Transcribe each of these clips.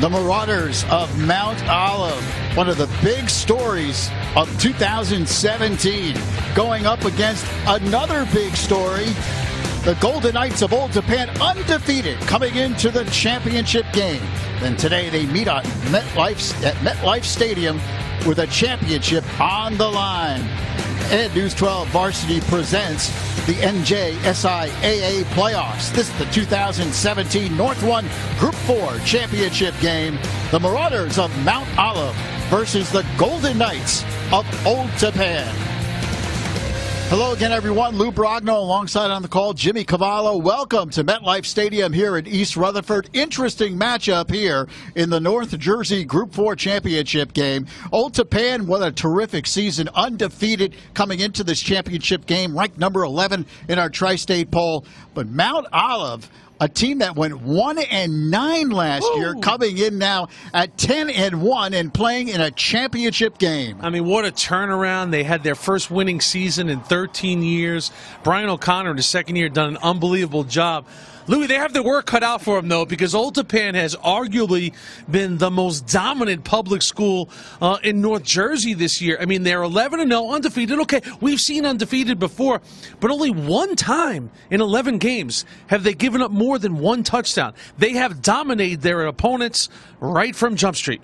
The Marauders of Mount Olive, one of the big stories of 2017, going up against another big story. The Golden Knights of Old Tappan, undefeated, coming into the championship game. Then today they meet at MetLife Stadium with a championship on the line. And News 12 Varsity presents the NJSIAA playoffs. This is the 2017 North 1 Group 4 championship game. The Marauders of Mount Olive versus the Golden Knights of Old Tappan. Hello again, everyone. Lou Brogno alongside on the call, Jimmy Cavallo. Welcome to MetLife Stadium here in East Rutherford. Interesting matchup here in the North Jersey Group 4 championship game. Old Tappan, what a terrific season, undefeated coming into this championship game, ranked number 11 in our tri-state poll. But Mount Olive, a team that went 1-9 last year, coming in now at 10-1 and playing in a championship game. I mean, what a turnaround. They had their first winning season in 13 years. Brian O'Connor in his second year done an unbelievable job. Louis, they have their work cut out for them, though, because Old Tappan has arguably been the most dominant public school in North Jersey this year. I mean, they're 11-0, undefeated. Okay, we've seen undefeated before, but only one time in 11 games have they given up more than one touchdown. They have dominated their opponents right from Jump Street.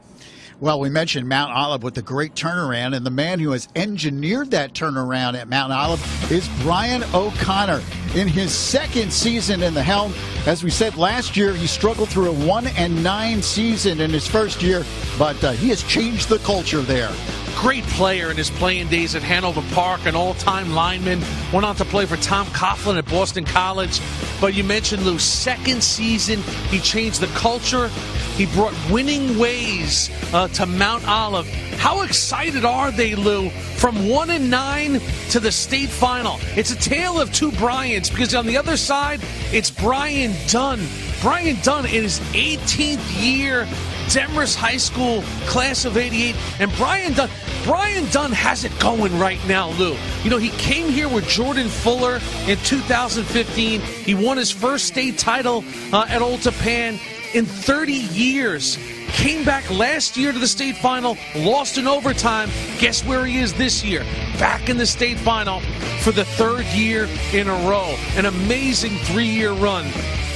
Well, we mentioned Mount Olive with the great turnaround, and the man who has engineered that turnaround at Mount Olive is Brian O'Connor. In his second season in the helm, as we said last year, he struggled through a 1-9 season in his first year, but he has changed the culture there. Great player in his playing days at Hanover Park, an all-time lineman. Went on to play for Tom Coughlin at Boston College. But you mentioned Lou's second season, he changed the culture. He brought winning ways to Mount Olive. How excited are they, Lou, from 1-9 to the state final? It's a tale of two Bryans, because on the other side, it's Brian Dunn. Brian Dunn in his 18th year, Demorest High School, class of 88. And Brian Dunn has it going right now, Lou. You know, he came here with Jordan Fuller in 2015. He won his first state title at Old Tappan in 30 years. Came back last year to the state final, lost in overtime. Guess where he is this year? Back in the state final for the third year in a row. An amazing 3-year run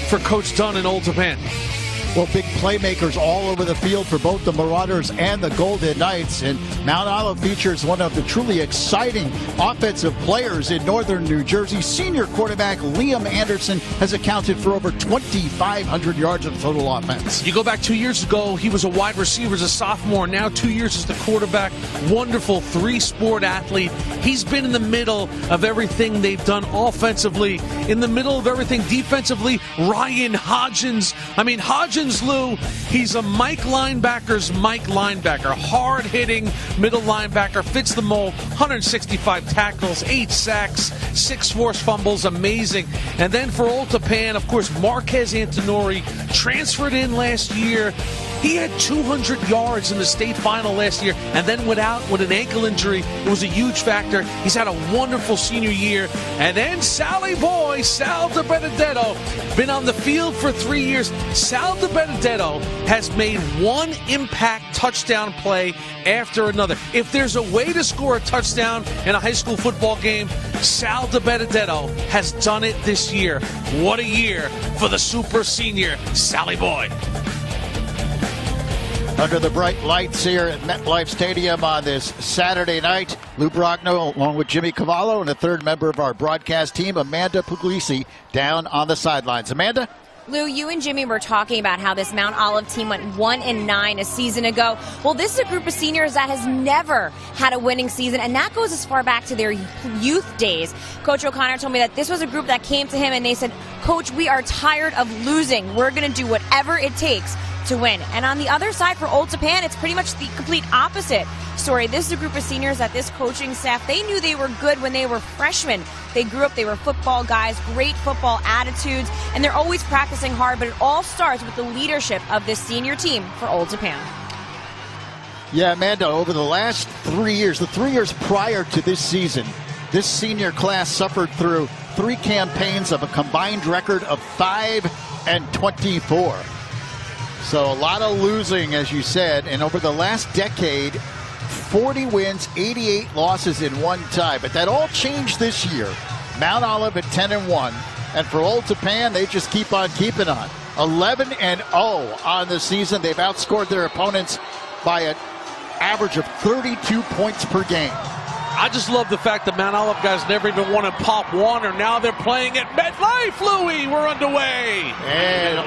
for Coach Dunn in Old Tappan. Well, big playmakers all over the field for both the Marauders and the Golden Knights. And Mount Olive features one of the truly exciting offensive players in northern New Jersey. Senior quarterback Liam Anderson has accounted for over 2,500 yards of total offense. You go back 2 years ago, he was a wide receiver as a sophomore. Now 2 years as the quarterback. Wonderful three-sport athlete. He's been in the middle of everything they've done offensively. In the middle of everything defensively, Ryan Hodgins. I mean, Hodgins, Lou, he's a Mike linebacker's Mike linebacker. Hard-hitting middle linebacker, fits the mold. 165 tackles, 8 sacks, 6 forced fumbles, amazing. And then for Old Tappan, of course, Marquez Antonori transferred in last year. He had 200 yards in the state final last year and then went out with an ankle injury. It was a huge factor. He's had a wonderful senior year. And then Sally Boy, Sal DiBenedetto, been on the field for 3 years. Sal DiBenedetto has made one impact touchdown play after another. If there's a way to score a touchdown in a high school football game, Sal DiBenedetto has done it this year. What a year for the super senior Sally Boy. Under the bright lights here at MetLife Stadium on this Saturday night, Lou Brogno along with Jimmy Cavallo and a third member of our broadcast team, Amanda Puglisi, down on the sidelines. Amanda? Lou, you and Jimmy were talking about how this Mount Olive team went 1-9 a season ago. Well, this is a group of seniors that has never had a winning season, and that goes as far back to their youth days. Coach O'Connor told me that this was a group that came to him and they said, Coach, we are tired of losing. We're going to do whatever it takes to win. And on the other side for Old Tappan, it's pretty much the complete opposite story. This is a group of seniors that this coaching staff, they knew they were good when they were freshmen. They grew up, they were football guys, great football attitudes, and they're always practicing hard, but it all starts with the leadership of this senior team for Old Tappan. Yeah, Amanda, over the last 3 years, the 3 years prior to this season, this senior class suffered through 3 campaigns of a combined record of 5-24. So a lot of losing, as you said, and over the last decade, 40 wins, 88 losses in one tie. But that all changed this year. Mount Olive at 10-1. And for Old Tappan, they just keep on keeping on. 11-0 on the season. They've outscored their opponents by an average of 32 points per game. I just love the fact that Mount Olive guys never even won in Pop Warner. Now they're playing at MetLife, Louie. We're underway. And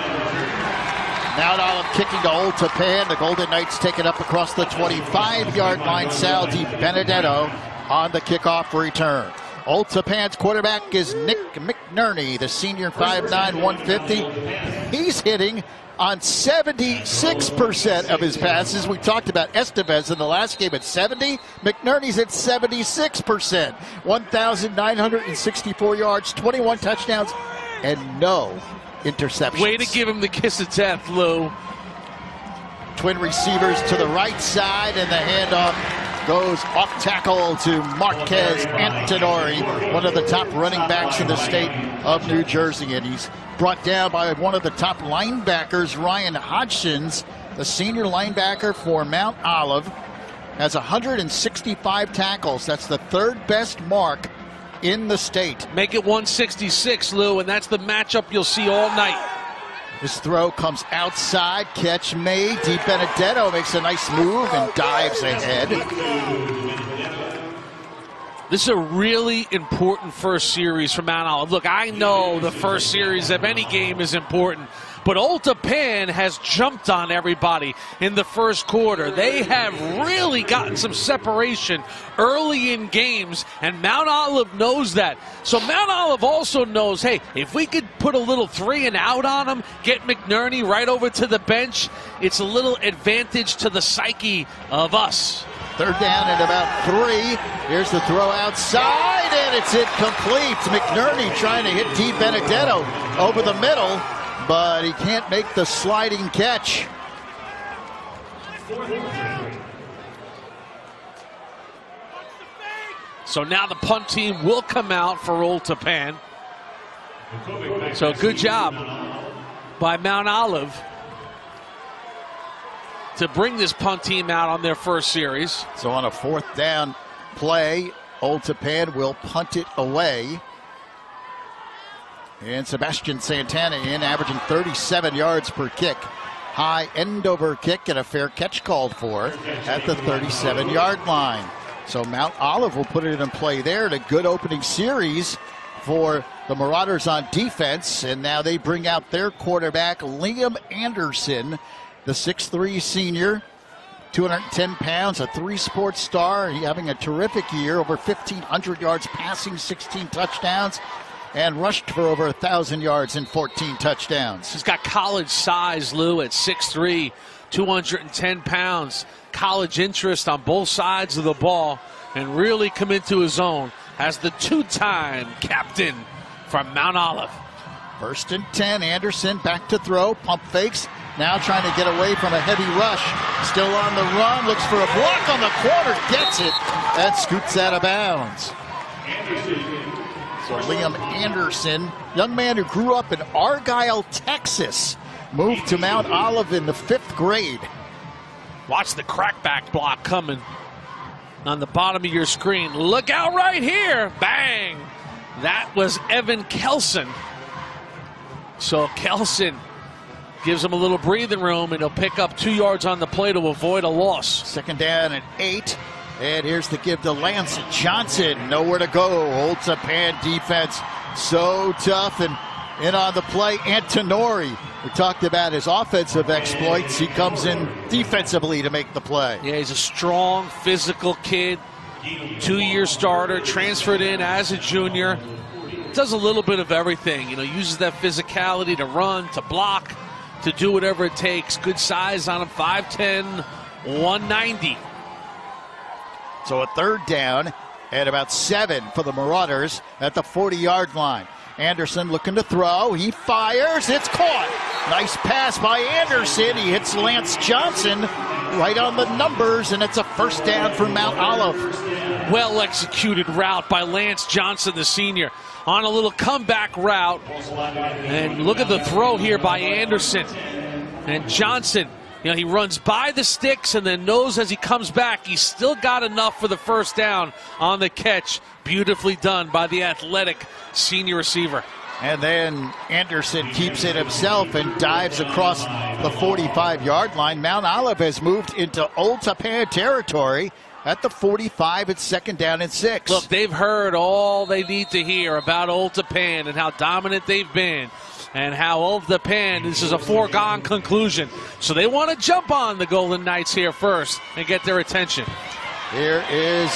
Mount Olive kicking to Old Tappan. The Golden Knights take it up across the 25-yard line. Sal DiBenedetto on the kickoff return. Old Tappan's quarterback is Nick McNerney, the senior, 5'9", 150. He's hitting on 76% of his passes. We talked about Estevez in the last game at 70. McNerney's at 76%. 1,964 yards, 21 touchdowns, and no interceptions. Way to give him the kiss of death, Lou. Twin receivers to the right side, and the handoff goes off tackle to Marquez Antonori, one of the top running backs in the state of New Jersey. And he's brought down by one of the top linebackers, Ryan Hodgins, the senior linebacker for Mount Olive, has 165 tackles. That's the third best mark in the state. Make it 166, Lou, and that's the matchup you'll see all night. This throw comes outside, catch made. DiBenedetto makes a nice move and dives ahead. This is a really important first series for Mount Olive. Look, I know the first series of any game is important, but Old Tappan has jumped on everybody in the first quarter. They have really gotten some separation early in games, and Mount Olive knows that. So Mount Olive also knows, hey, if we could put a little 3 and out on them, get McNerney right over to the bench, it's a little advantage to the psyche of us. Third down and about 3. Here's the throw outside, and it's incomplete. McNerney trying to hit DiBenedetto over the middle, but he can't make the sliding catch. So now the punt team will come out for Old Tappan. So good job by Mount Olive to bring this punt team out on their first series. So on a fourth down play, Old Tappan will punt it away. And Sebastian Santana in, averaging 37 yards per kick. High end over kick and a fair catch called for at the 37-yard line. So Mount Olive will put it in play there. A good opening series for the Marauders on defense. And now they bring out their quarterback, Liam Anderson, the 6'3 senior, 210 pounds, a 3-sport star. He having a terrific year, over 1,500 yards passing, 16 touchdowns, and rushed for over 1,000 yards and 14 touchdowns. He's got college size, Lou, at 6'3", 210 pounds. College interest on both sides of the ball, and really come into his own as the 2-time captain from Mount Olive. 1st and 10, Anderson back to throw, pump fakes. Now trying to get away from a heavy rush. Still on the run, looks for a block on the corner, gets it, and scoots out of bounds. So Liam Anderson, young man who grew up in Argyle, Texas, moved to Mount Olive in the 5th grade. Watch the crackback block coming on the bottom of your screen. Look out right here. Bang. That was Evan Kelson. So Kelson gives him a little breathing room, and he'll pick up 2 yards on the play to avoid a loss. 2nd down and 8. And here's the give to Lance Johnson. Nowhere to go. Old Tappan defense so tough. And in on the play, Antonori. We talked about his offensive exploits. He comes in defensively to make the play. Yeah, he's a strong, physical kid. 2-year starter, transferred in as a junior. Does a little bit of everything. You know, uses that physicality to run, to block, to do whatever it takes. Good size on him, 5'10", 190. So a 3rd down and about 7 for the Marauders at the 40-yard line. Anderson looking to throw. He fires. It's caught. Nice pass by Anderson. He hits Lance Johnson right on the numbers, and it's a 1st down for Mount Olive. Well-executed route by Lance Johnson, the senior, on a little comeback route. And look at the throw here by Anderson. And Johnson, he runs by the sticks and then knows as he comes back he's still got enough for the first down on the catch. Beautifully done by the athletic senior receiver. And then Anderson keeps it himself and dives across the 45-yard line. Mount Olive has moved into Old Tappan territory at the 45. It's 2nd down and 6. Look, they've heard all they need to hear about Old Tappan and how dominant they've been. And how Old Tappan, this is a foregone conclusion. So they want to jump on the Golden Knights here first and get their attention. Here is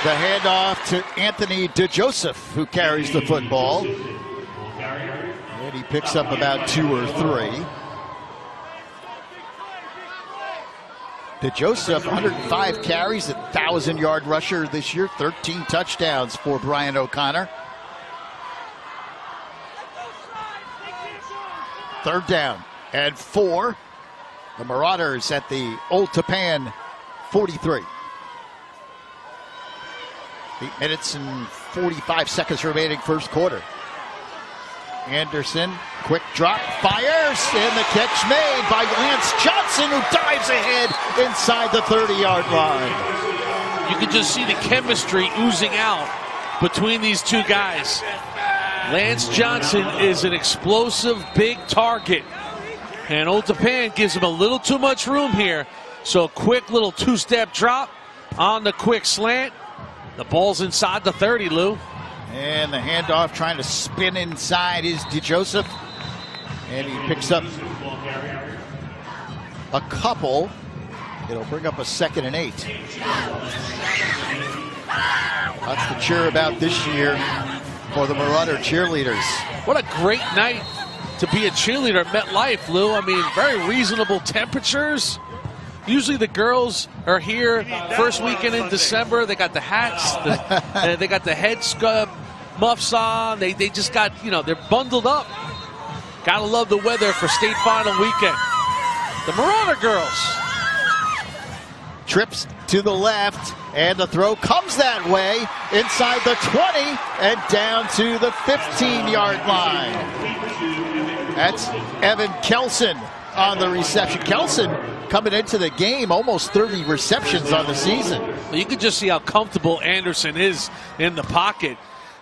the handoff to Anthony DeJoseph, who carries the football. And he picks up about 2 or 3. DeJoseph, 105 carries, 1,000-yard rusher this year, 13 touchdowns for Brian O'Connor. 3rd down and 4. The Marauders at the Old Tappan 43. 8 minutes and 45 seconds remaining first quarter. Anderson, quick drop, fires, and the catch made by Lance Johnson, who dives ahead inside the 30-yard line. You can just see the chemistry oozing out between these two guys. Lance Johnson is an explosive, big target. And Old Tappan gives him a little too much room here. So a quick little 2-step drop on the quick slant. The ball's inside the 30, Lou. And the handoff trying to spin inside is DeJoseph. And he picks up a couple. It'll bring up a 2nd and 8. That's the cheer about this year for the Marauder cheerleaders. What a great night to be a cheerleader at MetLife, Lou. I mean, very reasonable temperatures. Usually the girls are here first weekend in December. They got the hats, they got the head muffs on. They just got, they're bundled up. Gotta love the weather for state final weekend. The Marauder girls. Trips to the left, and the throw comes that way inside the 20 and down to the 15-yard line. That's Evan Kelson on the reception. Kelson coming into the game, almost 30 receptions on the season. Well, you can just see how comfortable Anderson is in the pocket.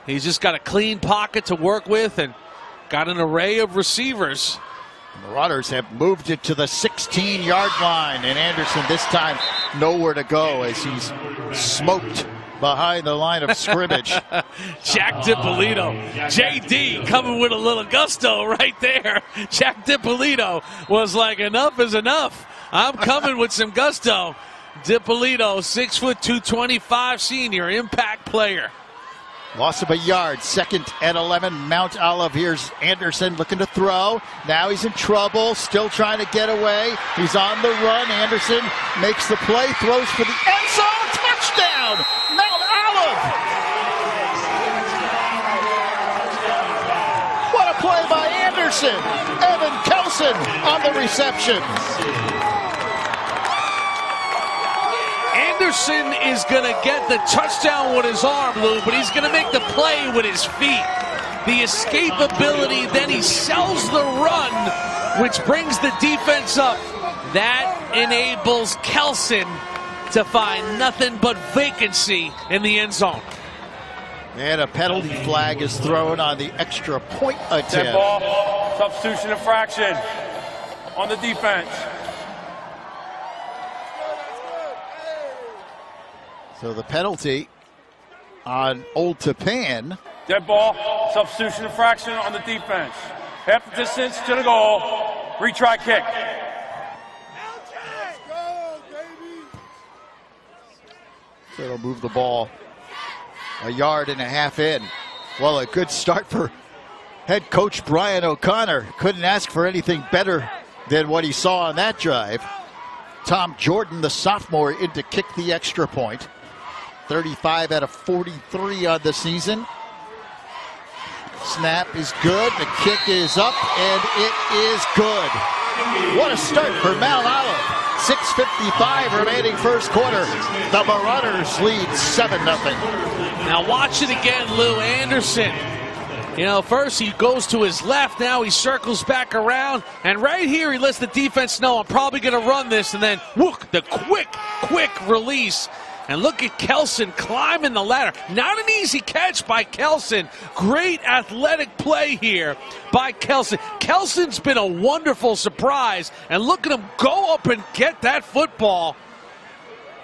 He's just got a clean pocket to work with and got an array of receivers. The Marauders have moved it to the 16-yard line, and Anderson this time nowhere to go as he's smoked behind the line of scrimmage. Jack DiPolito, JD coming with a little gusto right there. Jack DiPolito was like, enough is enough. I'm coming with some gusto. DiPolito, 6'2", 225 senior, impact player. Loss of a yard, 2nd and 11. Mount Olive. Here's Anderson looking to throw. Now he's in trouble, still trying to get away. He's on the run. Anderson makes the play, throws for the end zone. Touchdown, Mount Olive! What a play by Anderson. Evan Kelson on the reception. Anderson is going to get the touchdown with his arm, Lou, but he's going to make the play with his feet. The escapability, then he sells the run, which brings the defense up. That enables Kelson to find nothing but vacancy in the end zone. And a penalty flag is thrown on the extra point attempt. Dead ball, substitution infraction on the defense. So the penalty on Old Tappan. Dead ball, substitution infraction on the defense. Half the distance to the goal, retry kick. So it'll move the ball a yard and a half in. Well, a good start for head coach Brian O'Connor. Couldn't ask for anything better than what he saw on that drive. Tom Jordan, the sophomore, in to kick the extra point. 35 out of 43 on the season. Snap is good, the kick is up, and it is good. What a start for Mount Olive. 6:55 remaining first quarter. The Marauders lead 7-0. Now watch it again, Lou. Anderson You know, first he goes to his left, now he circles back around, and right here he lets the defense know I'm probably going to run this, and then whook, the quick release. And look at Kelson climbing the ladder. Not an easy catch by Kelson. Great athletic play here by Kelson. Kelson's been a wonderful surprise, and look at him go up and get that football.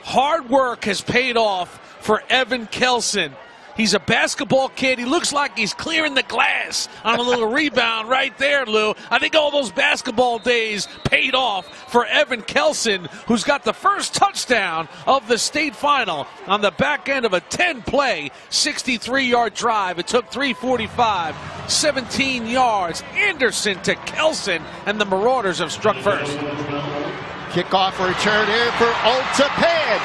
Hard work has paid off for Evan Kelson. He's a basketball kid. He looks like he's clearing the glass on a little rebound right there, Lou. I think all those basketball days paid off for Evan Kelson, who's got the first touchdown of the state final on the back end of a 10-play, 63-yard drive. It took 3:45, 17 yards. Anderson to Kelson, and the Marauders have struck first. Kickoff return here for Old Tappan.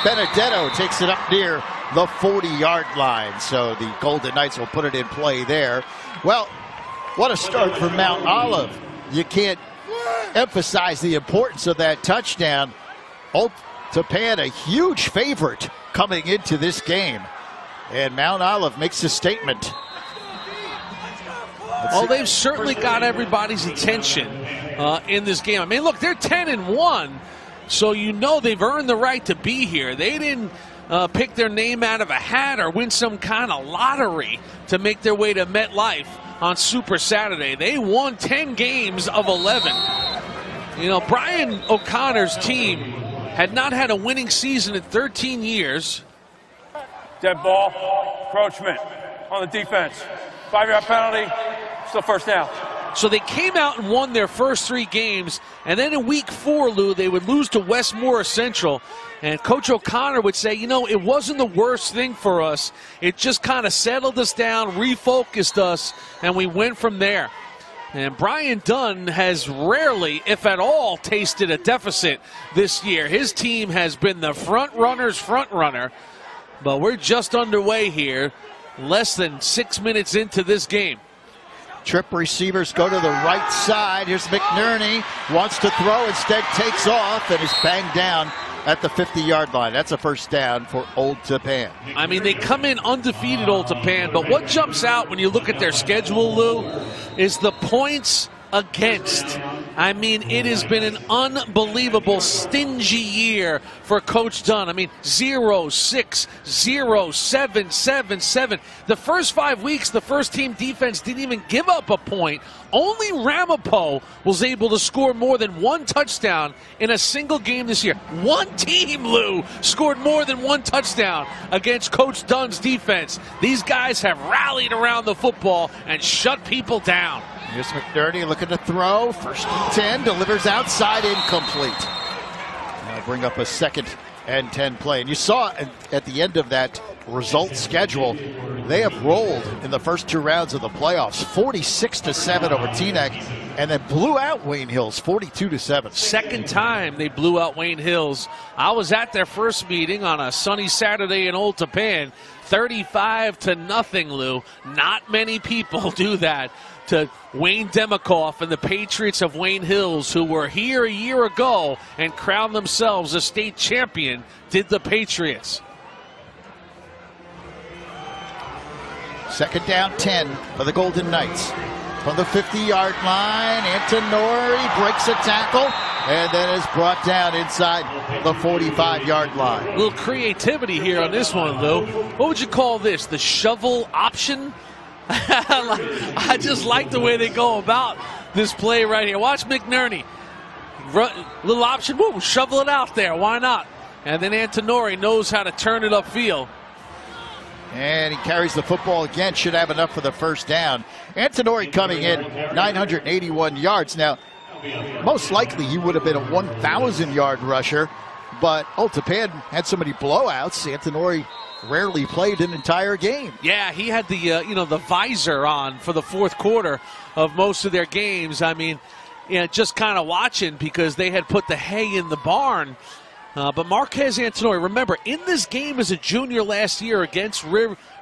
Benedetto takes it up near the 40-yard line. So the Golden Knights will put it in play there. Well, what a start for Mount Olive. You can't emphasize the importance of that touchdown. Old Tappan, a huge favorite coming into this game. And Mount Olive makes a statement. Well, they've certainly got everybody's attention in this game. I mean, look, they're 10-1, so you know they've earned the right to be here. They didn't pick their name out of a hat or win some kind of lottery to make their way to MetLife on Super Saturday. They won 10 games of 11. You know, Brian O'Connor's team had not had a winning season in 13 years. Dead ball, encroachment on the defense. 5-yard penalty, still first down. So they came out and won their first 3 games, and then in week 4, Lou, they would lose to West Morris Central. And Coach O'Connor would say, you know, it wasn't the worst thing for us. It just kind of settled us down, refocused us, and we went from there. And Brian Dunn has rarely, if at all, tasted a deficit this year. His team has been the front runner, but we're just underway here, less than 6 minutes into this game. Trip receivers go to the right side. Here's McNerney, wants to throw, instead takes off and is banged down at the 50-yard line. That's a first down for Old Tappan. I mean, they come in undefeated, Old Tappan, but what jumps out when you look at their schedule, Lou, is the points against. I mean, it has been an unbelievable stingy year for Coach Dunn. I mean, 0-6, 0-7, 7-7. The first 5 weeks, the first team defense didn't even give up a point. Only Ramapo was able to score more than 1 touchdown in a single game this year. One team, Lou, scored more than 1 touchdown against Coach Dunn's defense. These guys have rallied around the football and shut people down. Here's McNerney looking to throw. First and 10, delivers outside, incomplete. Now bring up a 2nd and 10 play. And you saw at the end of that result schedule, they have rolled in the first 2 rounds of the playoffs, 46-7 over Teaneck, and then blew out Wayne Hills, 42-7. Second time they blew out Wayne Hills. I was at their first meeting on a sunny Saturday in Old Tappan, 35-0, Lou. Not many people do that to Wayne Demikoff and the Patriots of Wayne Hills, who were here a year ago and crowned themselves a state champion, did the Patriots. 2nd down 10 for the Golden Knights. From the 50-yard line, Antonori breaks a tackle and then is brought down inside the 45-yard line. A little creativity here on this one, Lou. What would you call this? The shovel option? I just like the way they go about this play right here. Watch McNerney. Little option, woo, shovel it out there. Why not? And then Antonori knows how to turn it upfield. And he carries the football again, should have enough for the first down. Antonori coming in 981 yards. Now, most likely he would have been a 1,000-yard rusher, but Old Tappan had so many blowouts, Antonori rarely played an entire game. Yeah, he had the the visor on for the fourth quarter of most of their games. I mean, just kind of watching because they had put the hay in the barn. But Marquez Antonori, remember, in this game as a junior last year against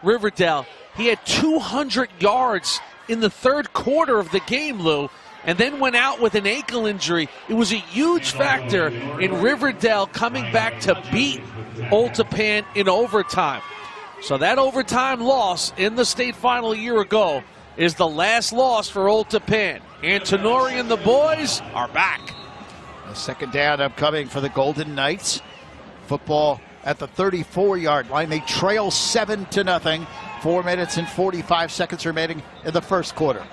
Riverdale, he had 200 yards in the 3rd quarter of the game, Lou, and then went out with an ankle injury. It was a huge factor in Riverdale coming back to beat Old Tappan in overtime. So that overtime loss in the state final a year ago is the last loss for Old Tappan. Antonori and the boys are back. A second down upcoming for the Golden Knights. Football at the 34-yard line. They trail 7-0. 4 minutes and 45 seconds remaining in the first quarter.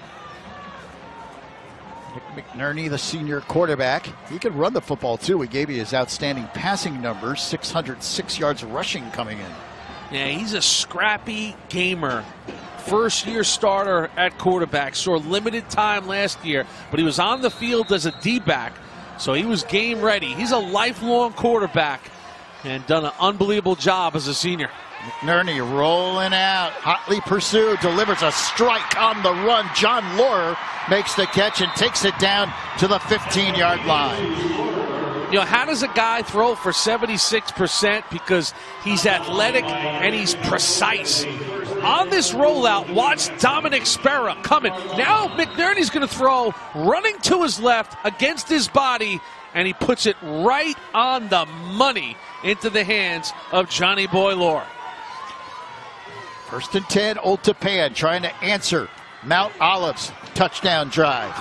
Nick McNerney, the senior quarterback. He can run the football too. He gave you his outstanding passing numbers. 606 yards rushing coming in. Yeah, he's a scrappy gamer. First-year starter at quarterback. Saw limited time last year, but he was on the field as a D-back, so he was game ready. He's a lifelong quarterback and done an unbelievable job as a senior. McNerney rolling out, hotly pursued, delivers a strike on the run. John Laurer makes the catch and takes it down to the 15-yard line. You know, how does a guy throw for 76%? Because he's athletic and he's precise. On this rollout, watch Dominic Sparrow coming. Now McNerney's going to throw, running to his left against his body, and he puts it right on the money into the hands of Johnny Boy Laurer. 1st and 10, Old Tappan trying to answer Mount Olive's touchdown drive.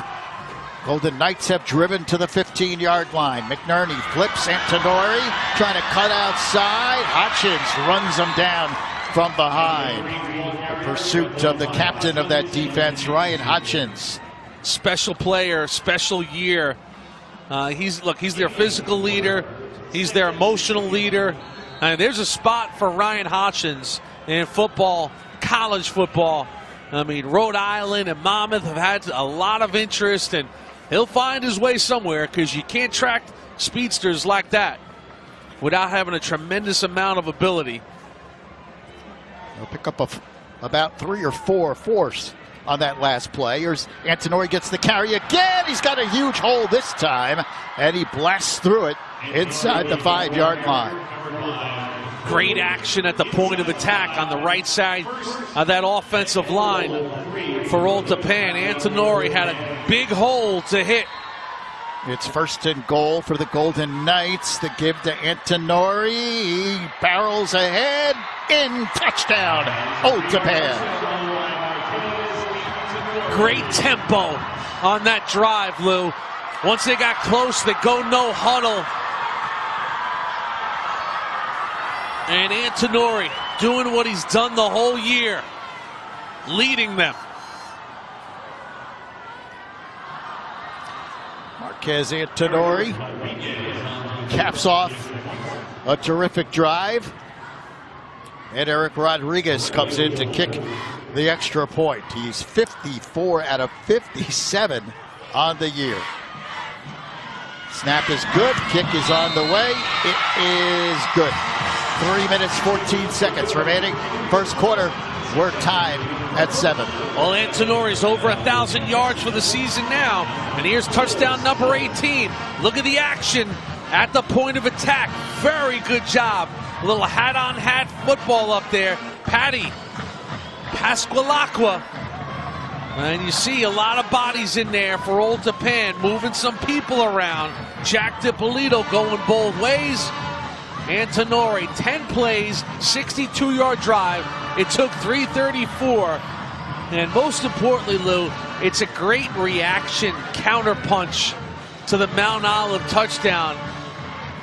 Golden Knights have driven to the 15-yard line. McNerney flips Antonori, trying to cut outside. Hutchins runs him down from behind. The pursuit of the captain of that defense, Ryan Hutchins. Special player, special year. He's their physical leader. He's their emotional leader. And there's a spot for Ryan Hutchins in football, college football. I mean, Rhode Island and Monmouth have had a lot of interest, and he'll find his way somewhere because you can't track speedsters like that without having a tremendous amount of ability. They'll pick up about 3 or 4 force on that last play. Here's Antonori, gets the carry again. He's got a huge hole this time, and he blasts through it inside the 5-yard line. Great action at the point of attack on the right side of that offensive line for Old Tappan. Antonori had a big hole to hit. It's 1st and goal for the Golden Knights. The give to Antonori. He barrels ahead. In, touchdown, Old Tappan. Great tempo on that drive, Lou. Once they got close, they go no huddle. And Antonori doing what he's done the whole year, leading them. Marquez Antonori caps off a terrific drive. And Eric Rodriguez comes in to kick the extra point. He's 54 out of 57 on the year. Snap is good. Kick is on the way. It is good. 3 minutes, 14 seconds remaining. First quarter, we're tied at 7. Well, Antonori's over 1,000 yards for the season now. And here's touchdown number 18. Look at the action at the point of attack. Very good job. A little hat-on-hat football up there. Patty Pasqualacqua. And you see a lot of bodies in there for Old Tappan, moving some people around. Jack DiPolito going both ways. Antonori, 10 plays, 62-yard drive. It took 3:34. And most importantly, Lou, it's a great reaction, counterpunch to the Mount Olive touchdown.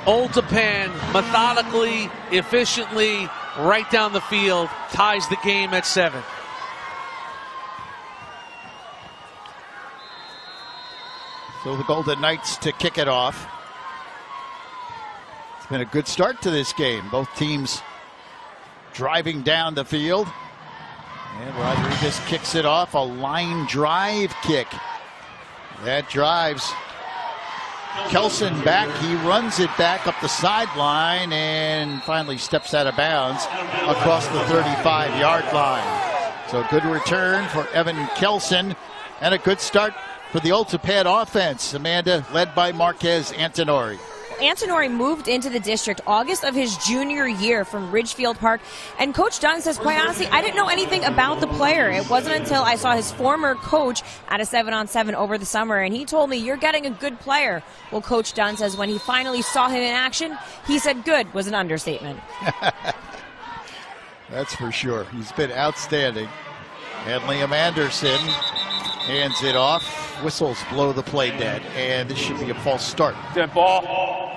Old Tappan, methodically, efficiently, right down the field, ties the game at 7. So the Golden Knights to kick it off. It's been a good start to this game. Both teams driving down the field. And Rodriguez kicks it off, a line drive kick. That drives Kelson back. He runs it back up the sideline and finally steps out of bounds across the 35-yard line. So good return for Evan Kelson and a good start for the Old Tappan offense. Amanda, led by Marquez Antonori. Antonori moved into the district August of his junior year from Ridgefield Park. And Coach Dunn says, quite honestly, I didn't know anything about the player. It wasn't until I saw his former coach at a 7-on-7 over the summer, and he told me, you're getting a good player. Well, Coach Dunn says when he finally saw him in action, he said good was an understatement. That's for sure. He's been outstanding. And Liam Anderson hands it off. Whistles blow the play dead. And this should be a false start. Then ball.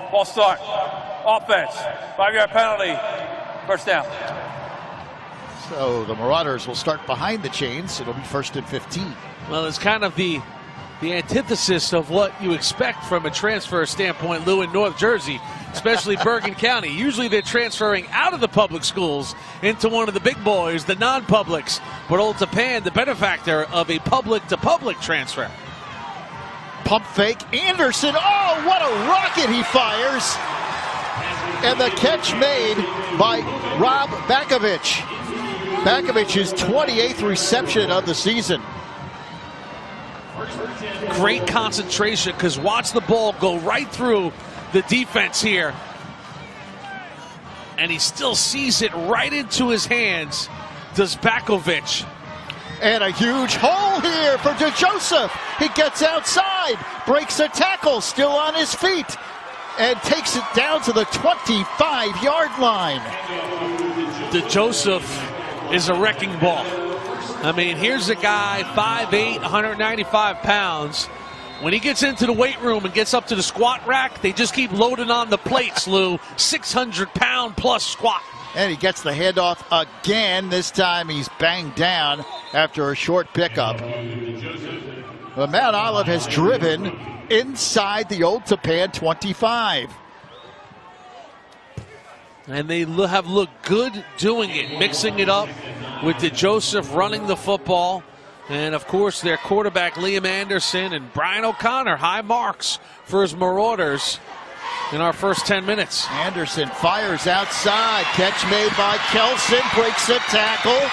Ball start. Offense. 5-yard penalty. First down. So the Marauders will start behind the chains. It'll be 1st and 15. Well, it's kind of the antithesis of what you expect from a transfer standpoint, Lou, in North Jersey, especially Bergen County. Usually they're transferring out of the public schools into one of the big boys, the non-publics. But Old Tappan, the benefactor of a public-to-public transfer. Pump fake. Anderson. Oh, what a rocket he fires. And the catch made by Rob Bakovich. Bakovich's 28th reception of the season. Great concentration, because watch the ball go right through the defense here. And he still sees it right into his hands, does Bakovich. And a huge hole here for DeJoseph. He gets outside, breaks a tackle, still on his feet, and takes it down to the 25-yard line. DeJoseph is a wrecking ball. I mean, here's a guy, 5'8", 195 pounds. When he gets into the weight room and gets up to the squat rack, they just keep loading on the plates, Lou. 600-pound plus squat. And he gets the handoff again. This time he's banged down after a short pickup. But Mount Olive has driven inside the Old Tappan 25. And they have looked good doing it, mixing it up with DeJoseph running the football. And, of course, their quarterback, Liam Anderson, and Brian O'Connor, high marks for his Marauders in our first 10 minutes. Anderson fires outside. Catch made by Kelson. Breaks a tackle.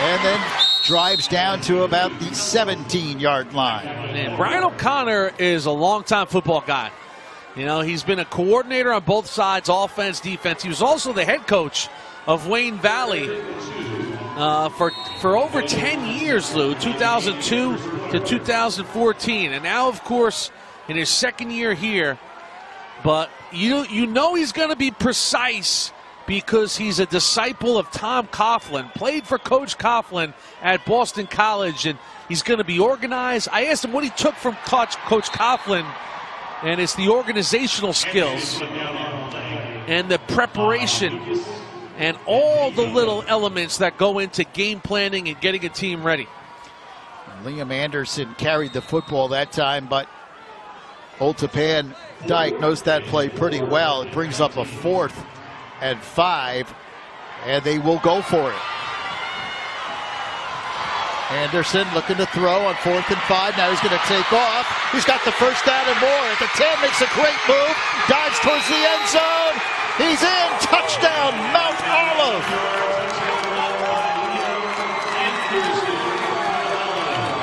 And then drives down to about the 17-yard line. And Brian O'Connor is a longtime football guy. You know, he's been a coordinator on both sides, offense, defense. He was also the head coach of Wayne Valley for over 10 years, Lou, 2002 to 2014. And now, of course, in his second year here. But you know he's going to be precise because he's a disciple of Tom Coughlin, played for Coach Coughlin at Boston College, and he's going to be organized. I asked him what he took from Coach Coughlin, and it's the organizational skills and the preparation and all the little elements that go into game planning and getting a team ready. Liam Anderson carried the football that time, but Old Tappan diagnosed that play pretty well. It brings up a 4th and 5, and they will go for it. Anderson looking to throw on 4th and 5. Now he's going to take off. He's got the first down and more. At the 10, makes a great move. Dives towards the end zone. He's in. Touchdown, Mount Olive.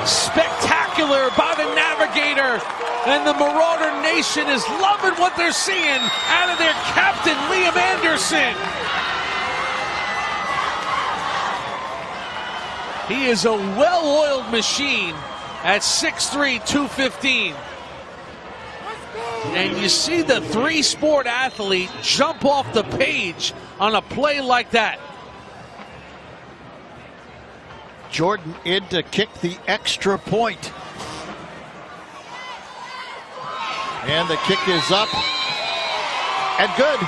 Spectacular by the Navigator. And the Marauder Nation is loving what they're seeing out of their captain, Liam Anderson. He is a well-oiled machine at 6'3", 215. And you see the three-sport athlete jump off the page on a play like that. Jordan in to kick the extra point. And the kick is up and good.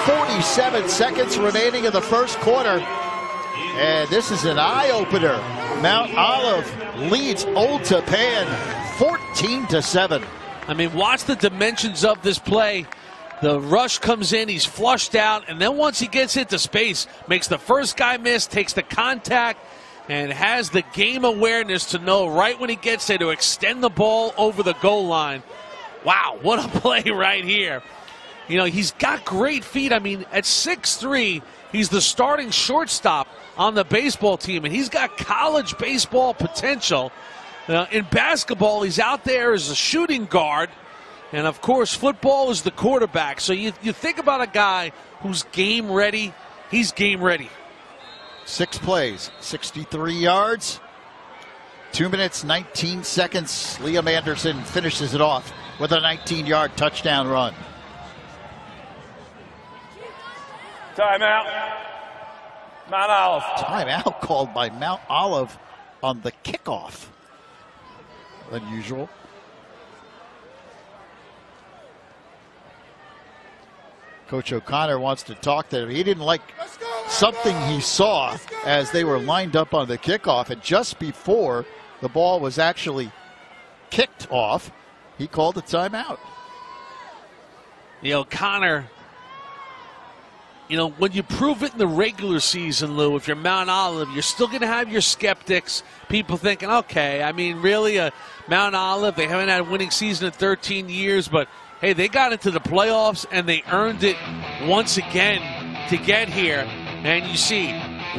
47 seconds remaining in the first quarter. And this is an eye-opener. Mount Olive leads Old Tappan 14-7. I mean, watch the dimensions of this play. The rush comes in, he's flushed out, and then once he gets into space, makes the first guy miss, takes the contact, and has the game awareness to know right when he gets there to extend the ball over the goal line. Wow, what a play right here. You know, he's got great feet. I mean, at 6'3", he's the starting shortstop on the baseball team, and he's got college baseball potential. In basketball, he's out there as a shooting guard, and of course, football is the quarterback. So you think about a guy who's game ready, he's game ready. 6 plays, 63 yards, 2 minutes, 19 seconds. Liam Anderson finishes it off with a 19-yard touchdown run. Timeout. Mount Olive. Timeout called by Mount Olive on the kickoff. Unusual. Coach O'Connor wants to talk to him. He didn't like something he saw as they were lined up on the kickoff, and just before the ball was actually kicked off, he called a timeout. O'Connor, when you prove it in the regular season, Lou, if you're Mount Olive, you're still going to have your skeptics, people thinking, okay, really, Mount Olive, they haven't had a winning season in 13 years, but hey, they got into the playoffs and they earned it once again to get here. And you see,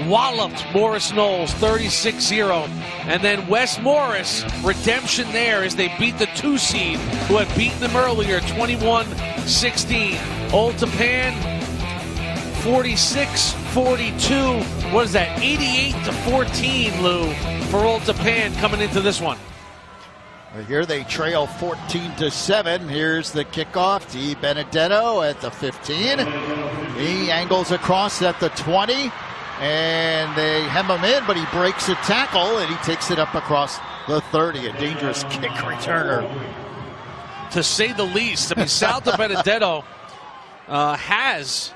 walloped Morris Knowles 36-0. And then West Morris, redemption there as they beat the 2 seed who had beaten them earlier, 21-16. Old Tappan, 46-42. What is that, 88-14, Lou, for Old Tappan coming into this one. Here they trail 14-7. Here's the kickoff. D. Benedetto at the 15. He angles across at the 20. And they hem him in, but he breaks a tackle, and he takes it up across the 30. A dangerous kick returner. To say the least. Sal Di Benedetto has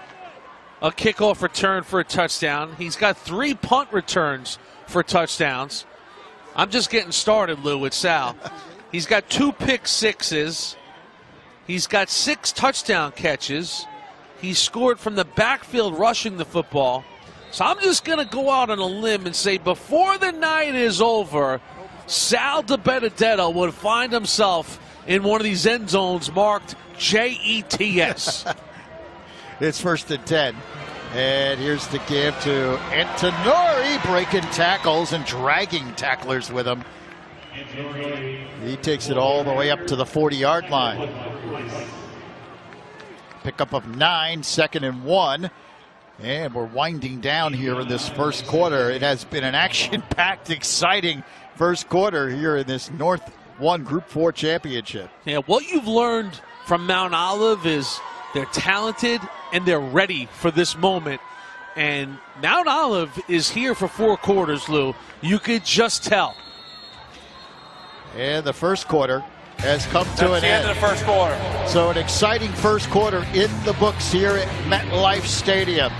a kickoff return for a touchdown. He's got 3 punt returns for touchdowns. I'm just getting started, Lou, with Sal. He's got 2 pick sixes. He's got 6 touchdown catches. He's scored from the backfield rushing the football. So I'm just going to go out on a limb and say before the night is over, Sal Di Benedetto would find himself in one of these end zones marked JETS. It's 1st and 10. And here's the give to Antonori, breaking tackles and dragging tacklers with him. He takes it all the way up to the 40-yard line. Pickup of 9, 2nd and 1. And we're winding down here in this first quarter. It has been an action-packed, exciting first quarter here in this North 1 Group 4 championship. Yeah, what you've learned from Mount Olive is they're talented and they're ready for this moment. And Mount Olive is here for 4 quarters, Lou. You could just tell. And the first quarter has come to an end. That's the end of the first quarter. So an exciting first quarter in the books here at MetLife Stadium.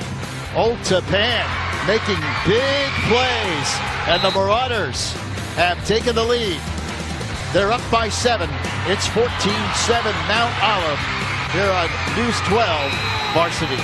Old Tappan making big plays, and the Marauders have taken the lead. They're up by 7. It's 14-7 Mount Olive here on News 12 Varsity.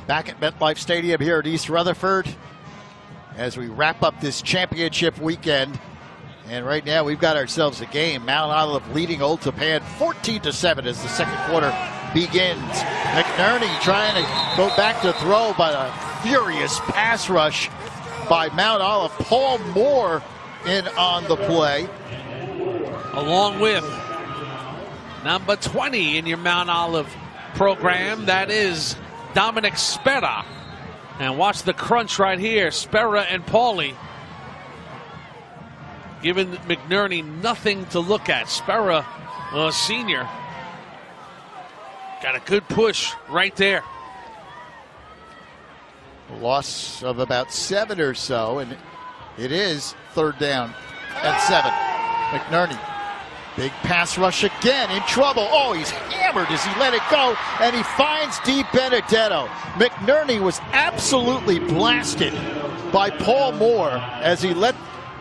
Back at MetLife Stadium here at East Rutherford as we wrap up this championship weekend. And right now we've got ourselves a game. Mount Olive leading Old Tappan 14-7 as the second quarter begins. McNerney trying to go back to throw, but a furious pass rush by Mount Olive. Paul Moore in on the play. Along with number 20 in your Mount Olive program, that is Dominic Spera. And watch the crunch right here. Spera and Pauly giving McNerney nothing to look at. Spera, senior, got a good push right there. A loss of about 7 or so, and it is 3rd down and 7. McNerney, big pass rush again, in trouble. Oh, he's hammered as he let it go, and he finds D. Benedetto. McNerney was absolutely blasted by Paul Moore as he let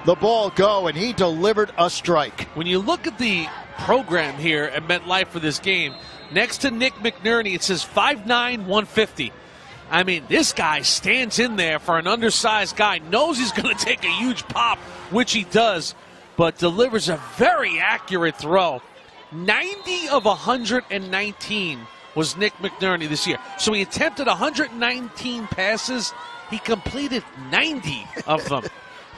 the ball go, and he delivered a strike. When you look at the program here at MetLife for this game. Next to Nick McNerney, it says 5'9", 150. I mean, this guy stands in there for an undersized guy, knows he's going to take a huge pop, which he does, but delivers a very accurate throw. 90 of 119 was Nick McNerney this year. So he attempted 119 passes. He completed 90 of them.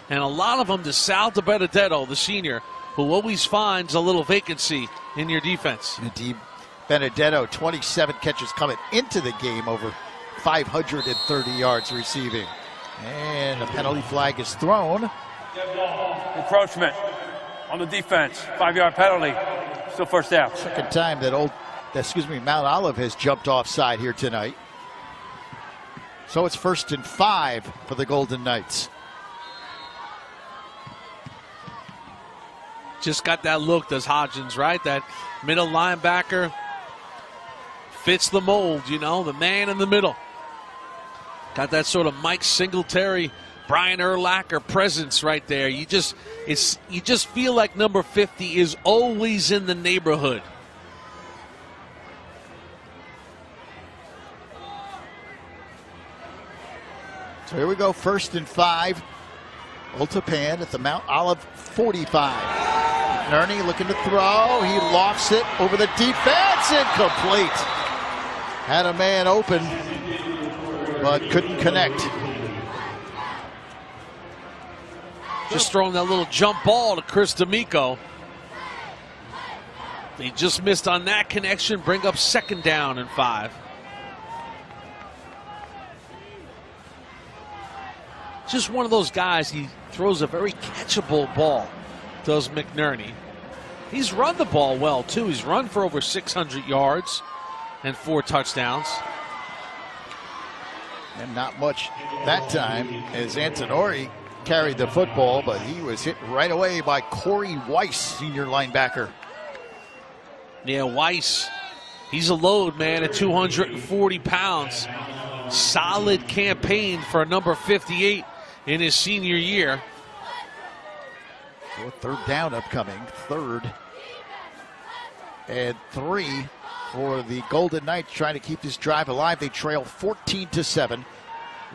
And a lot of them to Sal DiBenedetto, the senior, who always finds a little vacancy in your defense. Indeed. Benedetto, 27 catches coming into the game, over 530 yards receiving. And a penalty flag is thrown. Encroachment on the defense. 5-yard penalty. Still first down. Second time that Mount Olive has jumped offside here tonight. So it's 1st and 5 for the Golden Knights. Just got that look, does Hodgins, right? That middle linebacker fits the mold, you know, the man in the middle. Got that sort of Mike Singletary, Brian Urlacher presence right there. You just feel like number 50 is always in the neighborhood. So here we go, 1st and 5. Old Tappan at the Mount Olive 45. McNerney looking to throw. He lofts it over the defense. Incomplete. Had a man open, but couldn't connect. Just throwing that little jump ball to Chris D'Amico. He just missed on that connection. Bring up 2nd down and 5. Just one of those guys, he throws a very catchable ball, does McNerney. He's run the ball well, too. He's run for over 600 yards and 4 touchdowns. And not much that time as Antonori carried the football, but he was hit right away by Corey Weiss, senior linebacker. Yeah, Weiss, he's a load, man, at 240 pounds. Solid campaign for a number 58 in his senior year. So 3rd down upcoming, 3rd and 3 for the Golden Knights, trying to keep this drive alive. They trail 14-7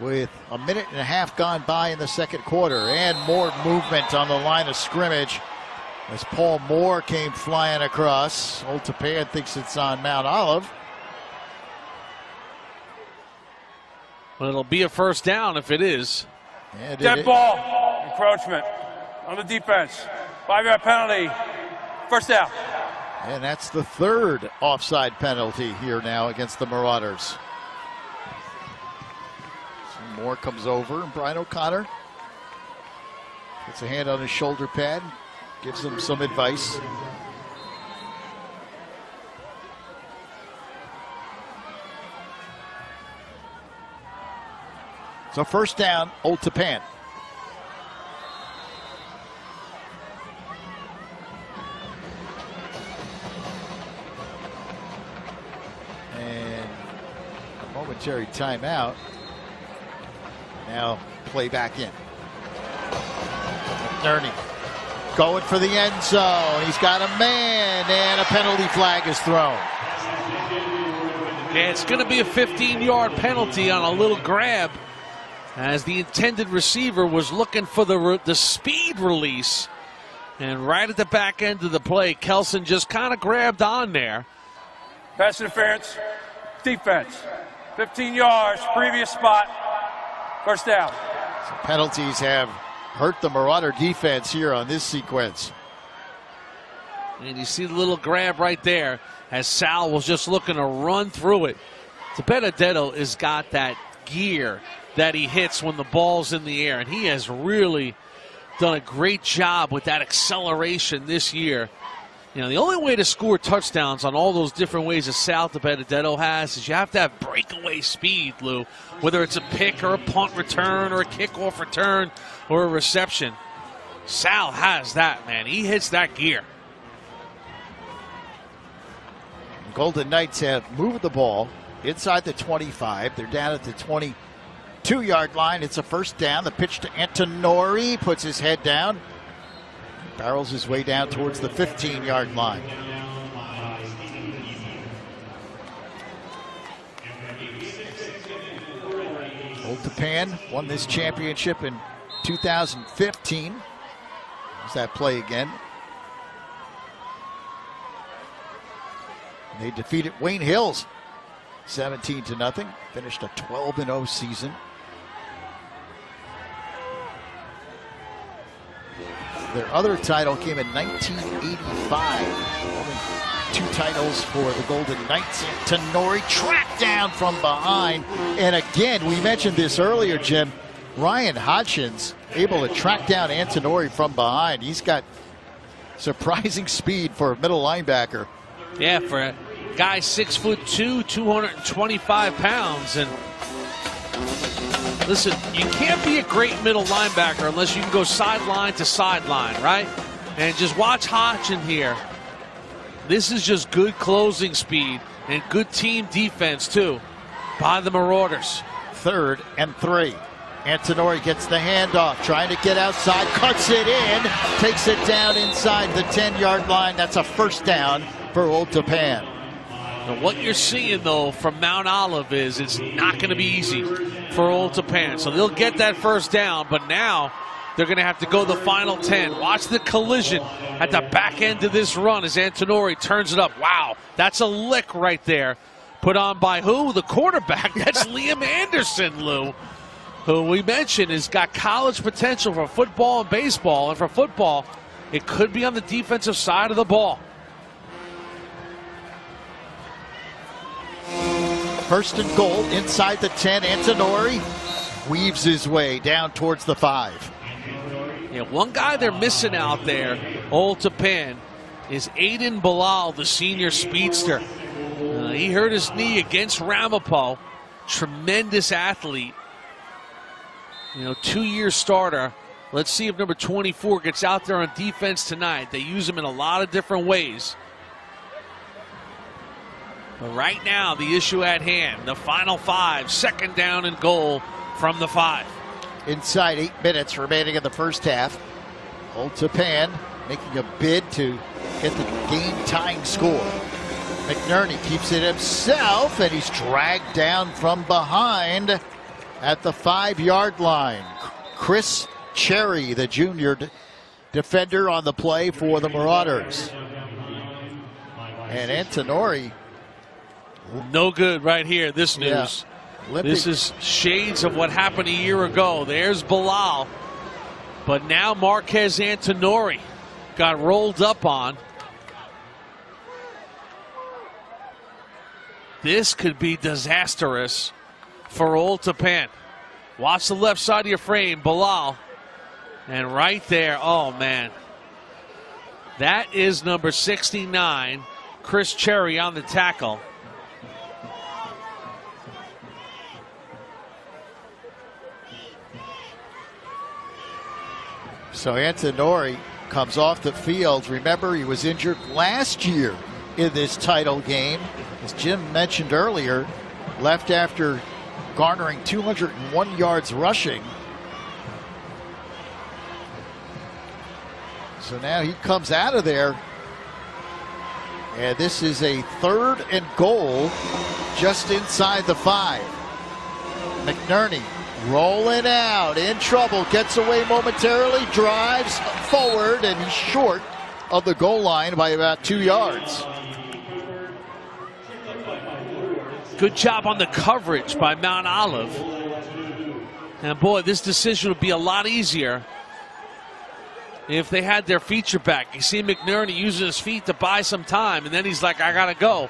with a minute and a half gone by in the 2nd quarter, and more movement on the line of scrimmage as Paul Moore came flying across. Old Tappan thinks it's on Mount Olive. Well, it'll be a 1st down if it is. Dead ball. Encroachment on the defense. 5-yard penalty. 1st down. And that's the 3rd offside penalty here now against the Marauders. Some more comes over, and Brian O'Connor puts a hand on his shoulder pad, gives him some advice. So 1st down, Old Tappan. And a momentary timeout. Now play back in. McNerney going for the end zone. He's got a man, and a penalty flag is thrown. Yeah, it's going to be a 15-yard penalty on a little grab, as the intended receiver was looking for the speed release. And right at the back end of the play, Kelson just kind of grabbed on there. Pass interference. Defense. 15 yards. Previous spot. 1st down. So penalties have hurt the Marauder defense here on this sequence. And you see the little grab right there as Sal was just looking to run through it. DiBenedetto has got that gear that he hits when the ball's in the air, and he has really done a great job with that acceleration this year. You know, the only way to score touchdowns on all those different ways that Sal DiBenedetto has is you have to have breakaway speed, Lou, whether it's a pick or a punt return or a kickoff return or a reception. Sal has that, man. He hits that gear. Golden Knights have moved the ball inside the 25. They're down at the 22-yard line. It's a 1st down. The pitch to Antonori, puts his head down. barrels his way down towards the 15-yard line. Old Tappan won this championship in 2015. There's that play again. They defeated Wayne Hills 17-0. Finished a 12-0 season. Their other title came in 1985. Only 2 titles for the Golden Knights. Tenori tracked down from behind. And again, we mentioned this earlier, Jim. Ryan Hodgins able to track down Antonori from behind. He's got surprising speed for a middle linebacker. Yeah, for a guy 6'2", 225 pounds. And listen, you can't be a great middle linebacker unless you can go sideline to sideline, right? And just watch Hodgins here. This is just good closing speed and good team defense, too, by the Marauders. 3rd and 3. Antonori gets the handoff, trying to get outside, cuts it in, takes it down inside the 10-yard line. That's a first down for Old Tappan. And what you're seeing, though, from Mount Olive is it's not going to be easy for Old Tappan. So they'll get that first down, but now they're going to have to go the final 10. Watch the collision at the back end of this run as Antonori turns it up. Wow, that's a lick right there. Put on by who? The quarterback. That's Liam Anderson, Lou, who we mentioned has got college potential for football and baseball. And for football, it could be on the defensive side of the ball. First and goal inside the 10. Antonori weaves his way down towards the 5. Yeah, one guy they're missing out there, Old Tappan, is Aiden Bilal, the senior speedster. He hurt his knee against Ramapo. Tremendous athlete. 2-year starter. Let's see if number 24 gets out there on defense tonight. They use him in a lot of different ways. But right now, the issue at hand, the final 5, 2nd down and goal from the 5. Inside 8 minutes remaining in the first half. Old Tappan making a bid to get the game-tying score. McNerney keeps it himself, and he's dragged down from behind at the 5-yard line. Chris Cherry, the junior defender on the play for the Marauders. And Antonori. No good right here, this news. Yeah. This is shades of what happened a year ago. There's Bilal. But now Marquez Antonori got rolled up on. This could be disastrous for Old Tappan. Watch the left side of your frame, Bilal. And right there, oh man. That is number 69, Chris Cherry on the tackle. So Antonori comes off the field. Remember, he was injured last year in this title game. As Jim mentioned earlier, left after garnering 201 yards rushing. So now he comes out of there. And this is a 3rd and goal just inside the 5. McNerney rolling out, in trouble, gets away momentarily, drives forward, and he's short of the goal line by about 2 yards. Good job on the coverage by Mount Olive. And boy, this decision would be a lot easier if they had their feature back. You see McNerney using his feet to buy some time, and then he's like, I gotta go.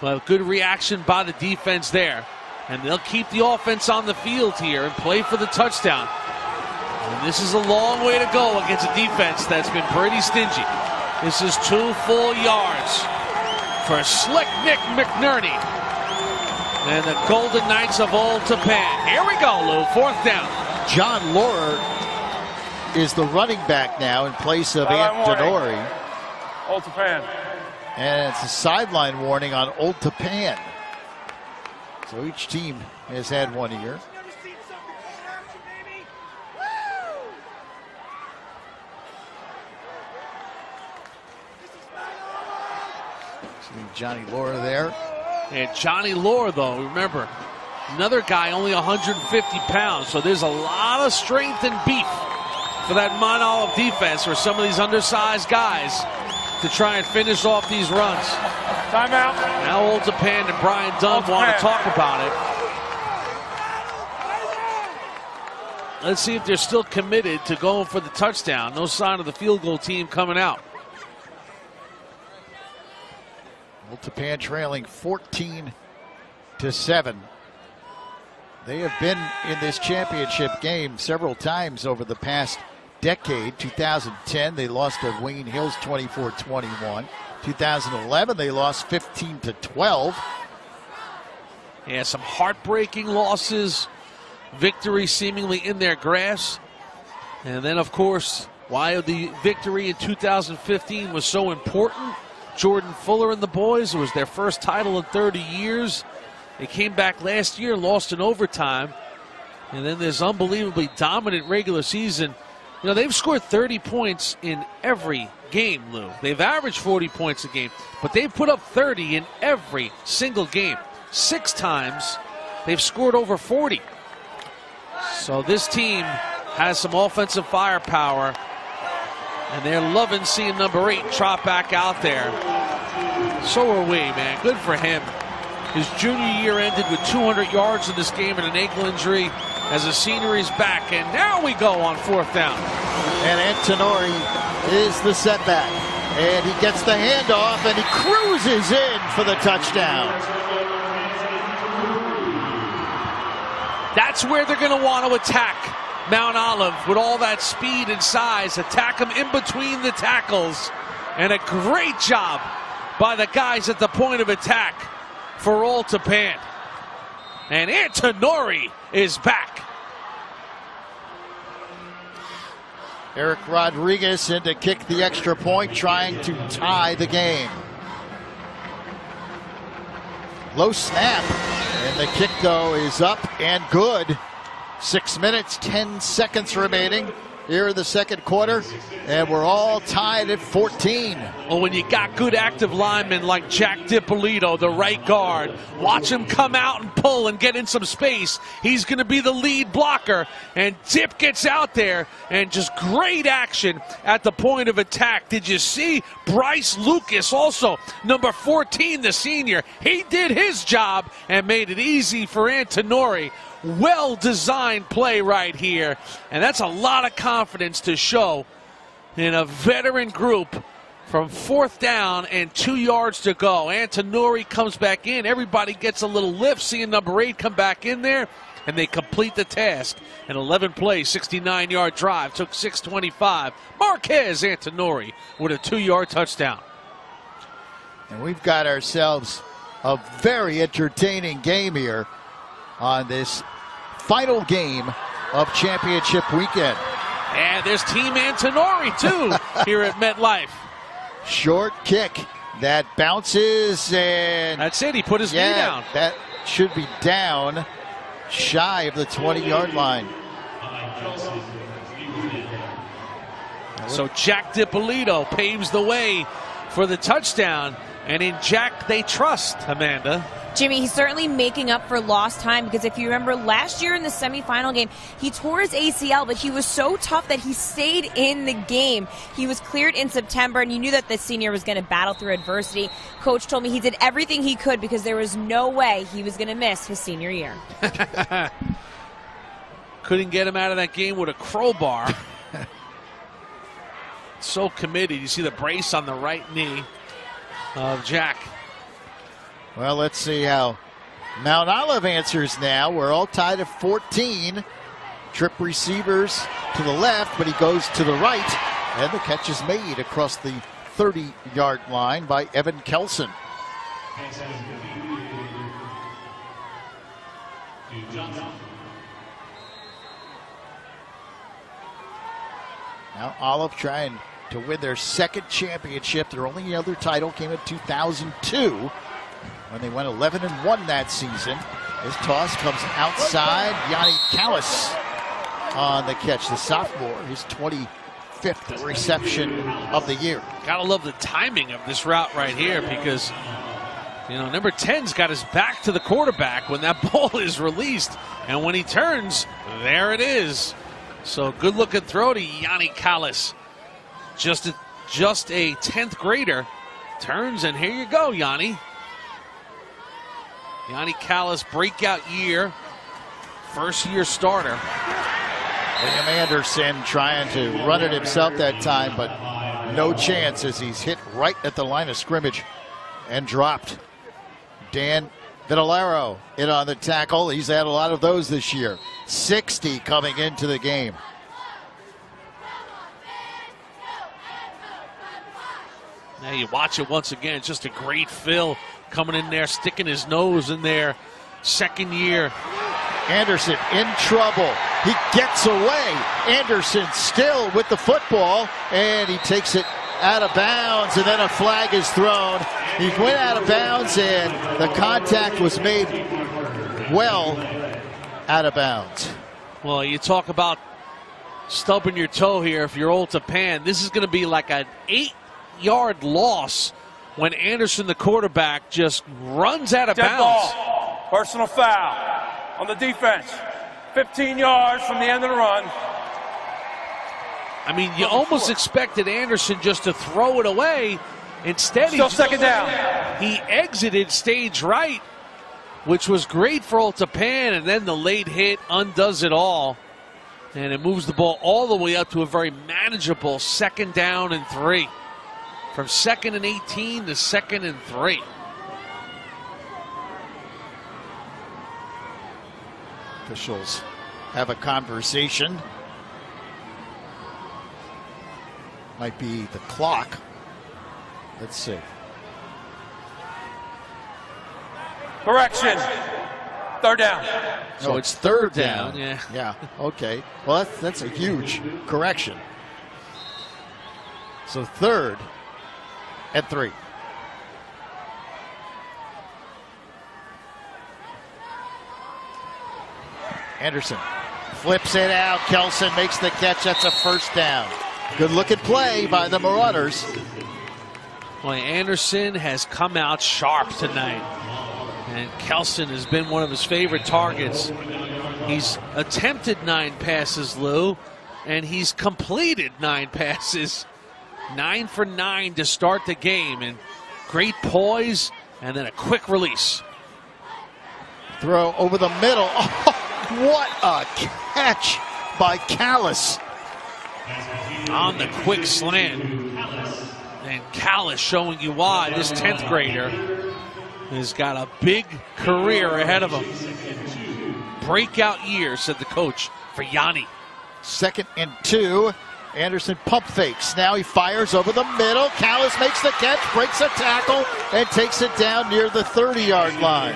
Well, good reaction by the defense there. And they'll keep the offense on the field here and play for the touchdown. And this is a long way to go against a defense that's been pretty stingy. This is 2 full yards for Slick Nick McNerney and the Golden Knights of Old Tappan. Here we go, Lou, 4th down. John Laurer is the running back now in place of Antonori. Old Tappan. And it's a sideline warning on Old Tappan. So each team has had one here. See Johnny Laura there. And Johnny Laura, though, remember, another guy only 150 pounds, so there's a lot of strength and beef for that Mount Olive defense for some of these undersized guys to try and finish off these runs. Timeout. Now Old Tappan and Brian Dunn want to talk about it. Let's see if they're still committed to going for the touchdown. No sign of the field goal team coming out. Old Tappan trailing 14-7. They have been in this championship game several times over the past decade. 2010, they lost to Wayne Hills 24-21. 2011, they lost 15-12. Yeah, some heartbreaking losses. Victory seemingly in their grasp. And then, of course, why the victory in 2015 was so important. Jordan Fuller and the boys, it was their first title in 30 years. They came back last year, lost in overtime. And then this unbelievably dominant regular season. You know, they've scored 30 points in every game, Lou. They've averaged 40 points a game, but they've put up 30 in every single game. 6 times they've scored over 40. So this team has some offensive firepower, and they're loving seeing number 8 trot back out there. So are we, man. Good for him. His junior year ended with 200 yards in this game and an ankle injury. As a senior, he's back, and now we go on 4th down. And Antonori is the setback. And he gets the handoff, and he cruises in for the touchdown. That's where they're going to want to attack Mount Olive with all that speed and size. Attack them in between the tackles. And a great job by the guys at the point of attack for Old Tappan. And Antonori is back. Eric Rodriguez in to kick the extra point, trying to tie the game. Low snap, and the kick, though, is up and good. 6 minutes, 10 seconds remaining here in the second quarter, and we're all tied at 14. Well, when you got good active linemen like Jack DiPolito, the right guard, watch him come out and pull and get in some space. He's going to be the lead blocker, and Dip gets out there, and just great action at the point of attack. Did you see Bryce Lucas, also number 14, the senior? He did his job and made it easy for Antonori. Well-designed play right here, and that's a lot of confidence to show in a veteran group from 4th down and 2 yards to go. Antonori comes back in. Everybody gets a little lift seeing number 8 come back in there, and they complete the task. An 11-play, 69-yard drive. Took 6:25. Marquez Antonori with a 2-yard touchdown. And we've got ourselves a very entertaining game here on this final game of championship weekend. And there's Team Antonori, too, here at MetLife. Short kick that bounces, and that's it. He put his knee down. That should be down shy of the 20-yard line. So Jack DiPolito paves the way for the touchdown. And in Jack, they trust, Amanda. Jimmy, he's certainly making up for lost time, because if you remember last year in the semifinal game, he tore his ACL, but he was so tough that he stayed in the game. He was cleared in September, and you knew that the senior was going to battle through adversity. Coach told me he did everything he could because there was no way he was going to miss his senior year. Couldn't get him out of that game with a crowbar. So committed. You see the brace on the right knee of Jack. Well, let's see how Mount Olive answers now. We're all tied at 14. Trip receivers to the left, but he goes to the right. And the catch is made across the 30-yard line by Evan Kelson. Now Olive trying to win their second championship. Their only other title came in 2002 when they went 11-1 that season. His toss comes outside. Yanni Callis on the catch, the sophomore, his 23rd 5th reception of the year. Gotta love the timing of this route right here, because number 10's got his back to the quarterback when that ball is released, and when he turns, there it is. So good looking throw to Yanni Callis. Just a 10th grader. Turns, and here you go, Yanni. Yanni Callis, breakout year. First year starter. Liam Anderson trying to run it himself that time, but no chance as he's hit right at the line of scrimmage and dropped. Dan Vitellaro in on the tackle. He's had a lot of those this year. 60 coming into the game. Now you watch it once again. It's just a great fill coming in there, sticking his nose in there. Second year. Anderson in trouble. He gets away. Anderson still with the football, and he takes it out of bounds, and then a flag is thrown. He went out of bounds, and the contact was made well out of bounds. Well, you talk about stubbing your toe here if you're Old Tappan. This is going to be like an 8-yard loss when Anderson, the quarterback, just runs out of Dead bounds. Ball. Personal foul on the defense. 15 yards from the end of the run. I mean, you almost expected Anderson just to throw it away. Instead, Still second down. He exited stage right, which was great for Old Tappan, and then the late hit undoes it all. And it moves the ball all the way up to a very manageable 2nd down and 3. From 2nd and 18 to 2nd and 3. Officials have a conversation. Might be the clock. Let's see. Correction. 3rd down. So it's 3rd down. Yeah. Okay. Well, that's a huge correction. So 3rd and 3. Anderson flips it out. Kelson makes the catch. That's a 1st down. Good looking play by the Marauders. Well, Anderson has come out sharp tonight. And Kelson has been one of his favorite targets. He's attempted 9 passes, Lou, and he's completed 9 passes. 9 for 9 to start the game. And great poise and then a quick release. Throw over the middle. Oh, what a catch by Callis. On the quick slant. And Callis showing you why this 10th grader has got a big career ahead of him. Breakout year, said the coach, for Yanni. 2nd and 2. Anderson pump fakes. Now he fires over the middle. Callis makes the catch, breaks a tackle, and takes it down near the 30-yard line.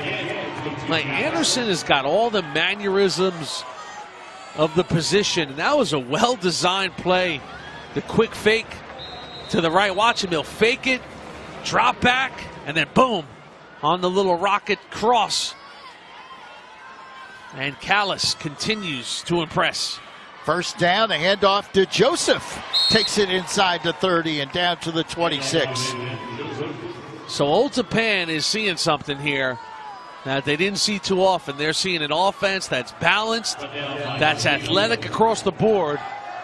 Like Anderson has got all the mannerisms of the position. And that was a well-designed play. The quick fake to the right. Watch him. He'll fake it, drop back, and then boom, on the little rocket cross. And Callis continues to impress. 1st down, a handoff to Joseph. Takes it inside the 30 and down to the 26. So Old Tappan is seeing something here that they didn't see too often. They're seeing an offense that's balanced, that's athletic across the board,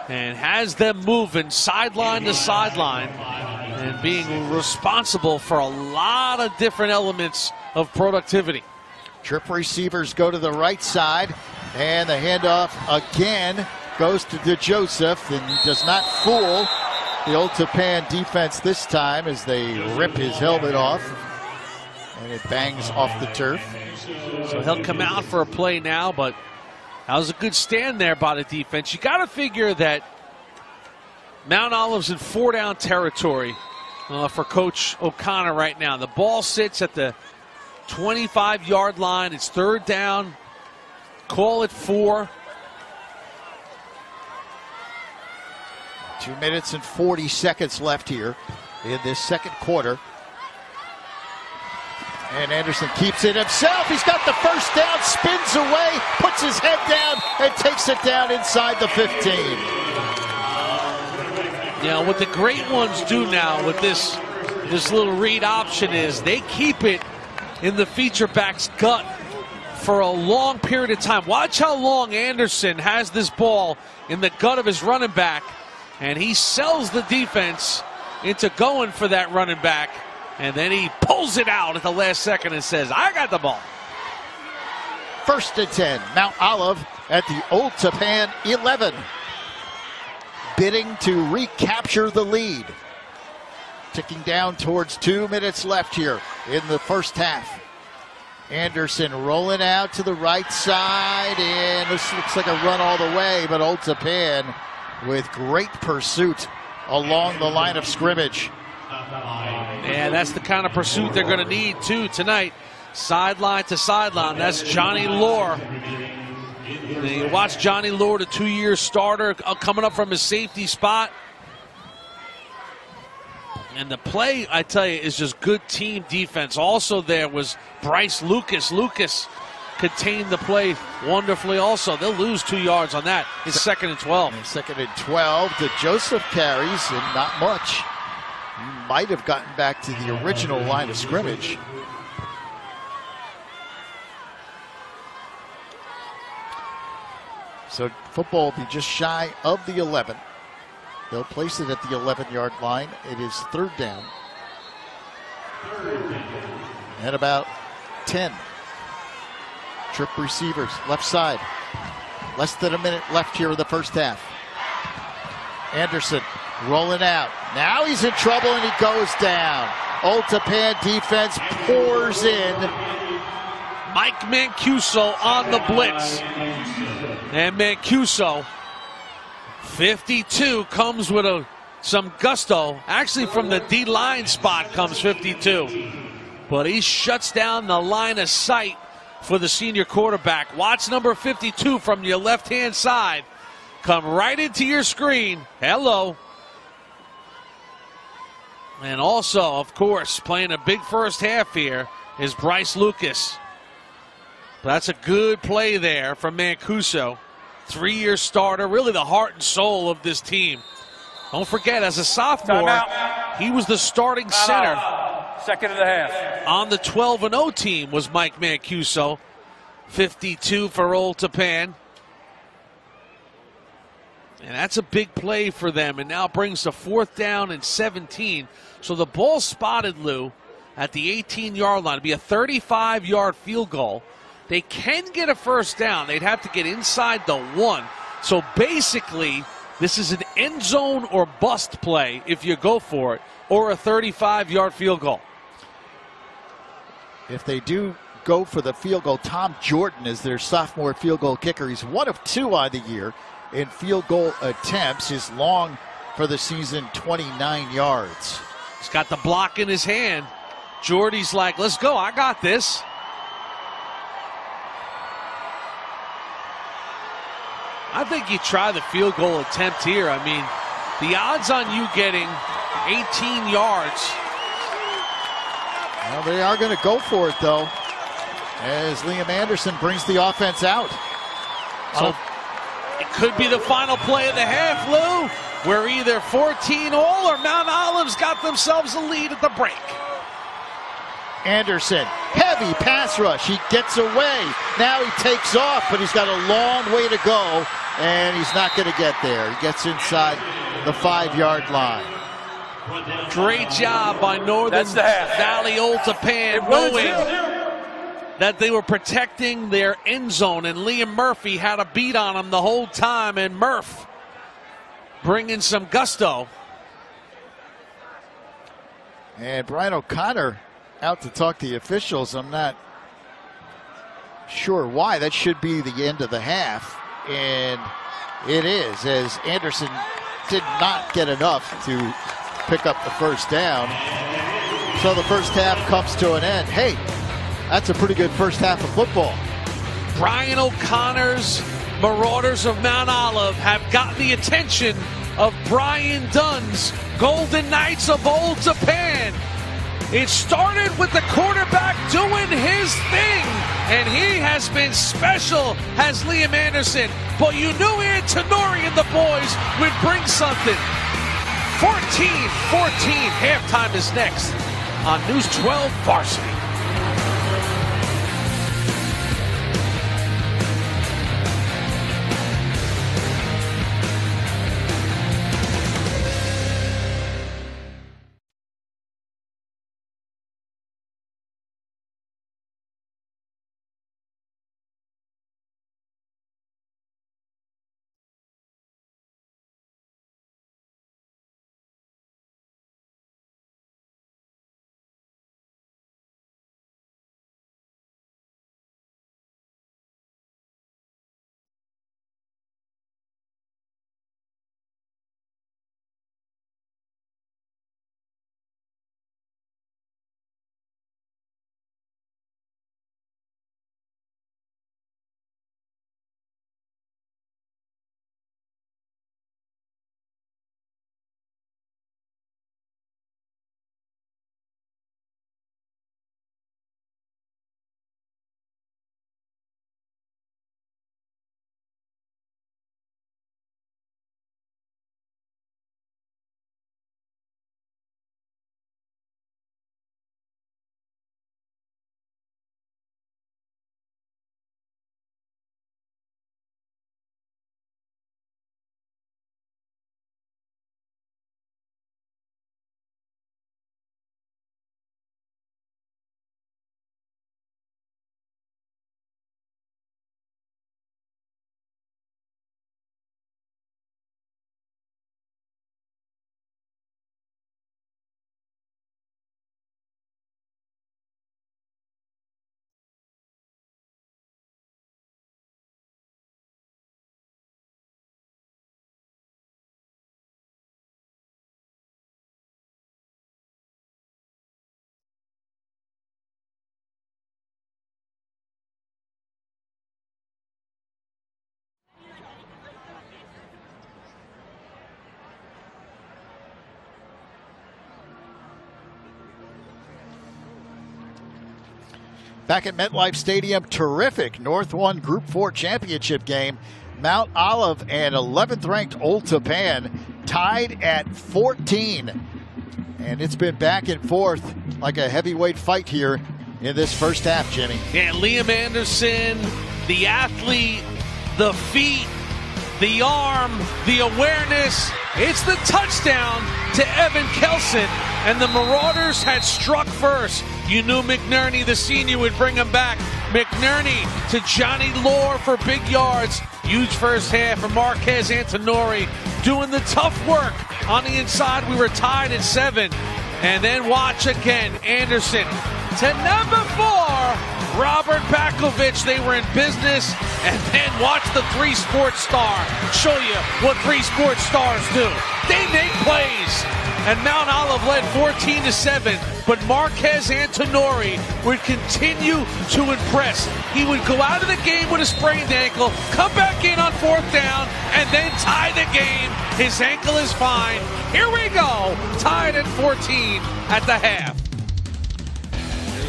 and has them moving sideline to sideline and being responsible for a lot of different elements of productivity. Trip receivers go to the right side, and the handoff again goes to Joseph, and he does not fool the Old Tappan defense this time as they rip his helmet off, and it bangs off the turf. So he'll come out for a play now, but that was a good stand there by the defense. You got to figure that Mount Olive's in 4-down territory for Coach O'Connor right now. The ball sits at the 25-yard line. It's 3rd down. Call it 4. 2 minutes and 40 seconds left here in this 2nd quarter. And Anderson keeps it himself. He's got the 1st down, spins away, puts his head down, and takes it down inside the 15. You know, what the great ones do now with this little read option is they keep it in the feature back's gut for a long period of time. Watch how long Anderson has this ball in the gut of his running back, and he sells the defense into going for that running back, and then he pulls it out at the last second and says, I got the ball. 1st and 10, Mount Olive at the Old Tappan 11. Bidding to recapture the lead. Ticking down towards 2 minutes left here in the first half. Anderson rolling out to the right side, and this looks like a run all the way, but Old Tappan with great pursuit along the line of scrimmage. Yeah, that's the kind of pursuit they're going to need, too, tonight. Sideline to sideline. That's Johnny Lore. You watch Johnny Lore, the 2-year starter, coming up from his safety spot. And the play, I tell you, is just good team defense. Also there was Bryce Lucas. Lucas contained the play wonderfully also. They'll lose 2 yards on that. It's 2nd and 12. And 2nd and 12 to Joseph carries, and not much. He might have gotten back to the original line of scrimmage. So football will be just shy of the 11. They'll place it at the 11-yard line. It is 3rd down. And about 10. Trip receivers, left side. Less than a minute left here in the first half. Anderson rolling out. Now he's in trouble and he goes down. Old Tappan defense pours in. Mike Mancuso on the blitz. And Mancuso, 52, comes with some gusto. Actually, from the D-line spot comes 52. But he shuts down the line of sight for the senior quarterback. Watch number 52 from your left-hand side come right into your screen. Hello. And also, of course, playing a big first half here is Bryce Lucas. That's a good play there from Mancuso. 3-year starter, really the heart and soul of this team. Don't forget, as a sophomore, he was the starting center. 2nd and a half. On the 12-0 team was Mike Mancuso. 52 for Old Tappan. And that's a big play for them, and now brings to 4th down and 17. So the ball spotted, Lou, at the 18-yard line. It'd be a 35-yard field goal. They can get a 1st down. They'd have to get inside the 1. So basically, this is an end zone or bust play if you go for it, or a 35-yard field goal. If they do go for the field goal, Tom Jordan is their sophomore field goal kicker. He's 1 of 2 on the year in field goal attempts. His long for the season, 29 yards. He's got the block in his hand. Jordy's like, let's go, I got this. I think you try the field goal attempt here. I mean, the odds on you getting 18 yards. Well, they are going to go for it, though, as Liam Anderson brings the offense out. So it could be the final play of the half, Lou, where either 14 all or Mount Olive's got themselves a lead at the break. Anderson, heavy pass rush. He gets away. Now he takes off, but he's got a long way to go, and he's not going to get there. He gets inside the 5-yard line. Great job by Northern Valley Old Tappan, knowing that they were protecting their end zone, and Liam Murphy had a beat on him the whole time, and Murph bringing some gusto. And Brian O'Connor out to talk to the officials. I'm not sure why. That should be the end of the half, and it is, as Anderson did not get enough to pick up the 1st down. So the first half comes to an end. Hey, that's a pretty good first half of football. Brian O'Connor's Marauders of Mount Olive have gotten the attention of Brian Dunn's Golden Knights of Old Tappan. It started with the quarterback doing his thing, and he has been special, has Liam Anderson. But you knew Ed Tenori and the boys would bring something. 14-14. Halftime is next on News 12 Varsity. Back at MetLife Stadium, terrific North 1 Group 4 championship game. Mount Olive and 11th ranked Old Tappan tied at 14. And it's been back and forth like a heavyweight fight here in this first half, Jimmy. Yeah, Liam Anderson, the athlete, the feet, the arm, the awareness. It's the touchdown to Evan Kelson, and the Marauders had struck first. You knew McNerney, the senior, would bring him back. McNerney to Johnny Lohr for big yards. Huge first half for Marquez Antonori doing the tough work on the inside. We were tied at 7. And then watch again, Anderson to number 4, Robert Bakovich. They were in business. And then watch the 3 Sports Star show you what 3 Sports Stars do. They make plays. And Mount Olive led 14-7, but Marquez Antonori would continue to impress. He would go out of the game with a sprained ankle, come back in on 4th down, and then tie the game. His ankle is fine. Here we go, tied at 14 at the half.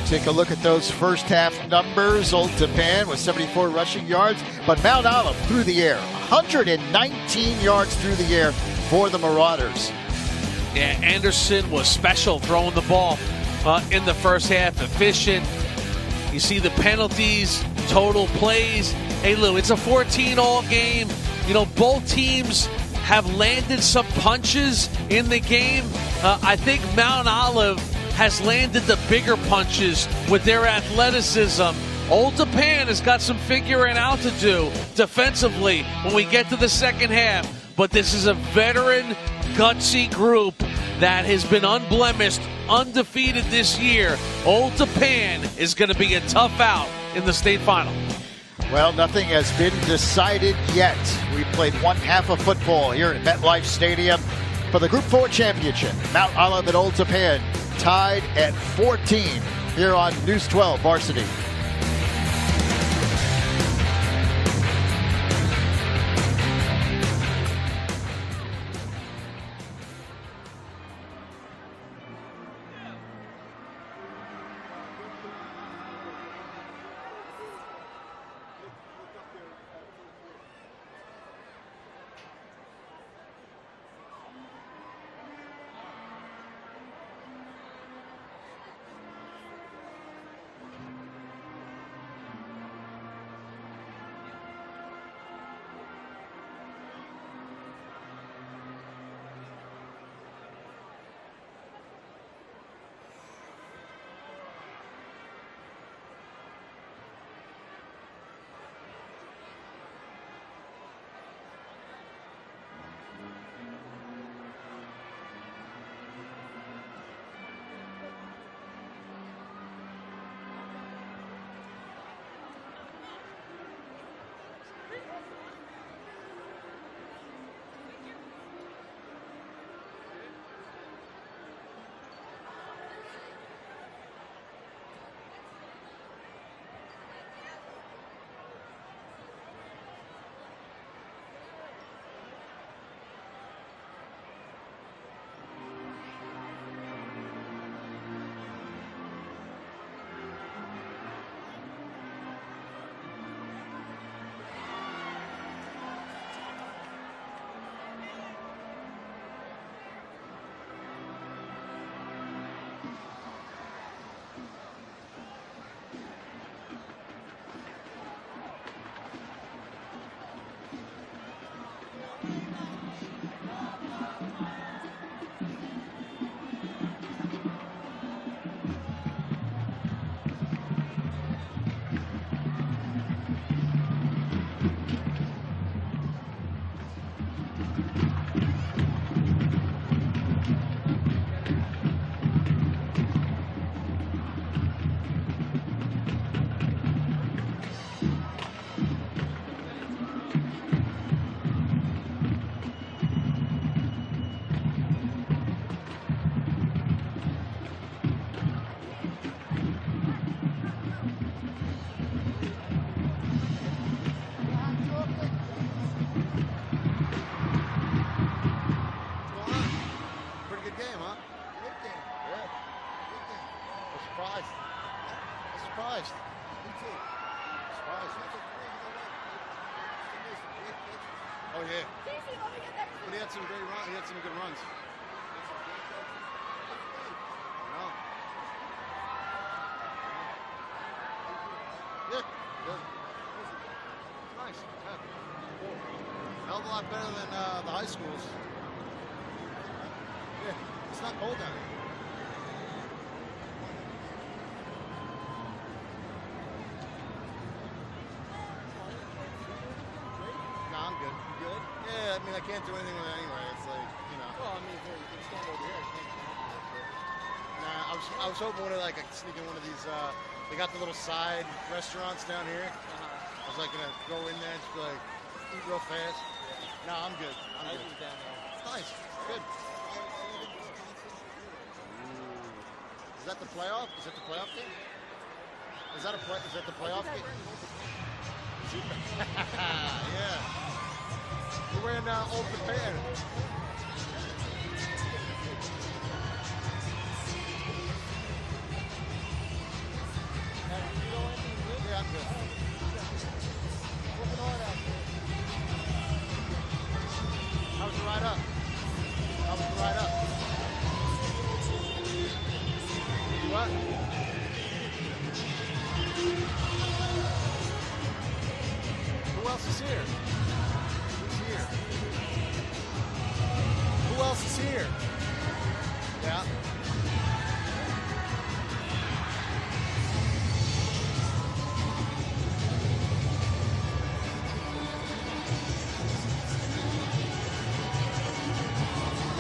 Take a look at those first half numbers. Old Tappan with 74 rushing yards, but Mount Olive through the air, 119 yards through the air for the Marauders. Yeah, Anderson was special throwing the ball in the first half, efficient. You see the penalties, total plays. Hey, Lou, it's a 14-all game. You know, both teams have landed some punches in the game. I think Mount Olive has landed the bigger punches with their athleticism. Old Tappan has got some figuring out to do defensively when we get to the second half. But this is a veteran, gutsy group that has been unblemished, undefeated this year. Old Tappan is going to be a tough out in the state final. Well, nothing has been decided yet. We played one half of football here at MetLife Stadium for the Group 4 championship. Mount Olive and Old Tappan tied at 14 here on News 12 Varsity. surprised. Me too. Surprised. Oh yeah. But he had some great runs. He had some good runs. No. Yeah. Good. Nice. Yeah. Hell of a lot better than the high schools. Yeah. It's not cold down here. No, I'm good. You good? Yeah, I mean, I can't do anything with it anyway. It's like, you know. Well, I mean, if you can stand over here, nah, I was hoping I could sneak in one of these, they got the little side restaurants down here. I was like gonna go in there and just be like, eat real fast. Yeah. No, I'm good. I'm good. Down there. It's nice. It's good. Ooh. Is that the playoff? Is that the playoff game? Is that the playoff game? Yeah. We're wearing Old Tappan. Yeah, I'm good. Working hard out there. How was the ride up? How was the ride up? What? Who else is here? Who's here? Who else is here? Yeah.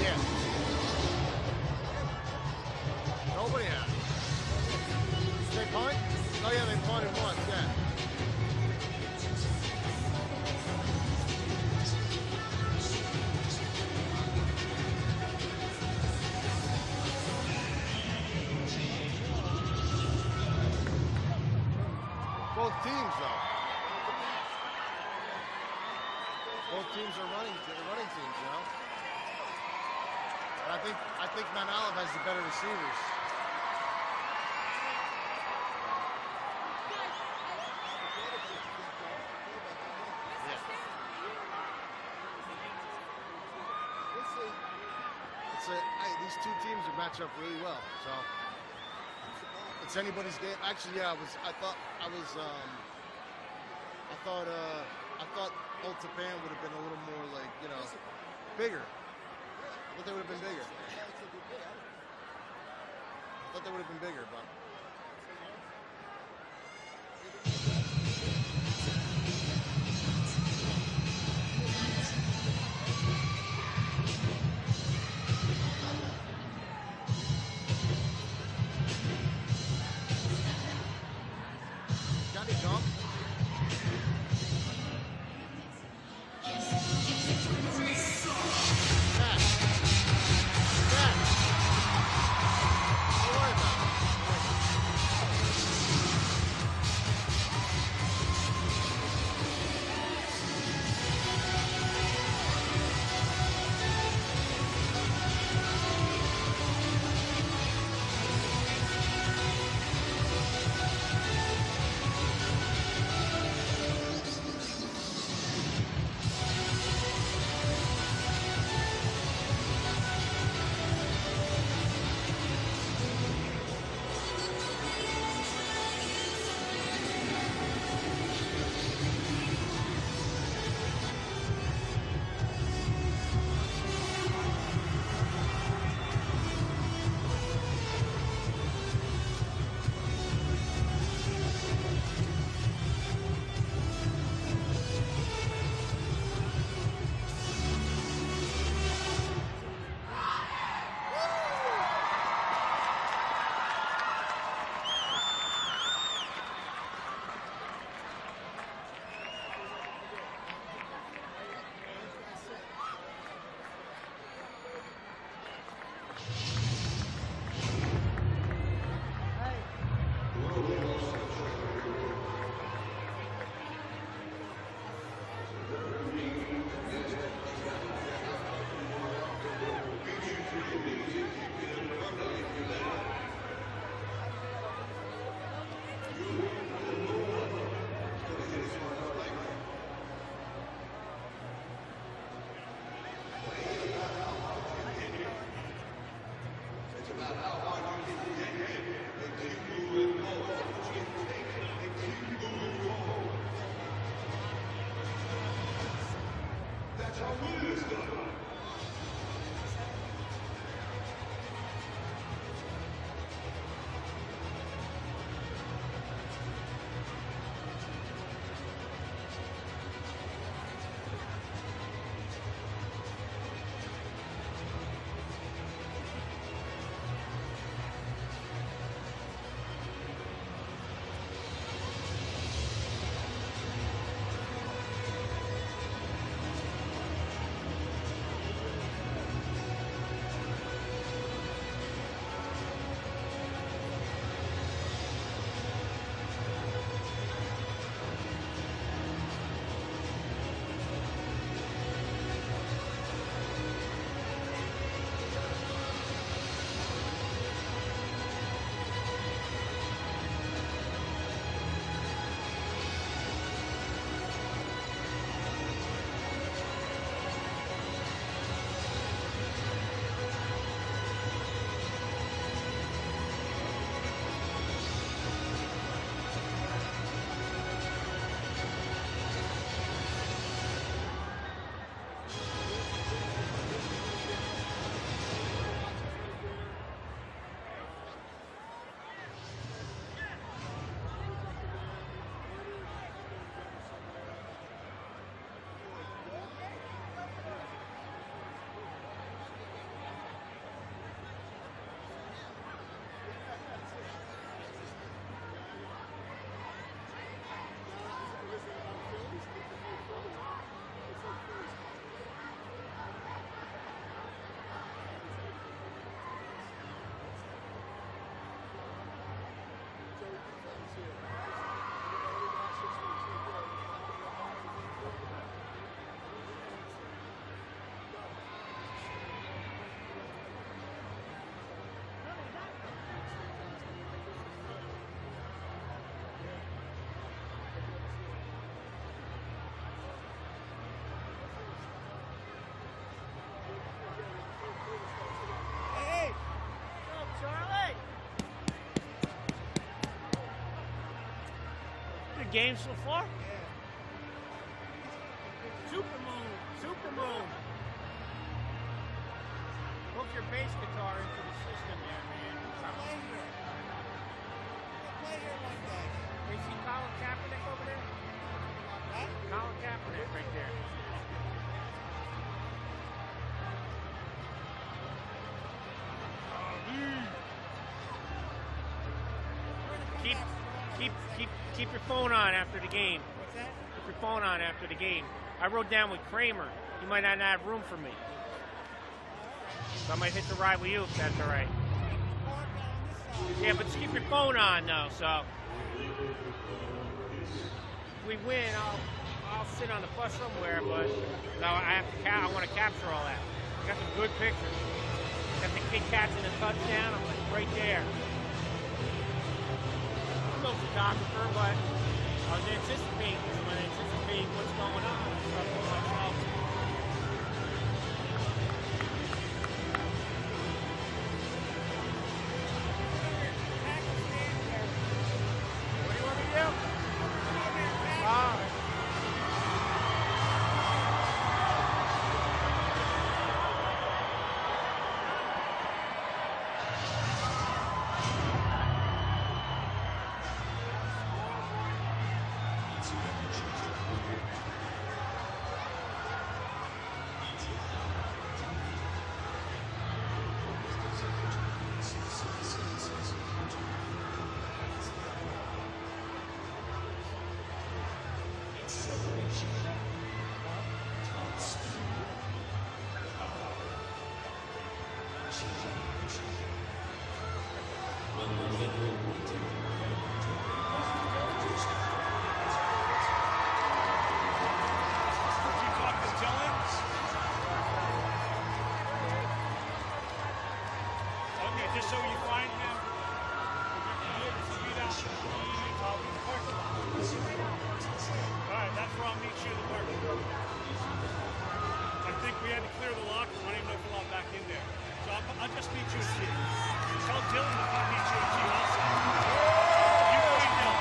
Yeah. Nobody has. Did they punt? Oh yeah, they punted once, yeah. Both teams, though. Both teams are running teams, you know. But I think Mount Olive has the better receivers. Yeah. These two teams would match up really well. So. It's anybody's game. Actually, yeah, I thought Old Tappan would have been a little more like, you know, bigger. I thought they would have been bigger. I thought they would have been bigger, but. Johnny Gump. Don't worry about it. game so far? Supermoon. Hook your bass guitar into the system there, man. Play here one day. You see Colin Kaepernick over there? What? Colin Kaepernick right there. Keep your phone on after the game. What's that? Keep your phone on after the game. I rode down with Kramer. You might not have room for me. So I might hit the ride with you if that's all right. Yeah, but just keep your phone on though. So if we win, I'll sit on the bus somewhere. But no, I want to capture all that. I got some good pictures. Got the kid catching a touchdown. I'm like right there. I'm no photographer, but I was anticipating what's going on and stuff for myself. What do you want me to do? Just so you find him, alright, that's where I'll meet you in the parking lot. I think we had to clear the locker. I don't even know if we're allowed back in there. So I'll just meet you at T. Tell Dylan to come meet you at T also. You find Dylan.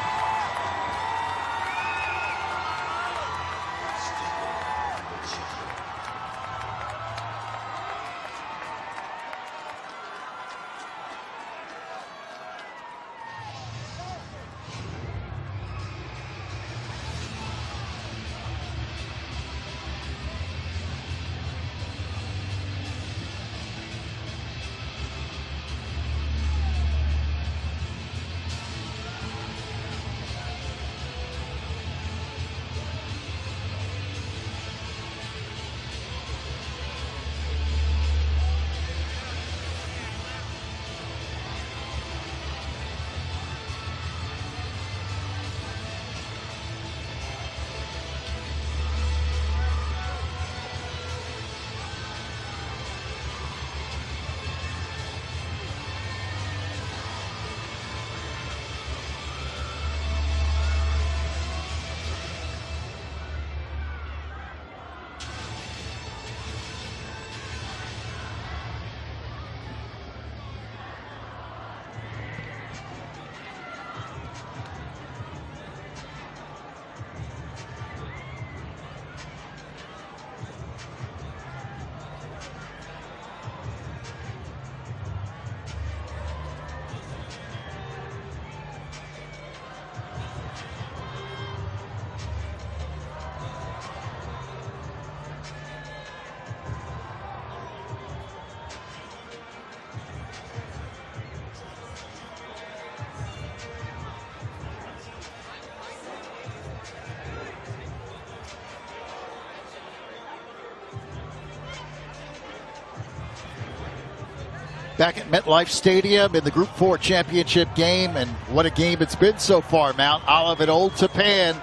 Back at MetLife Stadium in the Group 4 championship game, and what a game it's been so far. Mount Olive and Old Tappan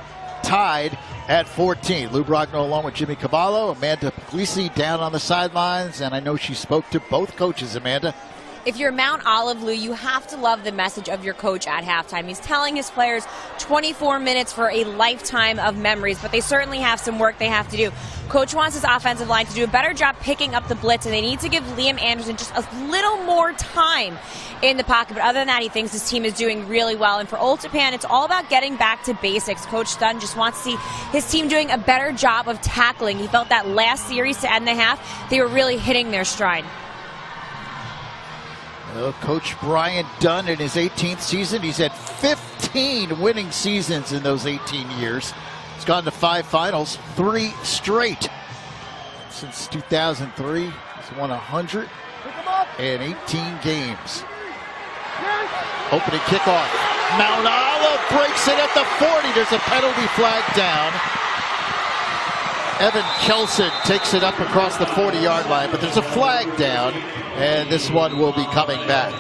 tied at 14. Lou Brogno along with Jimmy Cavallo, Amanda Puglisi down on the sidelines, and I know she spoke to both coaches, Amanda. If you're Mount Olive, Lou, you have to love the message of your coach at halftime. He's telling his players 24 minutes for a lifetime of memories, but they certainly have some work they have to do. Coach wants his offensive line to do a better job picking up the blitz, and they need to give Liam Anderson just a little more time in the pocket. But other than that, he thinks his team is doing really well. And for Old Tappan, it's all about getting back to basics. Coach Dunn just wants to see his team doing a better job of tackling. He felt that last series to end the half, they were really hitting their stride. Well, Coach Brian Dunn in his 18th season, he's had 15 winning seasons in those 18 years. He's gone to 5 finals, 3 straight. Since 2003, he's won 118 games. Opening kickoff. Mount Olive breaks it at the 40. There's a penalty flag down. Evan Kelson takes it up across the 40-yard line, but there's a flag down, and this one will be coming back.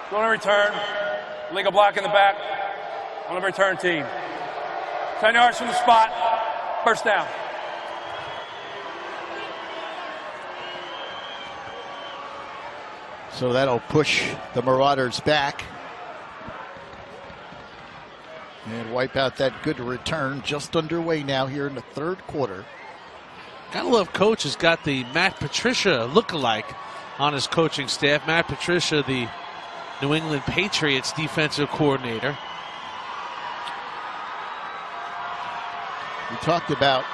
Going to return. Legal block in the back. On the return team. 10 yards from the spot. First down. So that'll push the Marauders back and wipe out that good return. Just underway now here in the third quarter. Gotta love Coach has got the Matt Patricia lookalike on his coaching staff. Matt Patricia, the New England Patriots defensive coordinator. We talked about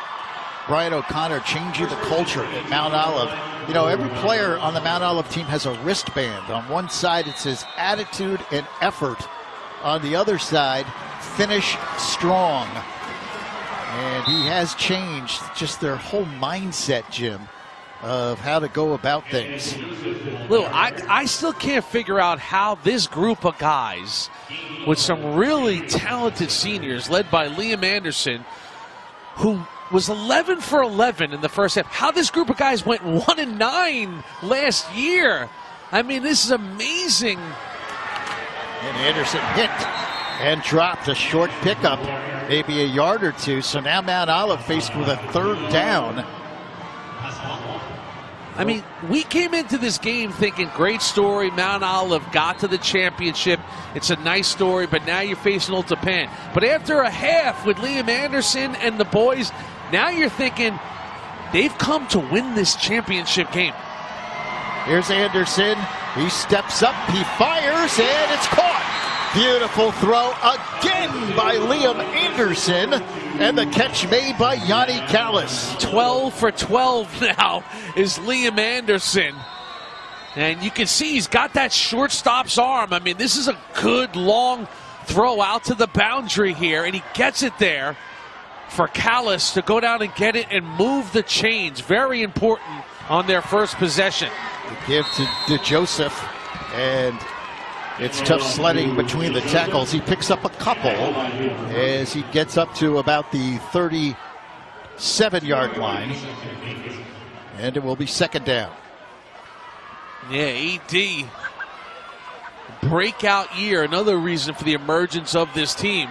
Brian O'Connor changing the culture at Mount Olive. You know, every player on the Mount Olive team has a wristband. On one side it says attitude and effort. On the other side, finish strong. And he has changed just their whole mindset, Jim, of how to go about things. Lou, I still can't figure out how this group of guys with some really talented seniors led by Liam Anderson, who was 11 for 11 in the first half, how this group of guys went 1-9 last year. I mean, this is amazing. And Anderson hit and dropped a short pickup, maybe a yard or two. So now Mount Olive faced with a third down. I mean, we came into this game thinking, great story, Mount Olive got to the championship. It's a nice story, but now you're facing Old Tappan. But after a half with Liam Anderson and the boys, now you're thinking they've come to win this championship game. Here's Anderson. He steps up, he fires, and it's caught. Beautiful throw again by Liam Anderson, and the catch made by Yanni Callis. 12 for 12 now is Liam Anderson. And you can see he's got that shortstop's arm. I mean, this is a good long throw out to the boundary here, and he gets it there for Callis to go down and get it and move the chains. Very important on their first possession. The give to Joseph, and it's tough sledding between the tackles. He picks up a couple as he gets up to about the 37-yard line, and it will be second down. Yeah, AD, breakout year, another reason for the emergence of this team.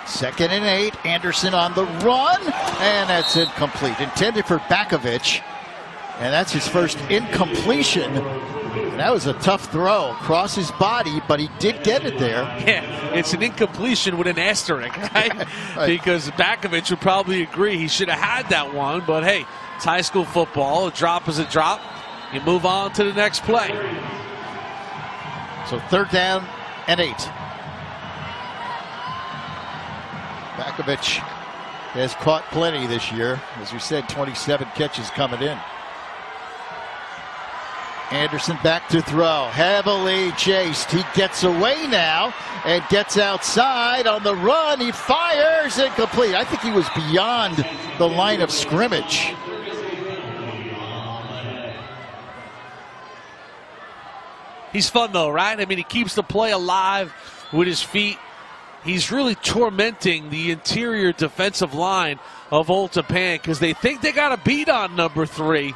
2nd and 8, Anderson on the run, and that's incomplete. Intended for Bakovich, and that's his first incompletion. And that was a tough throw across his body, but he did get it there. Yeah, it's an incompletion with an asterisk, right? Right. Because Bakovich would probably agree he should have had that one, but hey, it's high school football. A drop is a drop. You move on to the next play. So 3rd down and 8. Bakovich has caught plenty this year. As we said, 27 catches coming in. Anderson back to throw. Heavily chased. He gets away now and gets outside on the run. He fires. Incomplete. I think he was beyond the line of scrimmage. He's fun though, right? I mean, he keeps the play alive with his feet. He's really tormenting the interior defensive line of Old Tappan because they think they got a beat on number 3.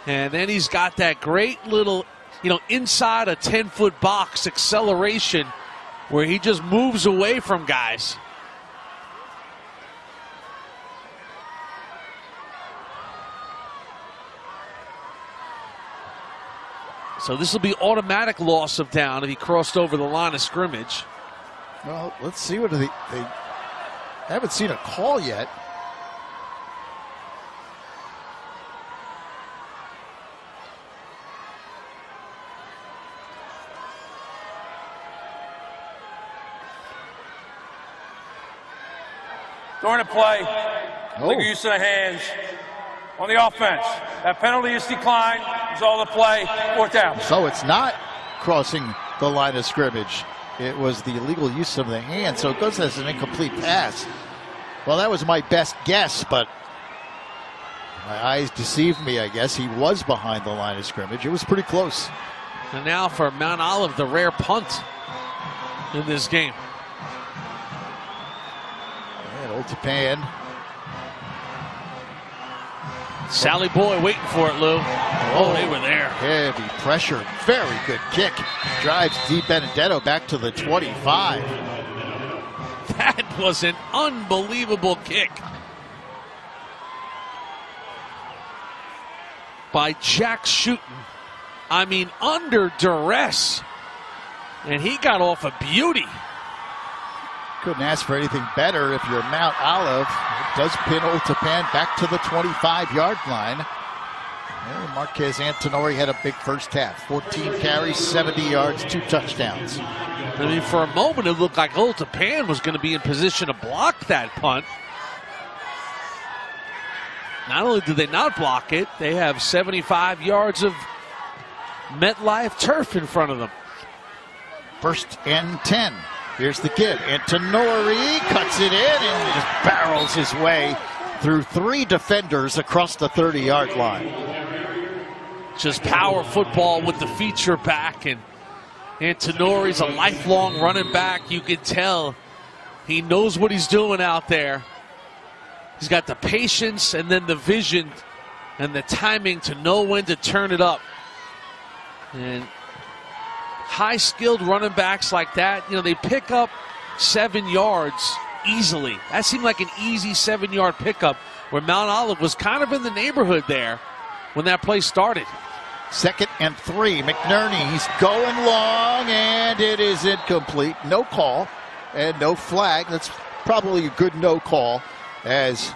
And then he's got that great little, inside a 10-foot box acceleration where he just moves away from guys. So this will be automatic loss of down if he crossed over the line of scrimmage. Well, let's see what they haven't seen a call yet. During the play, legal use of the hands on the offense. That penalty is declined. It's all the play. 4th down. So it's not crossing the line of scrimmage. It was the illegal use of the hand, so it goes as an incomplete pass. Well, that was my best guess, but my eyes deceived me, I guess. He was behind the line of scrimmage. It was pretty close. And now for Mount Olive, the rare punt in this game. And Old Tappan. Sally Boy waiting for it, Lou. Oh, they were there. Heavy pressure. Very good kick. Drives DiBenedetto back to the 25. That was an unbelievable kick by Jack Shooten. I mean, under duress. And he got off a beauty. Couldn't ask for anything better if you're Mount Olive. It does pin Old Tappan back to the 25-yard line. Well, Marquez Antonori had a big first half. 14 carries, 70 yards, 2 touchdowns. I mean, for a moment, it looked like Old Tappan was going to be in position to block that punt. Not only did they not block it, they have 75 yards of MetLife turf in front of them. 1st and 10. Here's the kid. Antonori cuts it in and just barrels his way through 3 defenders across the 30-yard line. Just power football with the feature back, and Antonori's a lifelong running back. You can tell he knows what he's doing out there. He's got the patience and then the vision and the timing to know when to turn it up. And high-skilled running backs like that, you know, they pick up 7 yards easily. That seemed like an easy 7-yard pickup, where Mount Olive was kind of in the neighborhood there when that play started. 2nd and 3. McNerney, he's going long, and it is incomplete. No call and no flag. That's probably a good no call, as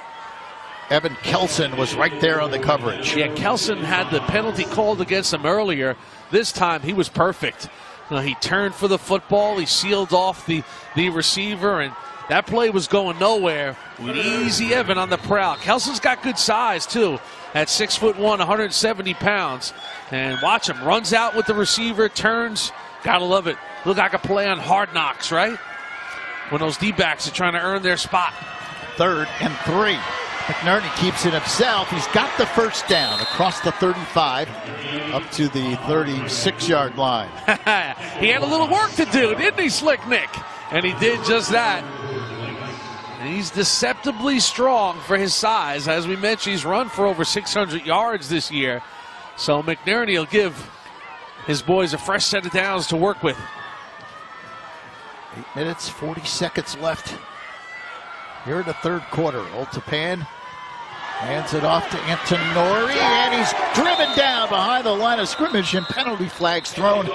Evan Kelson was right there on the coverage. Yeah, Kelson had the penalty called against him earlier. This time he was perfect. He turned for the football. He sealed off the receiver, and that play was going nowhere with easy Evan on the prowl. Kelson's got good size, too, at 6'1", 170 pounds. And watch him. Runs out with the receiver, turns. Gotta love it. Look like a play on Hard Knocks, right? When those D-backs are trying to earn their spot. 3rd and 3. McNerney keeps it himself. He's got the first down across the 35 up to the 36-yard line. He had a little work to do, didn't he, Slick Nick? And he did just that. And he's deceptively strong for his size. As we mentioned, he's run for over 600 yards this year. So McNerney will give his boys a fresh set of downs to work with. 8 minutes, 40 seconds left here in the 3rd quarter. Old Tappan hands it off to Antonori, and he's driven down behind the line of scrimmage, and penalty flags thrown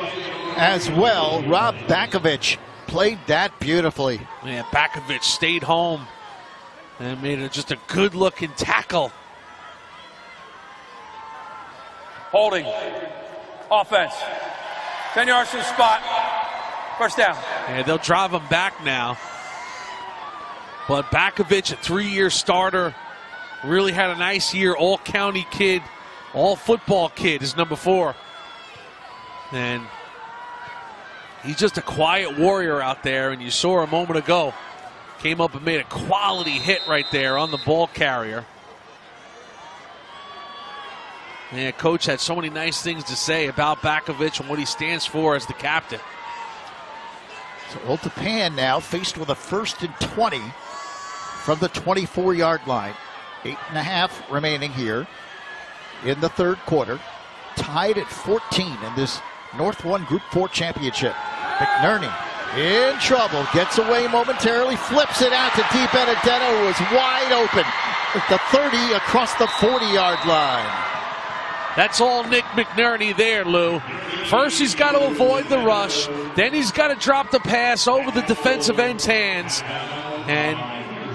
as well. Rob Bakovich played that beautifully. Yeah, Bakovich stayed home and made it just a good-looking tackle. Holding. Offense. 10 yards from the spot. 1st down. Yeah, they'll drive him back now. But Bakovich, a 3-year starter, really had a nice year. All-county kid, all-football kid is number 4. And he's just a quiet warrior out there, and you saw a moment ago. Came up and made a quality hit right there on the ball carrier. And Coach had so many nice things to say about Bakovich and what he stands for as the captain. So Old Tappan now faced with a 1st and 20 from the 24-yard line. 8.5 remaining here in the 3rd quarter. Tied at 14 in this North 1 Group 4 championship. McNerney in trouble. Gets away momentarily. Flips it out to DiBenedetto, who was wide open at the 30 across the 40-yard line. That's all Nick McNerney there, Lou. First, he's got to avoid the rush. Then he's got to drop the pass over the defensive end's hands. And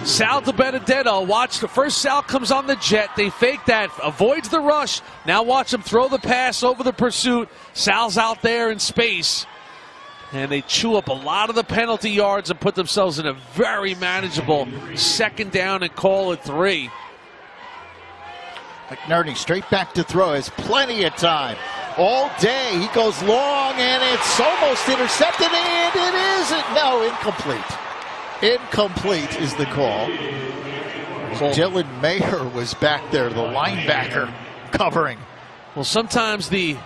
Sal DiBenedetto, watch the first Sal comes on the jet. They fake that, avoids the rush. Now watch him throw the pass over the pursuit. Sal's out there in space. And they chew up a lot of the penalty yards and put themselves in a very manageable 2nd down and call it 3. McNerney straight back to throw, has plenty of time. All day, he goes long, and it's almost intercepted, and it isn't. No, incomplete. Incomplete is the call. Dylan Mayer was back there, the linebacker, covering. Well, sometimes the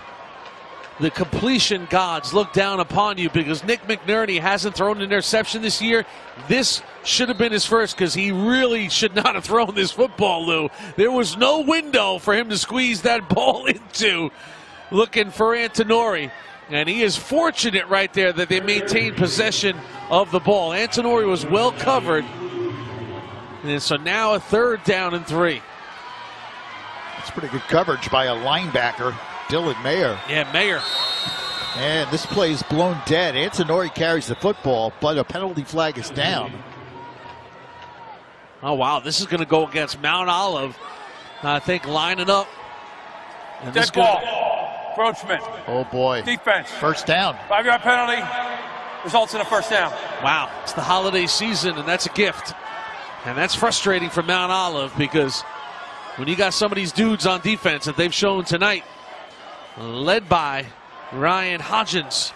completion gods look down upon you because Nick McNerney hasn't thrown an interception this year. This should have been his first because he really should not have thrown this football, Lou. There was no window for him to squeeze that ball into, looking for Antinori. And he is fortunate right there that they maintained possession of the ball. Antinori was well covered. And so now a 3rd down and 3. That's pretty good coverage by a linebacker, Dylan Mayer. Yeah, Mayer. And this play is blown dead. Antinori carries the football, but a penalty flag is down. Oh, wow. This is going to go against Mount Olive, I think, lining up. And Dead ball. Encroachment. Oh, boy. Defense. 1st down. 5-yard penalty. Results in a 1st down. Wow. It's the holiday season, and that's a gift. And that's frustrating for Mount Olive because when you got some of these dudes on defense that they've shown tonight, led by Ryan Hodgins,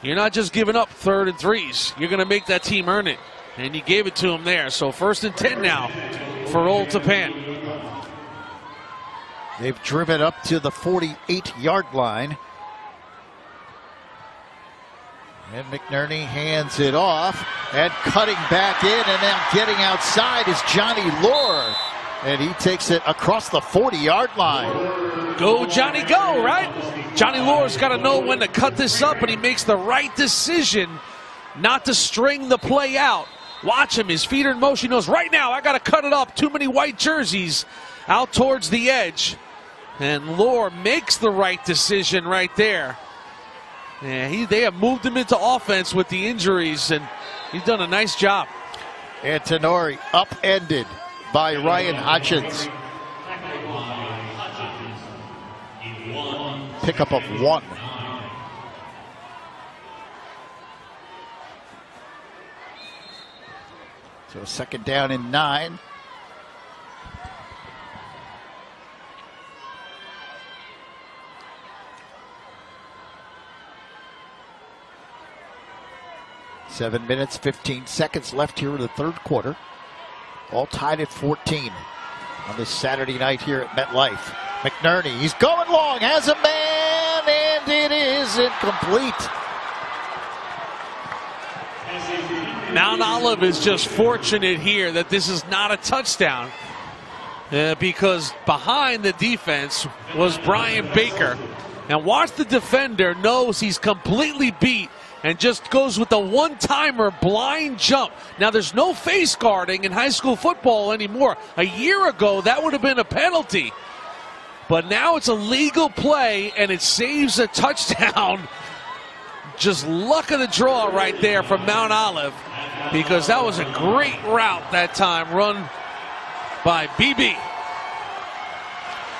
you're not just giving up 3rd and 3s. You're going to make that team earn it. And you gave it to him there. So 1st and 10 now for Old Tappan. They've driven up to the 48-yard line. And McNerney hands it off. And cutting back in and now getting outside is Johnny Lohr. And he takes it across the 40-yard line. Go, Johnny, go, right? Johnny Lohr's got to know when to cut this up, and he makes the right decision not to string the play out. Watch him. His feet are in motion. He knows right now I got to cut it up. Too many white jerseys out towards the edge. And Lohr makes the right decision right there. Yeah, they have moved him into offense with the injuries, and he's done a nice job. Antinori upended by Ryan Hodgins. Pickup of 1. So 2nd down and 9. Seven minutes, 15 seconds left here in the 3rd quarter. All tied at 14 on this Saturday night here at MetLife. McNerney, he's going long, has a man, and it is incomplete. Mount Olive is just fortunate here that this is not a touchdown because behind the defense was Brian Baker. And watch the defender knows he's completely beat and just goes with the one-timer blind jump. Now, there's no face guarding in high school football anymore. A year ago, that would have been a penalty. But now it's a legal play, and it saves a touchdown. Just luck of the draw right there from Mount Olive, because that was a great route that time run by BB.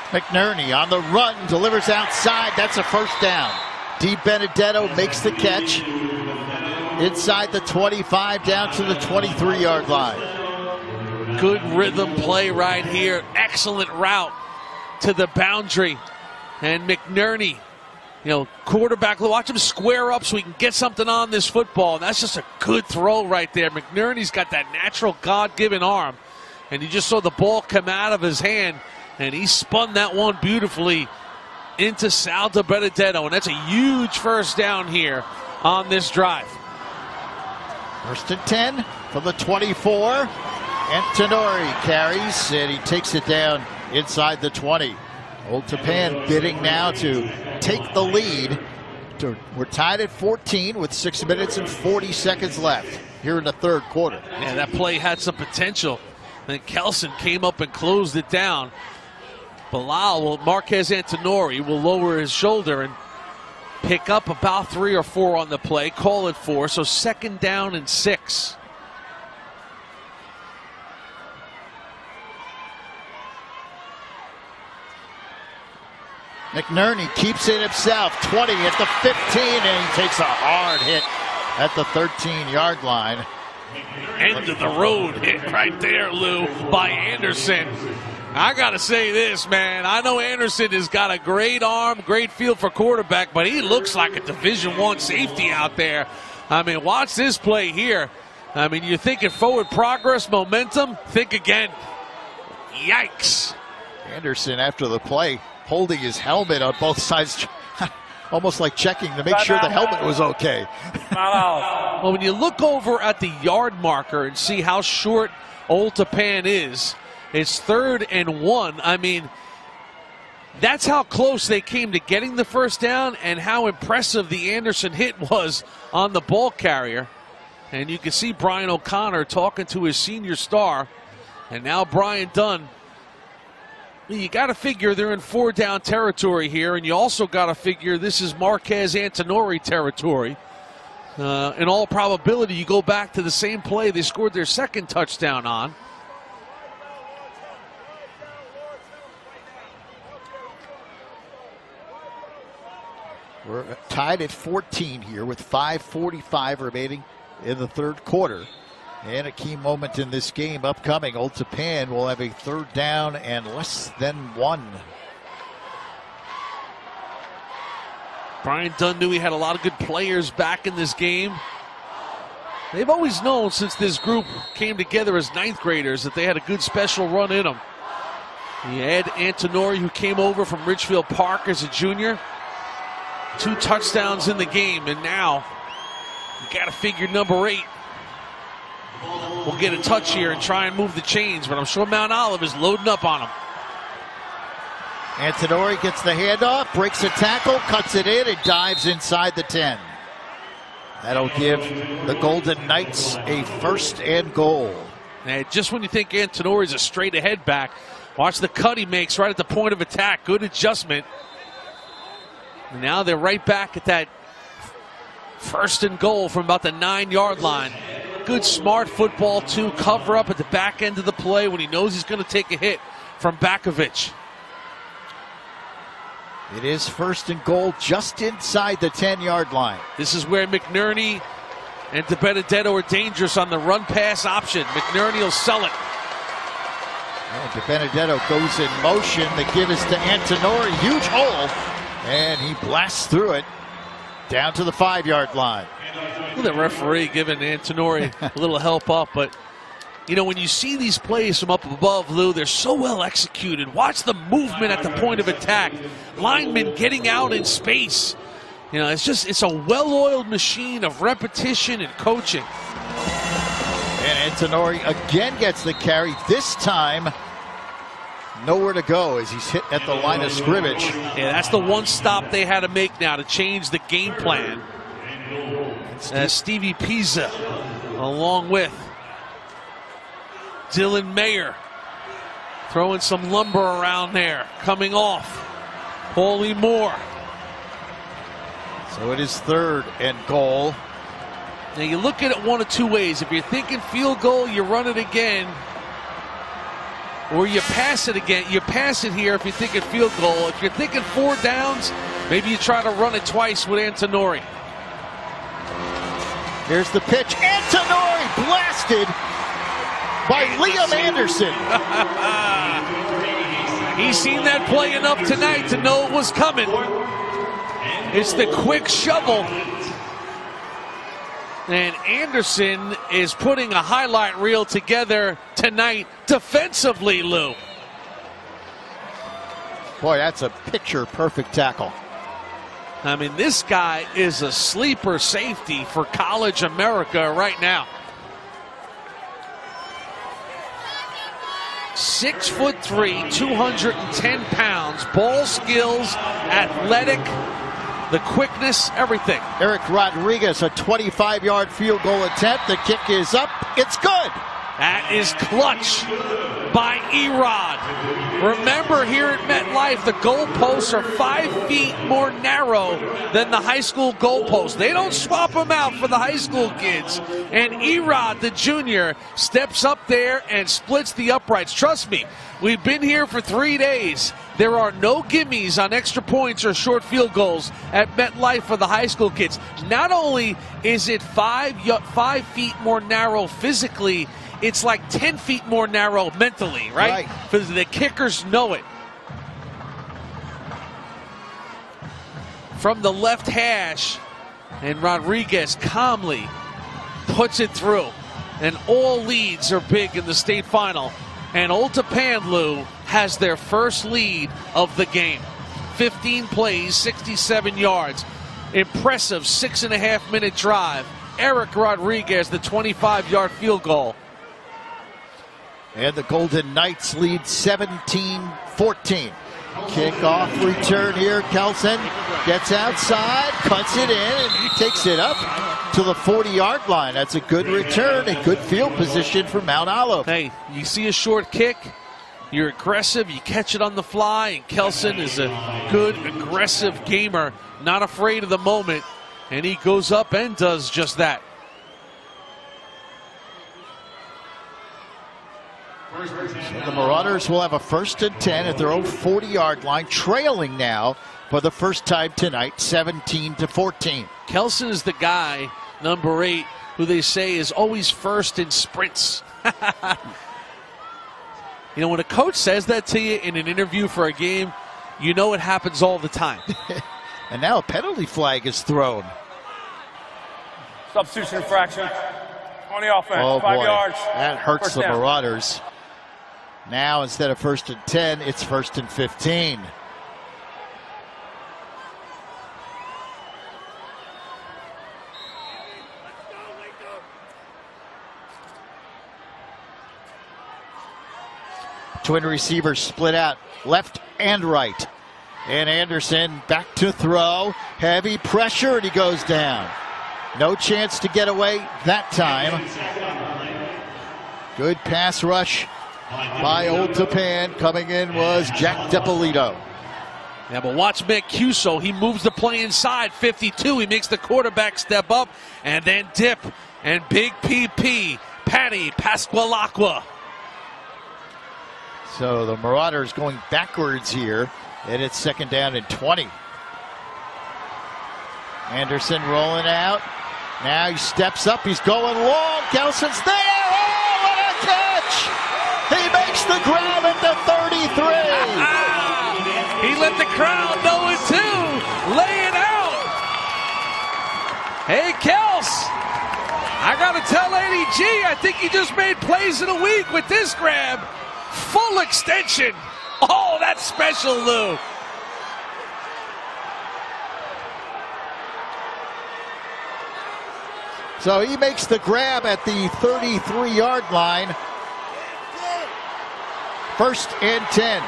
McNerney on the run, delivers outside. That's a 1st down. DiBenedetto makes the catch inside the 25 down to the 23-yard line. Good rhythm play right here. Excellent route to the boundary. And McNerney, quarterback, watch him square up so he can get something on this football. That's just a good throw right there. McNerney's got that natural God-given arm. And you just saw the ball come out of his hand, and he spun that one beautifully into Sal DiBenedetto, and that's a huge 1st down here on this drive. 1st and 10 from the 24. Antinori carries, and he takes it down inside the 20. Old Tappan bidding now to take the lead. We're tied at 14 with 6 minutes and 40 seconds left here in the 3rd quarter. Yeah, that play had some potential. Then Kelson came up and closed it down. Marquez Antonori will lower his shoulder and pick up about 3 or 4 on the play, call it 4, so 2nd down and 6. McNerney keeps it himself, 20 at the 15, and he takes a hard hit at the 13-yard line. End of the road hit right there, Lou, by Anderson. I got to say this, man. I know Anderson has got a great arm, great feel for quarterback, but he looks like a Division I safety out there. I mean, watch this play here. I mean, you're thinking forward progress, momentum, think again. Yikes. Anderson, after the play, holding his helmet on both sides, almost like checking to make sure the helmet was okay. Well, when you look over at the yard marker and see how short Old Tappan is, it's 3rd and 1. I mean, that's how close they came to getting the first down and how impressive the Anderson hit was on the ball carrier. And you can see Brian O'Connor talking to his senior star. And now Brian Dunn. You got to figure they're in 4-down territory here, and you also got to figure this is Marquez Antonori territory. In all probability, you go back to the same play they scored their 2nd touchdown on. We're tied at 14 here with 5:45 remaining in the 3rd quarter. And a key moment in this game upcoming. Old Tappan will have a 3rd down and less than 1. Brian Dunn knew he had a lot of good players back in this game. They've always known since this group came together as 9th graders that they had a good special run in them. You add Antonori, who came over from Ridgefield Park as a junior. 2 touchdowns in the game, and now you got to figure number 8 will get a touch here and try and move the chains, but I'm sure Mount Olive is loading up on him. Antonori gets the handoff, breaks a tackle, cuts it in, and dives inside the 10. That'll give the Golden Knights a 1st and goal. And just when you think Antonori's a straight ahead back, watch the cut he makes right at the point of attack. Good adjustment. And now they're right back at that 1st and goal from about the 9-yard line. Good smart football too. Cover up at the back end of the play when he knows he's going to take a hit from Bakovich. It is 1st and goal just inside the 10-yard line. This is where McNerney and DiBenedetto are dangerous on the run-pass option. McNerney will sell it. And DiBenedetto goes in motion. The give is to Antonori. Huge hole. And he blasts through it down to the 5-yard line. The referee giving Antonori a little help up, but you know, when you see these plays from up above, Lou, they're so well executed. Watch the movement at the point of attack. Linemen getting out in space. You know, it's a well-oiled machine of repetition and coaching. And Antonori again gets the carry. This time, nowhere to go as he's hit at the line of scrimmage. Yeah, that's the one stop they had to make now to change the game plan. Stevie Pizza, along with Dylan Mayer, throwing some lumber around there, coming off. Paulie Moore. So it is 3rd and goal. Now you look at it one of 2 ways. If you're thinking field goal, you run it again. Or you pass it again. You pass it here if you're thinking field goal. If you're thinking 4 downs, maybe you try to run it twice with Antonori. Here's the pitch. Antonori blasted by Liam Anderson. He's seen that play enough tonight to know it was coming. It's the quick shovel. And Anderson is putting a highlight reel together tonight defensively, Lou. Boy, that's a picture-perfect tackle. I mean, this guy is a sleeper safety for college America right now. 6'3", 210 pounds, ball skills, athletic, the quickness, everything. Eric Rodriguez, a 25-yard field goal attempt. The kick is up. It's good. That is clutch by Erod. Remember, here at MetLife, the goalposts are 5 feet more narrow than the high school goalposts. They don't swap them out for the high school kids. And Erod, the junior, steps up there and splits the uprights. Trust me, we've been here for 3 days. There are no gimmies on extra points or short field goals at MetLife for the high school kids. Not only is it 5 feet more narrow physically, it's like 10 feet more narrow mentally, right? Because the kickers know it. From the left hash, and Rodriguez calmly puts it through. And all leads are big in the state final. And Old Tappan, Lou, has their first lead of the game. 15 plays, 67 yards. Impressive 6.5-minute drive. Eric Rodriguez, the 25-yard field goal. And the Golden Knights lead 17-14. Kickoff return here. Kelson gets outside, cuts it in, and he takes it up to the 40-yard line. That's a good return and good field position for Mount Olive. Hey, you see a short kick, you're aggressive, you catch it on the fly, and Kelson is a good, aggressive gamer, not afraid of the moment, and he goes up and does just that. So the Marauders will have a 1st and 10 at their own 40-yard line, trailing now for the first time tonight, 17-14. Kelson is the guy, number 8, who they say is always first in sprints. You know, when a coach says that to you in an interview for a game, you know it happens all the time. And now a penalty flag is thrown. Substitution infraction on the offense. Oh, 5 boy. yards. That hurts First the down. Marauders. Now, instead of 1st and 10, it's 1st and 15. Twin receivers split out left and right. And Anderson back to throw. Heavy pressure, and he goes down. No chance to get away that time. Good pass rush by Old Tappan. Coming in was Jack DePolito. Yeah, but watch Mancuso. He moves the play inside. 52. He makes the quarterback step up and then dip. And big PP, Patty Pasqualacqua. So the Marauders going backwards here, and it's 2nd down and 20. Anderson rolling out. Now he steps up. He's going long. Kelson's there. Oh, what a catch! He makes the grab at the 33. He let the crowd know it too. Lay it out. Hey, Kels. I got to tell ADG, I think he just made plays in a week with this grab. Full extension. Oh, that's special, Lou. So he makes the grab at the 33-yard line. 1st and 10.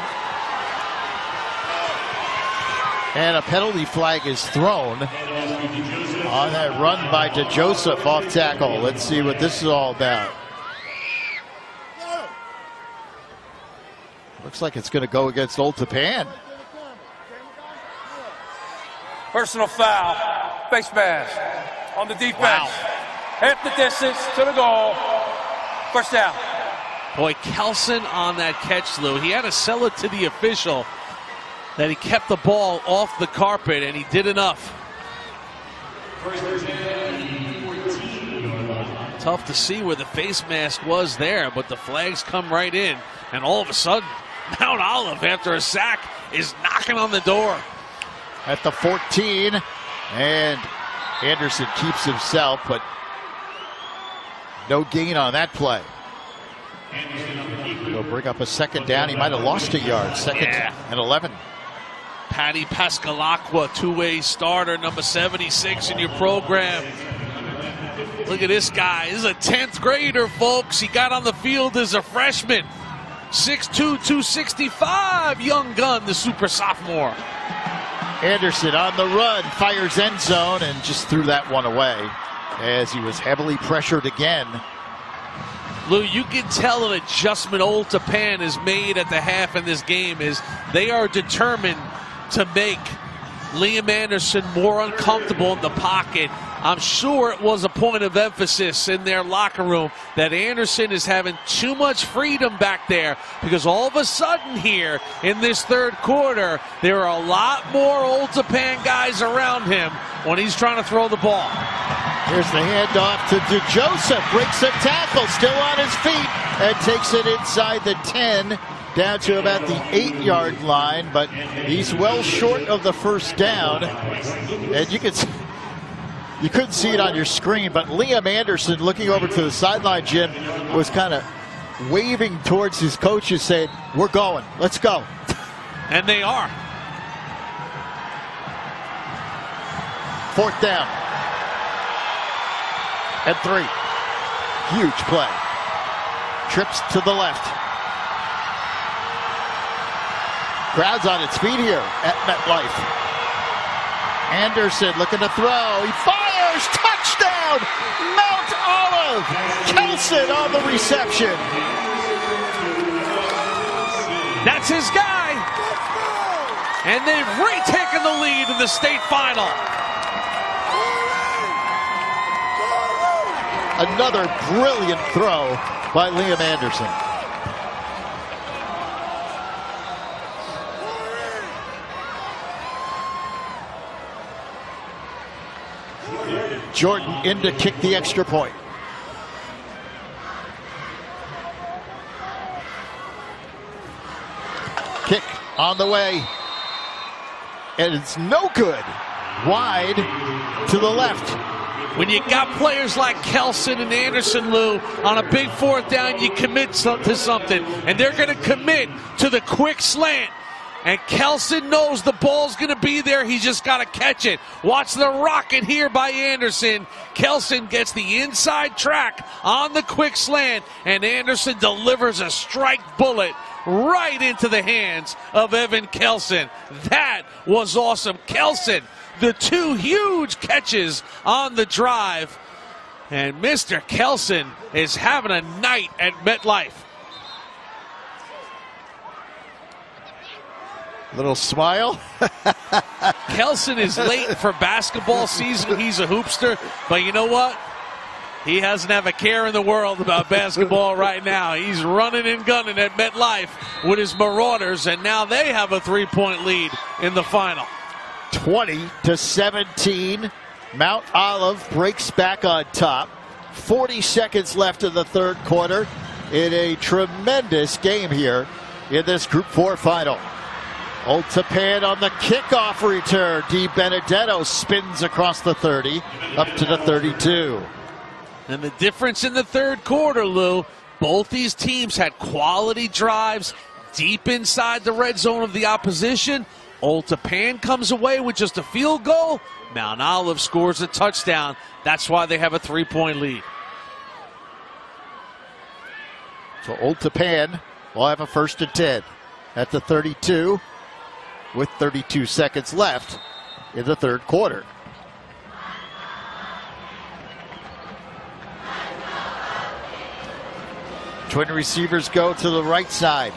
And a penalty flag is thrown on that run by DeJoseph off tackle. Let's see what this is all about. Looks like it's going to go against Old Tappan. Personal foul. Face mask on the defense. Wow. Half the distance to the goal. First down. Boy, Kelson on that catch, Lou. He had to sell it to the official that he kept the ball off the carpet, and he did enough. Tough to see where the face mask was there, but the flags come right in. And all of a sudden, Mount Olive, after a sack, is knocking on the door. At the 14, and Anderson keeps himself, but no gain on that play. He'll bring up a 2nd down. He might have lost a yard. 2nd and 11. Patty Pasqualacqua, two-way starter, number 76 in your program. Look at this guy. This is a 10th grader, folks. He got on the field as a freshman. 6'2", 265, young gun, the super sophomore. Anderson on the run, fires end zone, and just threw that one away as he was heavily pressured again. Lou, you can tell an adjustment Old Tappan has made at the half in this game is they are determined to make Liam Anderson more uncomfortable in the pocket. I'm sure it was a point of emphasis in their locker room that Anderson is having too much freedom back there, because all of a sudden here in this third quarter, there are a lot more Old Tappan guys around him when he's trying to throw the ball. Here's the handoff to DeJoseph. Breaks a tackle, still on his feet, and takes it inside the 10, down to about the 8-yard line, but he's well short of the first down. And you couldn't see it on your screen, but Liam Anderson, looking over to the sideline, Jim, was kind of waving towards his coaches saying, "We're going, let's go." And they are. Fourth down. And 3. Huge play. Trips to the left. Crowd's on its feet here at MetLife. Anderson looking to throw. He fires. Touchdown! Mount Olive. Kelson on the reception. That's his guy. And they've retaken the lead in the state final. Another brilliant throw by Liam Anderson. Jordan in to kick the extra point. Kick on the way. And it's no good. Wide to the left. When you got players like Kelson and Anderson, Lou, on a big fourth down, you commit to something. And they're going to commit to the quick slant. And Kelson knows the ball's going to be there. He's just got to catch it. Watch the rocket here by Anderson. Kelson gets the inside track on the quick slant. And Anderson delivers a strike bullet right into the hands of Evan Kelson. That was awesome. Kelson, the 2 huge catches on the drive. And Mr. Kelson is having a night at MetLife. Little smile. Kelson is late for basketball season. He's a hoopster. But you know what? He doesn't have a care in the world about basketball right now. He's running and gunning at MetLife with his Marauders, and now they have a 3-point lead in the final. 20-17. Mount Olive breaks back on top. 40 seconds left in the third quarter in a tremendous game here in this Group 4 final. Old Tappan on the kickoff return. DiBenedetto spins across the 30 up to the 32. And the difference in the third quarter, Lou, both these teams had quality drives deep inside the red zone of the opposition. Old Tappan comes away with just a field goal. Mount Olive scores a touchdown. That's why they have a 3-point lead. So Old Tappan will have a 1st and 10 at the 32 with 32 seconds left in the third quarter. Twin receivers go to the right side.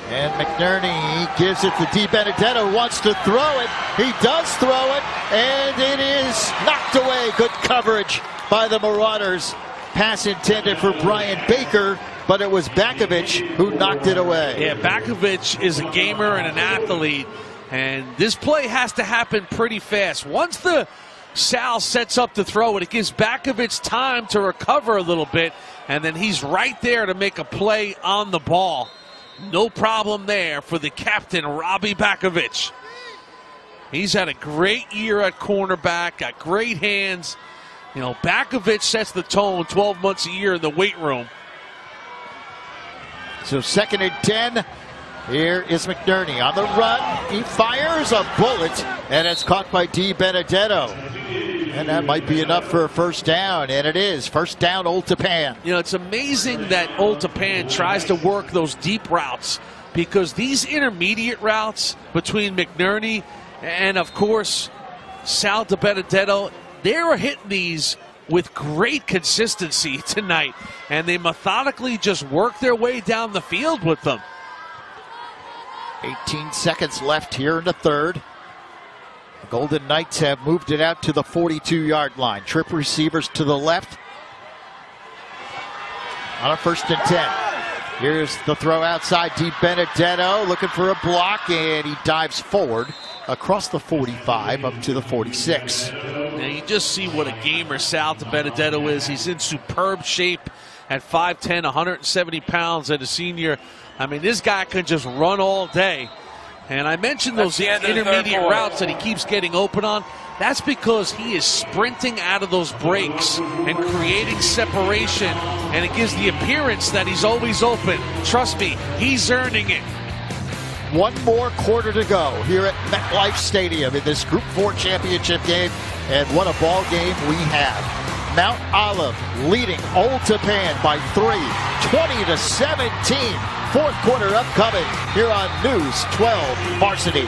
And McNerney gives it to DiBenedetto, wants to throw it. He does throw it, and it is knocked away. Good coverage by the Marauders. Pass intended for Brian Baker, but it was Bakovich who knocked it away. Yeah, Bakovich is a gamer and an athlete, and this play has to happen pretty fast. Once the Sal sets up to throw it, it gives Bakovich time to recover a little bit, and then he's right there to make a play on the ball. No problem there for the captain, Robbie Bakovich. He's had a great year at cornerback, got great hands. You know, Bakovich sets the tone 12 months a year in the weight room. So 2nd and 10. Here is McNerney on the run. He fires a bullet, and it's caught by DiBenedetto. And that might be enough for a first down, and it is. First down, Old Tappan. You know, it's amazing that Old Tappan tries to work those deep routes, because these intermediate routes between McNerney and, of course, Sal DiBenedetto, they were hitting these with great consistency tonight, and they methodically just work their way down the field with them. 18 seconds left here in the third. The Golden Knights have moved it out to the 42-yard line. Trip receivers to the left on a 1st and 10. Here's the throw outside. Benedetto looking for a block, and he dives forward across the 45 up to the 46. Now you just see what a gamer Sal Benedetto is. He's in superb shape at 5'10", 170 pounds, and a senior. I mean, this guy can just run all day. And I mentioned those intermediate routes that he keeps getting open on. That's because he is sprinting out of those breaks and creating separation, and it gives the appearance that he's always open. Trust me, he's earning it. One more quarter to go here at MetLife Stadium in this Group 4 championship game, and what a ball game we have. Mount Olive leading Old Tappan by 3, 20-17. Fourth quarter upcoming here on News 12 Varsity.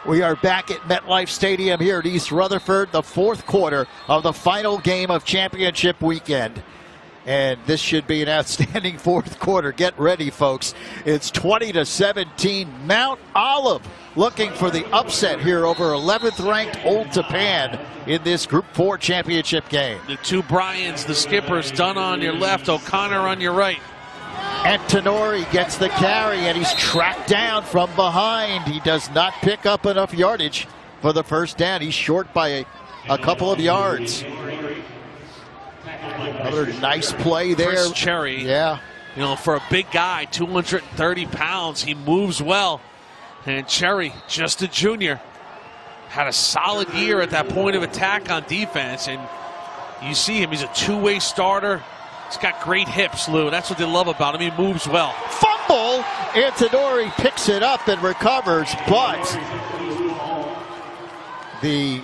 We are back at MetLife Stadium here at East Rutherford, the fourth quarter of the final game of championship weekend. And this should be an outstanding fourth quarter. Get ready, folks. It's 20-17. Mount Olive looking for the upset here over 11th-ranked Old Tappan in this Group 4 championship game. The two Bryans, the skippers, Dunn on your left, O'Connor on your right. Antonori gets the carry, and he's tracked down from behind. He does not pick up enough yardage for the first down. He's short by a couple of yards. Another nice play there. Chris Cherry, yeah. You know, for a big guy, 230 pounds, he moves well. And Cherry, just a junior, had a solid year at that point of attack on defense. And you see him, he's a two-way starter. He's got great hips, Lou. That's what they love about him. He moves well. Fumble! Antonori picks it up and recovers, but the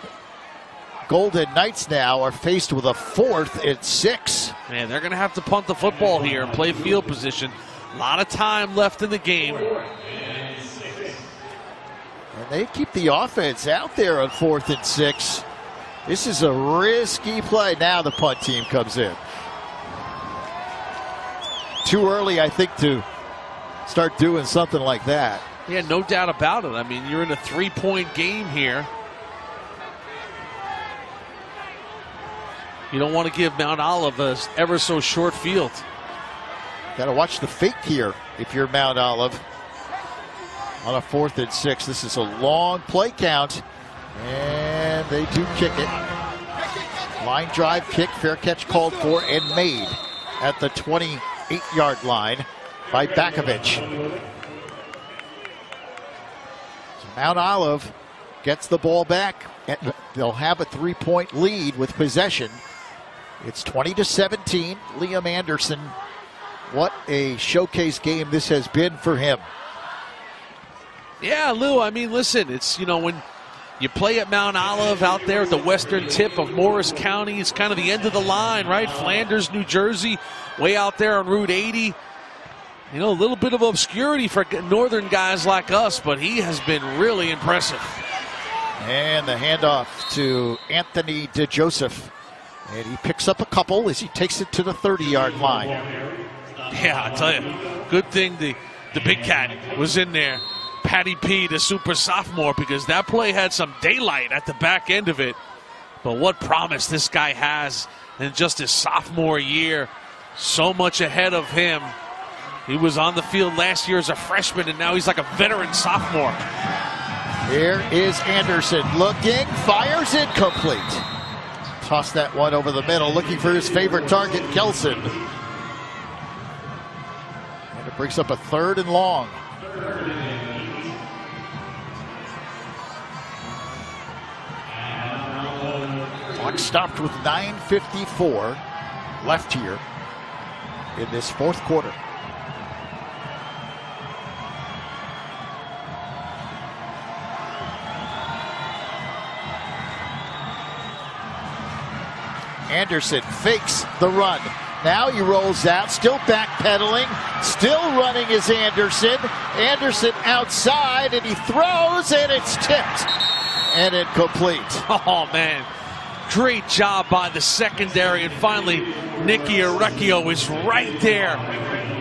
Golden Knights now are faced with a 4th and 6. Man, they're going to have to punt the football here and play field position. A lot of time left in the game. And they keep the offense out there on 4th and 6. This is a risky play. Now the punt team comes in. Too early, I think, to start doing something like that. Yeah, no doubt about it. I mean, you're in a 3-point game here. You don't want to give Mount Olive a ever so short field. Got to watch the fake here if you're Mount Olive. On a 4th and 6, this is a long play count, and they do kick it. Line drive kick, fair catch called for and made at the 28-yard line by Bakovich. So Mount Olive gets the ball back, and they'll have a 3-point lead with possession. It's 20-17. Liam Anderson, what a showcase game this has been for him. Yeah, Lou, I mean, listen, it's, you know, when you play at Mount Olive out there at the western tip of Morris County, it's kind of the end of the line, right? Flanders, New Jersey, way out there on Route 80. You know, a little bit of obscurity for northern guys like us, but he has been really impressive. And the handoff to Anthony DeJoseph. And he picks up a couple as he takes it to the 30-yard line. Yeah, I tell you, good thing the big cat was in there. Patty P, the super sophomore, because that play had some daylight at the back end of it. But what promise this guy has in just his sophomore year. So much ahead of him. He was on the field last year as a freshman, and now he's like a veteran sophomore. Here is Anderson looking, fires it, complete. Toss that one over the middle, looking for his favorite target, Kelson. And it brings up a 3rd and long. Clock stopped with 9:54 left here in this 4th quarter. Anderson fakes the run. Now he rolls out, still backpedaling, still running is Anderson. Anderson outside, and he throws, and it's tipped and incomplete. Oh, man. Great job by the secondary, and finally Nicky Orecchio is right there.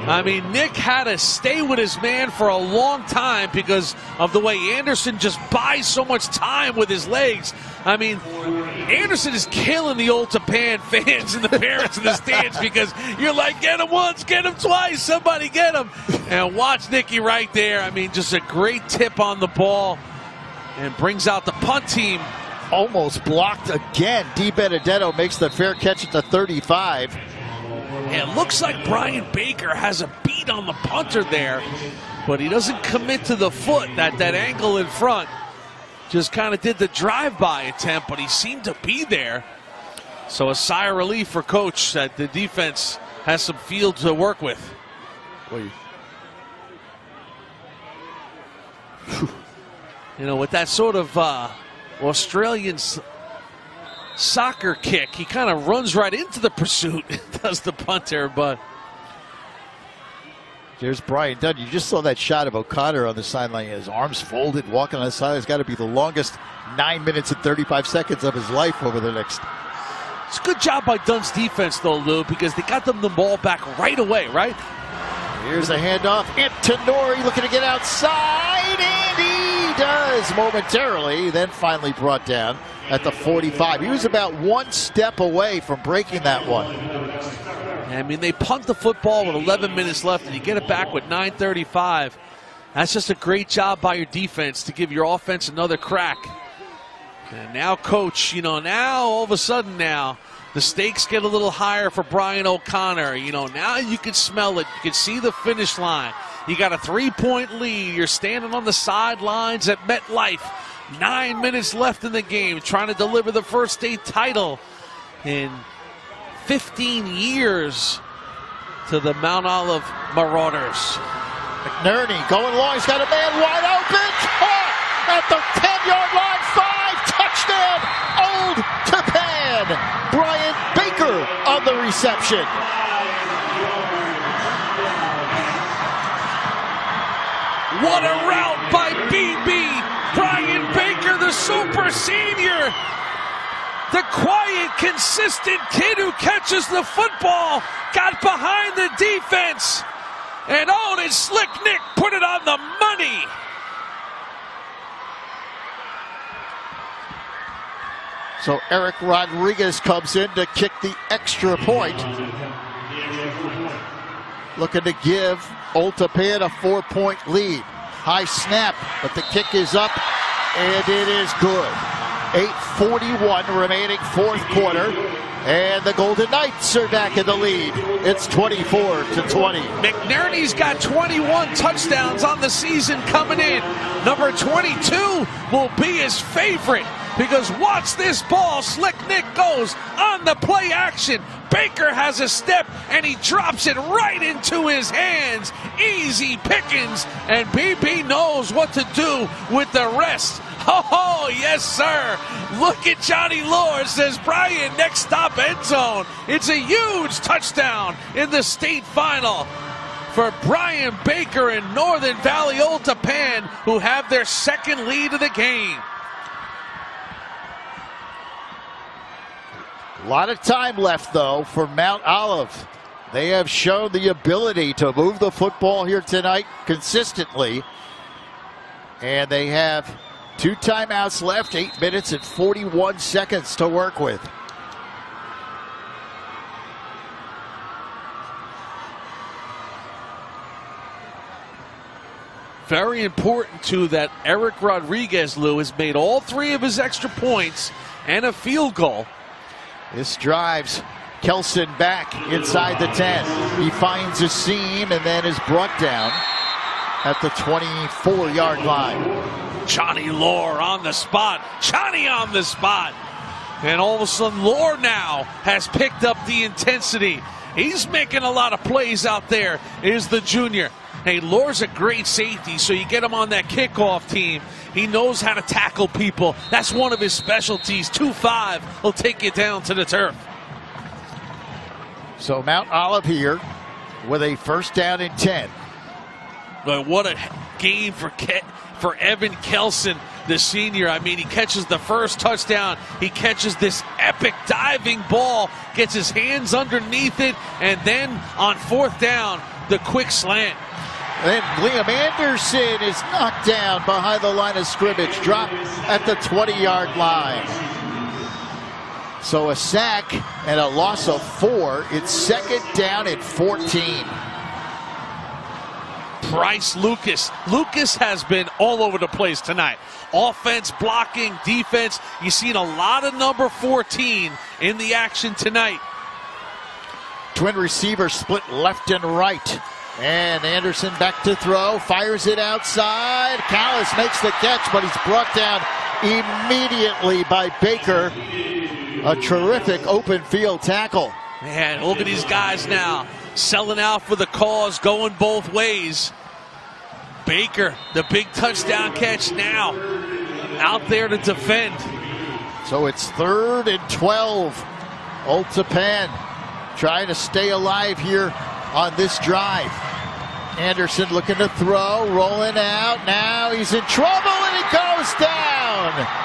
I mean, Nick had to stay with his man for a long time because of the way Anderson just buys so much time with his legs. I mean, Anderson is killing the Old Tappan fans and the parents in the stands because you're like, get him once, get him twice, somebody get him. And watch Nicky right there. I mean, just a great tip on the ball and brings out the punt team. Almost blocked again. Di Benedetto makes the fair catch at the 35. Yeah, it looks like Brian Baker has a beat on the punter there, but he doesn't commit to the foot, that angle in front. Just kind of did the drive-by attempt, but he seemed to be there. So a sigh of relief for Coach that the defense has some field to work with. You know, with that sort of Australian soccer kick, he kind of runs right into the pursuit, does the punter, but there's Brian Dunn. You just saw that shot of O'Connor on the sideline, his arms folded, walking on the side. It's got to be the longest 9 minutes and 35 seconds of his life over the next. It's a good job by Dunn's defense, though, Lou, because they got them the ball back right away, right? Here's a handoff. Antonori looking to get outside, and he does momentarily, then finally brought down at the 45. He was about 1 step away from breaking that one. I mean, they punt the football with 11 minutes left, and you get it back with 9:35. That's just a great job by your defense to give your offense another crack. And now, Coach, you know, now all of a sudden now, the stakes get a little higher for Brian O'Connor. You know, now you can smell it. You can see the finish line. You got a 3-point lead. You're standing on the sidelines at MetLife. 9 minutes left in the game, trying to deliver the first state title in 15 years to the Mount Olive Marauders. McNerney going long. He's got a man wide open. Caught at the 10-yard line. 5. Touchdown. Old Tappan. Brian Baker on the reception. What a route by BB. Brian Baker, the super senior. The quiet, consistent kid who catches the football, got behind the defense. And oh, did Slick Nick put it on the money. So Eric Rodriguez comes in to kick the extra point. Looking to give Old Tappan a 4-point lead. High snap, but the kick is up, and it is good. 8:41 remaining 4th quarter, and the Golden Knights are back in the lead. It's 24-20. McNerney's got 21 touchdowns on the season coming in. Number 22 will be his favorite, because watch this ball. Slick Nick goes on the play action. Baker has a step, and he drops it right into his hands. Easy pickings, and BB knows what to do with the rest. Oh, yes, sir. Look at Johnny Lord, says Brian, next stop end zone. It's a huge touchdown in the state final for Brian Baker and Northern Valley Old Tappan, who have their second lead of the game. A lot of time left, though, for Mount Olive. They have shown the ability to move the football here tonight consistently. And they have 2 timeouts left, 8 minutes and 41 seconds to work with. very important, too, that Eric Rodriguez, Lou, has made all 3 of his extra points and a field goal. This drives Kelson back inside the 10. He finds a seam and then is brought down at the 24-yard line. Johnny Lohr on the spot. Johnny on the spot. And all of a sudden, Lohr now has picked up the intensity. He's making a lot of plays out there, is the junior. Hey, Lohr's a great safety, so you get him on that kickoff team. He knows how to tackle people. That's one of his specialties. 2-5 will take you down to the turf. So Mount Olive here with a first down and 10. But what a game for Evan Kelson, the senior. I mean, he catches the first touchdown. He catches this epic diving ball, gets his hands underneath it, and then on 4th down, the quick slant. Then Liam Anderson is knocked down behind the line of scrimmage, dropped at the 20-yard line. So a sack and a loss of 4. It's second down at 14. Bryce Lucas. Lucas has been all over the place tonight. Offense, blocking, defense. You've seen a lot of number 14 in the action tonight. Twin receivers split left and right. And Anderson back to throw, fires it outside. Callis makes the catch, but he's brought down immediately by Baker. A terrific open field tackle. Man, look at these guys now, selling out for the cause, going both ways. Baker, the big touchdown catch now, out there to defend. So it's 3rd and 12. Old Tappan trying to stay alive here on this drive. Anderson looking to throw, rolling out. Now he's in trouble and he goes down.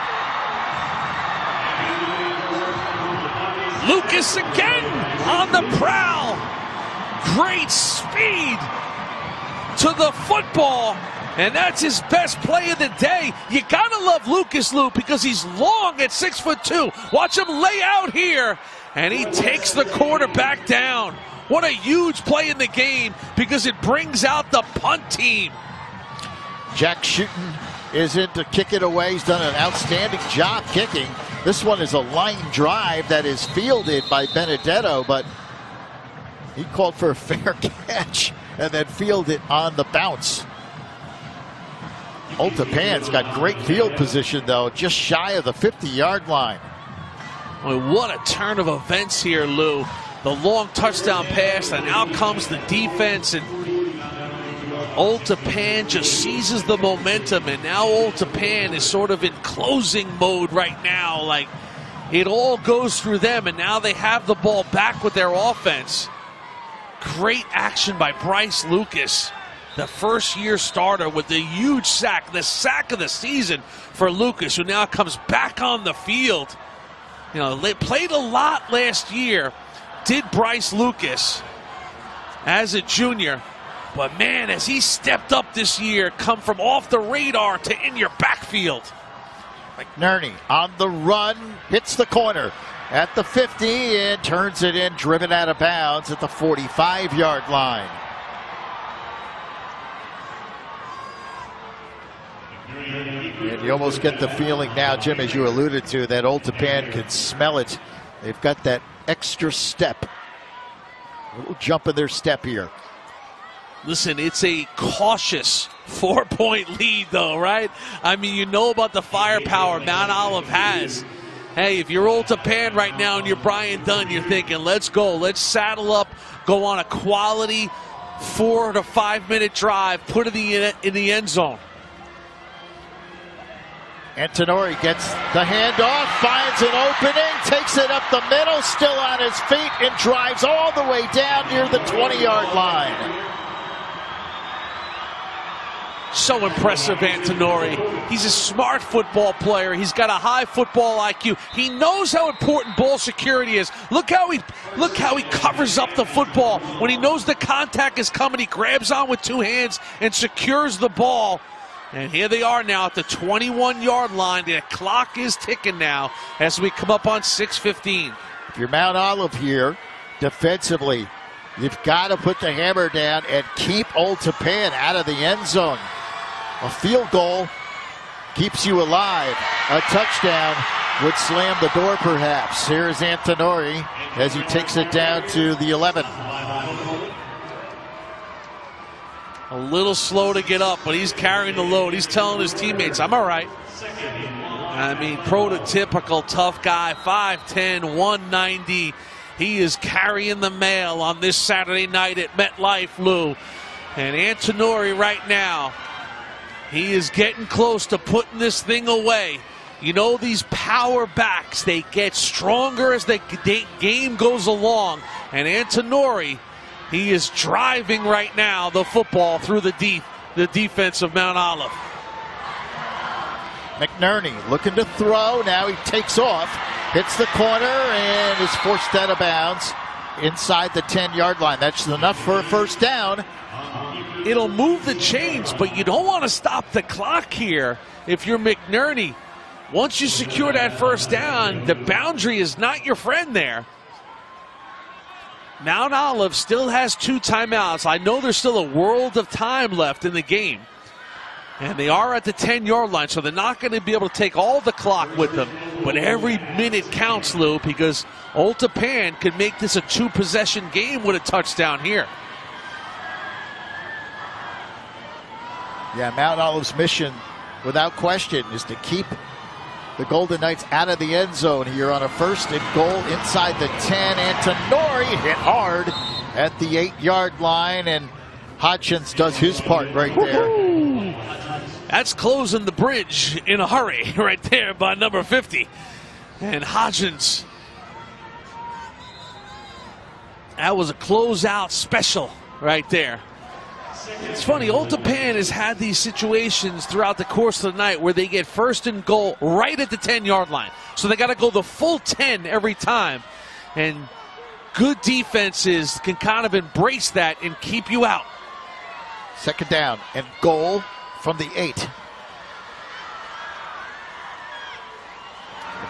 Lucas again on the prowl. Great speed to the football, and that's his best play of the day. You gotta love Lucas, Lou, because he's long at 6'2". Watch him lay out here, and he takes the quarterback down. What a huge play in the game, because it brings out the punt team. Jack Schutten is in to kick it away. He's done an outstanding job kicking. This one is a line drive that is fielded by Benedetto, but he called for a fair catch and then fielded on the bounce. Old Tappan's got great field position, though, just shy of the 50-yard line. Well, what a turn of events here, Lou. The long touchdown pass, and out comes the defense, and Old Tappan just seizes the momentum, and now Old Tappan is sort of in closing mode right now. Like, it all goes through them, and now they have the ball back with their offense. Great action by Bryce Lucas, the first-year starter, with the huge sack, the sack of the season for Lucas, who now comes back on the field. You know, they played a lot last year, did Bryce Lucas as a junior. But, man, as he stepped up this year, come from off the radar to in your backfield. McNerney on the run, hits the corner at the 50 and turns it in, driven out of bounds at the 45-yard line. And you almost get the feeling now, Jim, as you alluded to, that Old Tappan can smell it. They've got that extra step. A little jump in their step here. Listen, it's a cautious 4-point lead, though, right? I mean, you know about the firepower Mount Olive has. Hey, if you're Old Tappan right now and you're Brian Dunn, you're thinking, let's go. Let's saddle up, go on a quality 4 to 5 minute drive, put it in the end zone. Antonori gets the handoff, finds an opening, takes it up the middle, still on his feet, and drives all the way down near the 20-yard line. So impressive, Antonori. He's a smart football player. He's got a high football IQ. He knows how important ball security is. Look how he covers up the football. When he knows the contact is coming, he grabs on with 2 hands and secures the ball. And here they are now at the 21-yard line. The clock is ticking now as we come up on 6:15. If you're Mount Olive here, defensively, you've got to put the hammer down and keep Old Tappan out of the end zone. A field goal keeps you alive. A touchdown would slam the door, perhaps. Here's Antonori as he takes it down to the 11. A little slow to get up, but he's carrying the load. He's telling his teammates, I'm all right. I mean, prototypical tough guy, 5'10", 190. He is carrying the mail on this Saturday night at MetLife, Lou. And Antonori right now, he is getting close to putting this thing away. You know, these power backs, they get stronger as the game goes along. And Antonori, he is driving right now the football through the defense of Mount Olive. McNerney looking to throw. Now he takes off, hits the corner, and is forced out of bounds inside the 10-yard line. That's enough for a first down. It'll move the chains, but you don't want to stop the clock here if you're McNerney. Once you secure that first down, the boundary is not your friend there. Mount Olive still has 2 timeouts. I know there's still a world of time left in the game. And they are at the 10-yard line, so they're not going to be able to take all the clock with them. But every minute counts, Lou, because Old Tappan could make this a 2-possession game with a touchdown here. Yeah, Mount Olive's mission, without question, is to keep the Golden Knights out of the end zone here on a 1st and goal inside the 10. Antonori hit hard at the 8-yard line, and Hodgins does his part right there. Woo-hoo! That's closing the bridge in a hurry right there by number 50. And Hodgins, that was a closeout special right there. It's funny, Old Tappan has had these situations throughout the course of the night where they get 1st and goal right at the 10-yard line. So they got to go the full 10 every time. And good defenses can kind of embrace that and keep you out. 2nd down and goal from the 8.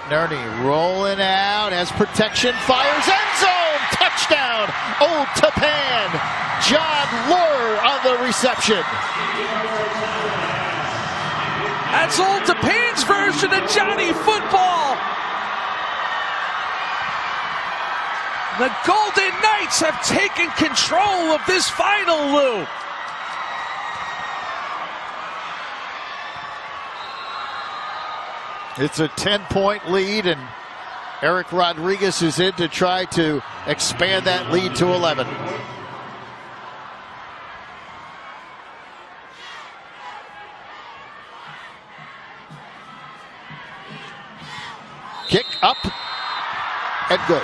McNerney rolling out as protection, fires, end zone! Touchdown, Old Tappan. John Lure on the reception. That's Old Tappan's version of Johnny Football. The Golden Knights have taken control of this final, Lou. It's a 10-point lead, and Eric Rodriguez is in to try to expand that lead to 11. Kick up and good.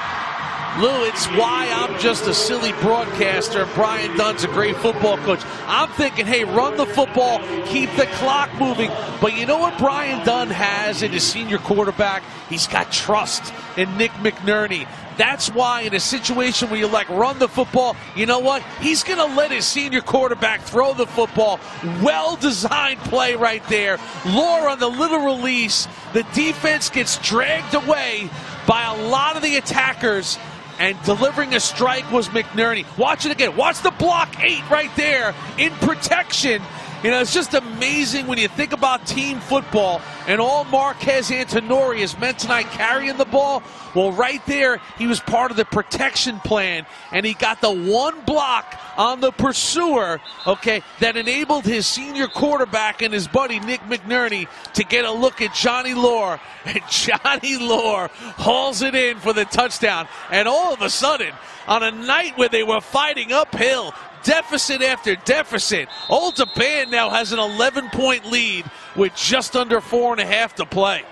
Lou, it's why I'm just a silly broadcaster. Brian Dunn's a great football coach. I'm thinking, hey, run the football, keep the clock moving. But you know what Brian Dunn has in his senior quarterback? He's got trust in Nick McNerney. That's why in a situation where you like run the football, you know what? He's going to let his senior quarterback throw the football. Well-designed play right there. Lure on the little release. The defense gets dragged away by a lot of the attackers. And delivering a strike was McNerney. Watch it again. Watch the block 8 right there in protection. You know, it's just amazing when you think about team football and all Marquez Antonori has meant tonight carrying the ball. Well, right there, he was part of the protection plan, and he got the one block on the pursuer, okay, that enabled his senior quarterback and his buddy Nick McNerney to get a look at Johnny Lure. And Johnny Lure hauls it in for the touchdown. And all of a sudden, on a night where they were fighting uphill, deficit after deficit, Old Tappan now has an 11-point lead with just under 4.5 to play.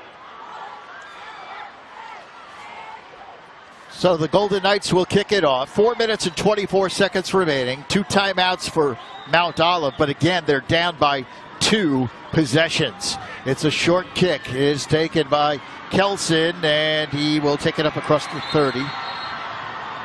So the Golden Knights will kick it off. 4 minutes and 24 seconds remaining. 2 timeouts for Mount Olive, but again, they're down by 2 possessions. It's a short kick. It is taken by Kelson, and he will take it up across the 30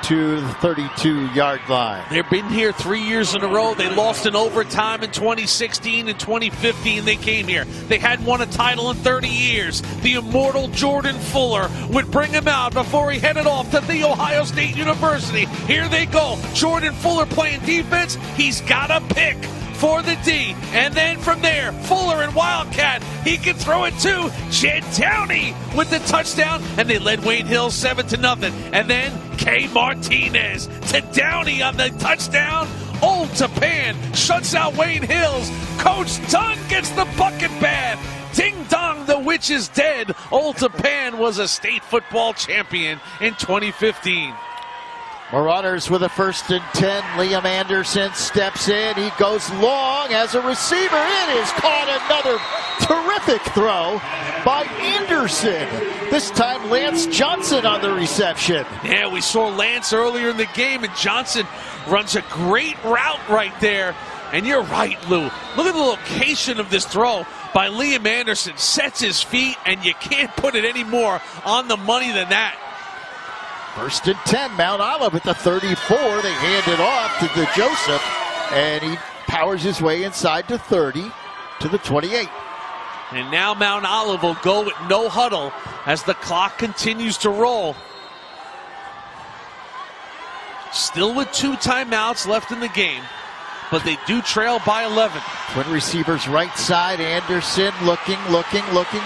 to the 32-yard line. They've been here 3 years in a row. They lost in overtime in 2016 and 2015. They came here. They hadn't won a title in 30 years. The immortal Jordan Fuller would bring him out before he headed off to The Ohio State University. Here they go. Jordan Fuller playing defense. He's got a pick for the D. And then from there, Fuller and Wildcat. He can throw it to Jed Downey with the touchdown. And they led Wayne Hills 7-0. And then K. Martinez to Downey on the touchdown. Old Tappan shuts out Wayne Hills. Coach Dunn gets the bucket bat. Ding dong, the witch is dead. Old Tappan was a state football champion in 2015. Marauders with a 1st and 10. Liam Anderson steps in. He goes long as a receiver. It is caught. Another terrific throw by Anderson. This time Lance Johnson on the reception. Yeah, we saw Lance earlier in the game, and Johnson runs a great route right there. And you're right, Lou. Look at the location of this throw by Liam Anderson. Sets his feet, and you can't put it any more on the money than that. 1st and 10, Mount Olive at the 34. They hand it off to the Joseph, and he powers his way inside to 30 to the 28. And now Mount Olive will go with no huddle as the clock continues to roll. Still with 2 timeouts left in the game, but they do trail by 11. Twin receivers right side. Anderson looking.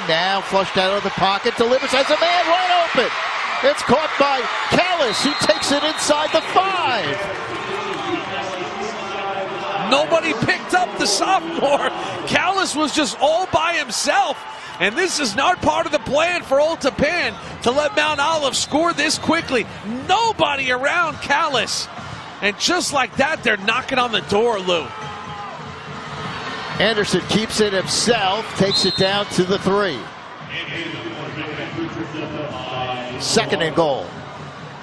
Now flushed out of the pocket. Delivers, has a man wide open. It's caught by Callis. He takes it inside the 5. Nobody picked up the sophomore. Callis was just all by himself. And this is not part of the plan for Old Tappan to let Mount Olive score this quickly. Nobody around Callis. And just like that, they're knocking on the door, Lou. Anderson keeps it himself, takes it down to the 3. 2nd and goal.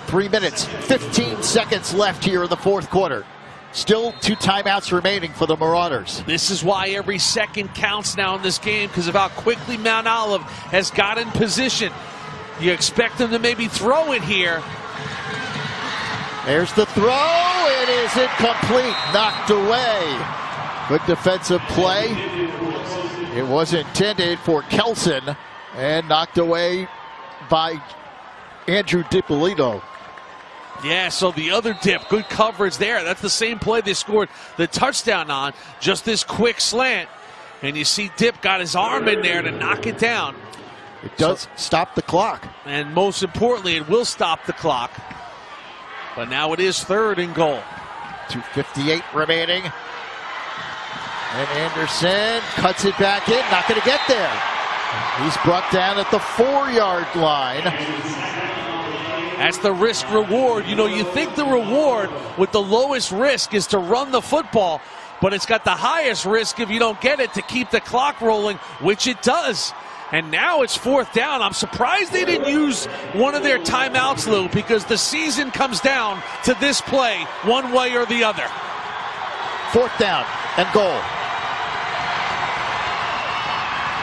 3 minutes, 15 seconds left here in the 4th quarter. Still 2 timeouts remaining for the Marauders. This is why every second counts now in this game, because of how quickly Mount Olive has got in position. You expect them to maybe throw it here. There's the throw. It is incomplete. Knocked away. Good defensive play. It was intended for Kelson and knocked away by Andrew DiPolito. Yeah, so the other dip, good coverage there. That's the same play they scored the touchdown on. Just this quick slant. And you see Dip got his arm in there to knock it down. It does stop the clock. And most importantly, it will stop the clock. But now it is 3rd and goal. 2:58 remaining. And Anderson cuts it back in. Not going to get there. He's brought down at the 4-yard line. That's the risk reward. You know, you think the reward with the lowest risk is to run the football, but it's got the highest risk if you don't get it to keep the clock rolling, which it does. And now it's 4th down. I'm surprised they didn't use one of their timeouts, Lou, because the season comes down to this play one way or the other. 4th down and goal.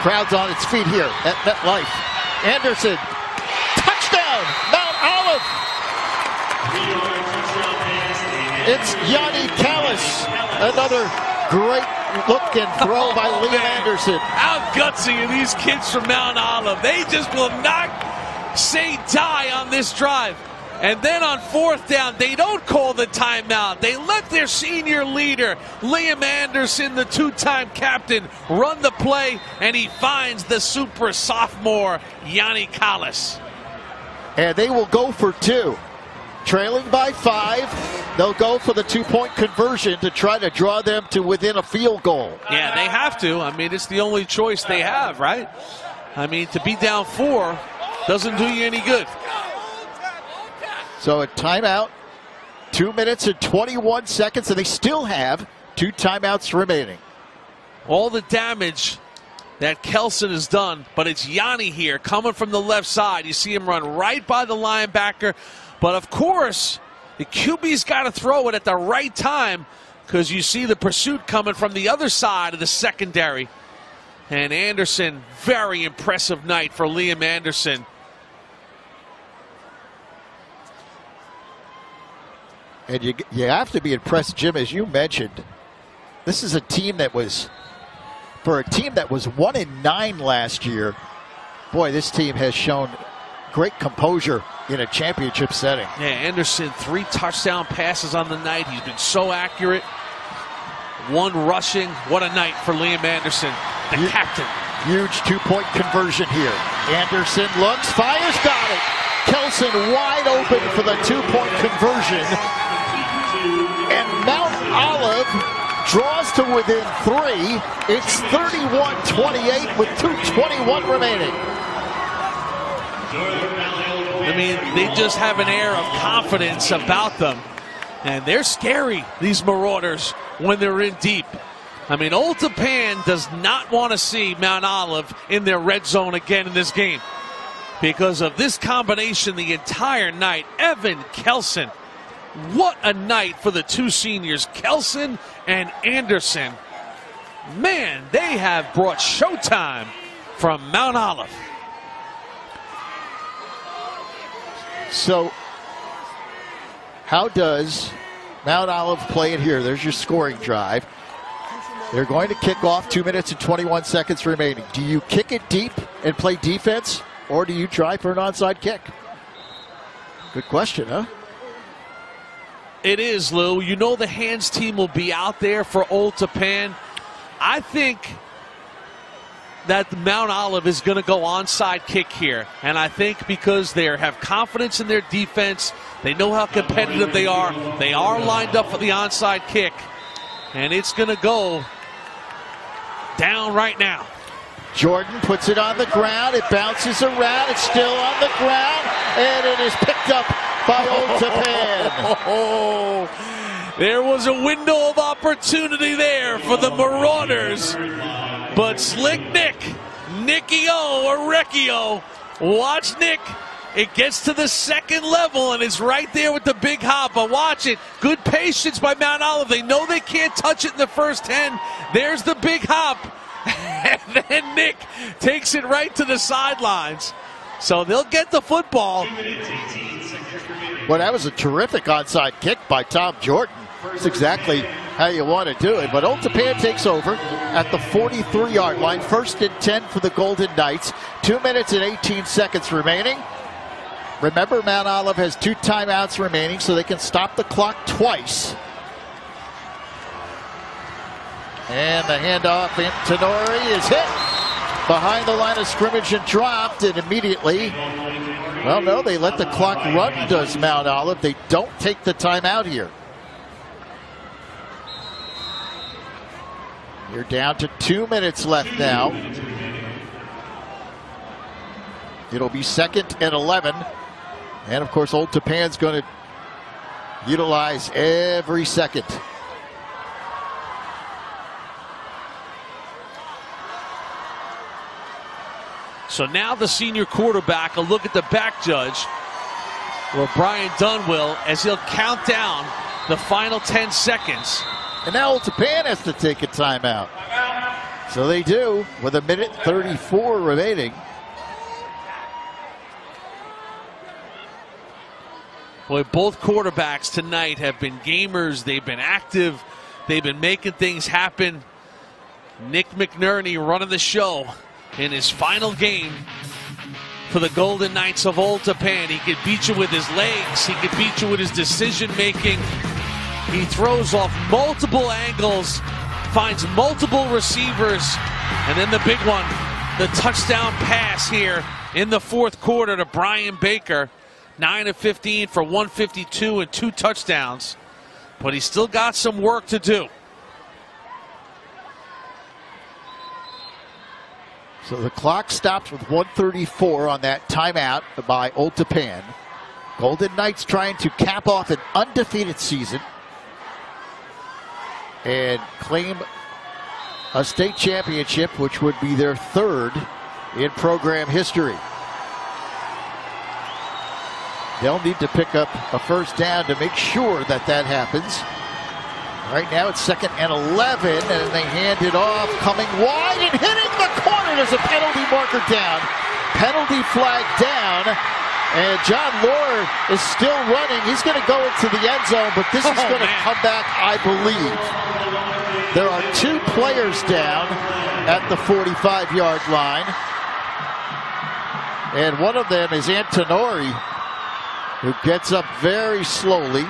Crowd's on its feet here at MetLife. Anderson, touchdown, Mount Olive. It's Yanni Callis. Another great look and throw by Liam Anderson. How gutsy are these kids from Mount Olive? They just will not say die on this drive. And then on 4th down, they don't call the timeout. They let their senior leader, Liam Anderson, the 2-time captain, run the play, and he finds the super sophomore, Yanni Callis. And they will go for 2. Trailing by 5, they'll go for the 2-point conversion to try to draw them to within a field goal. Yeah, they have to. I mean, it's the only choice they have, right? I mean, to be down 4 doesn't do you any good. So a timeout, 2 minutes and 21 seconds, and they still have 2 timeouts remaining. All the damage that Kelson has done, but it's Yanni here coming from the left side. You see him run right by the linebacker. But of course, the QB's got to throw it at the right time because you see the pursuit coming from the other side of the secondary. And Anderson, very impressive night for Liam Anderson. And you have to be impressed, Jim, as you mentioned. This is a team that was, for a team that was 1-9 last year, boy, this team has shown great composure in a championship setting. Yeah, Anderson, 3 touchdown passes on the night. He's been so accurate. 1 rushing. What a night for Liam Anderson, the captain. Huge 2-point conversion here. Anderson looks, fires, got it. Kelson wide open for the 2-point conversion. And Mount Olive draws to within 3. It's 31-28 with 2:21 remaining. I mean, they just have an air of confidence about them. And they're scary, these Marauders, when they're in deep. I mean, Old Tappan does not want to see Mount Olive in their red zone again in this game because of this combination the entire night. Evan Kelson, what a night for the 2 seniors, Kelson and Anderson. Man, they have brought showtime from Mount Olive. So, how does Mount Olive play it here? There's your scoring drive. They're going to kick off, 2 minutes and 21 seconds remaining. Do you kick it deep and play defense, or do you try for an onside kick? Good question, huh? It is, Lou. You know the hands team will be out there for Old Tappan. I think that Mount Olive is going to go onside kick here. And I think because they have confidence in their defense, they know how competitive they are lined up for the onside kick. And it's going to go down right now. Jordan puts it on the ground. It bounces around. It's still on the ground. And it is picked up by Old Tappan. There was a window of opportunity there for the Marauders. But Slick Nicky O, Orecchio, watch Nick. It gets to the second level, and it's right there with the big hop. But watch it. Good patience by Mount Olive. They know they can't touch it in the first 10. There's the big hop. And then Nick takes it right to the sidelines. So they'll get the football. Well, that was a terrific onside kick by Tom Jordan. That's exactly how you want to do it. But Old Tappan takes over at the 43-yard line. 1st and 10 for the Golden Knights. 2 minutes and 18 seconds remaining. Remember, Mount Olive has 2 timeouts remaining, so they can stop the clock twice. And the handoff in Tenori is hit behind the line of scrimmage and dropped, and immediately, well, no, they let the clock run, does Mount Olive. They don't take the timeout here. You're down to 2 minutes left now. It'll be 2nd and 11. And, of course, Old Tappan's going to utilize every second. So now the senior quarterback, a look at the back judge, or Brian Dunwell, as he'll count down the final 10 seconds. And now Old Tappan has to take a timeout. So they do, with 1:34 remaining. Boy, both quarterbacks tonight have been gamers. They've been active. They've been making things happen. Nick McNerney running the show in his final game for the Golden Knights of Old Tappan. He could beat you with his legs. He could beat you with his decision making. He throws off multiple angles, finds multiple receivers, and then the big one, the touchdown pass here in the 4th quarter to Brian Baker. 9 of 15 for 152 and 2 touchdowns. But he's still got some work to do. So the clock stops with 1:34 on that timeout by Old Tappan. Golden Knights trying to cap off an undefeated season and claim a state championship, which would be their 3rd in program history. They'll need to pick up a first down to make sure that that happens. Right now it's 2nd and 11, and they hand it off, coming wide and hitting the corner. There's a penalty marker down. Penalty flag down, and John Lohr is still running. He's going to go into the end zone, but this is going to come back, I believe. There are 2 players down at the 45-yard line, and one of them is Antonori, who gets up very slowly.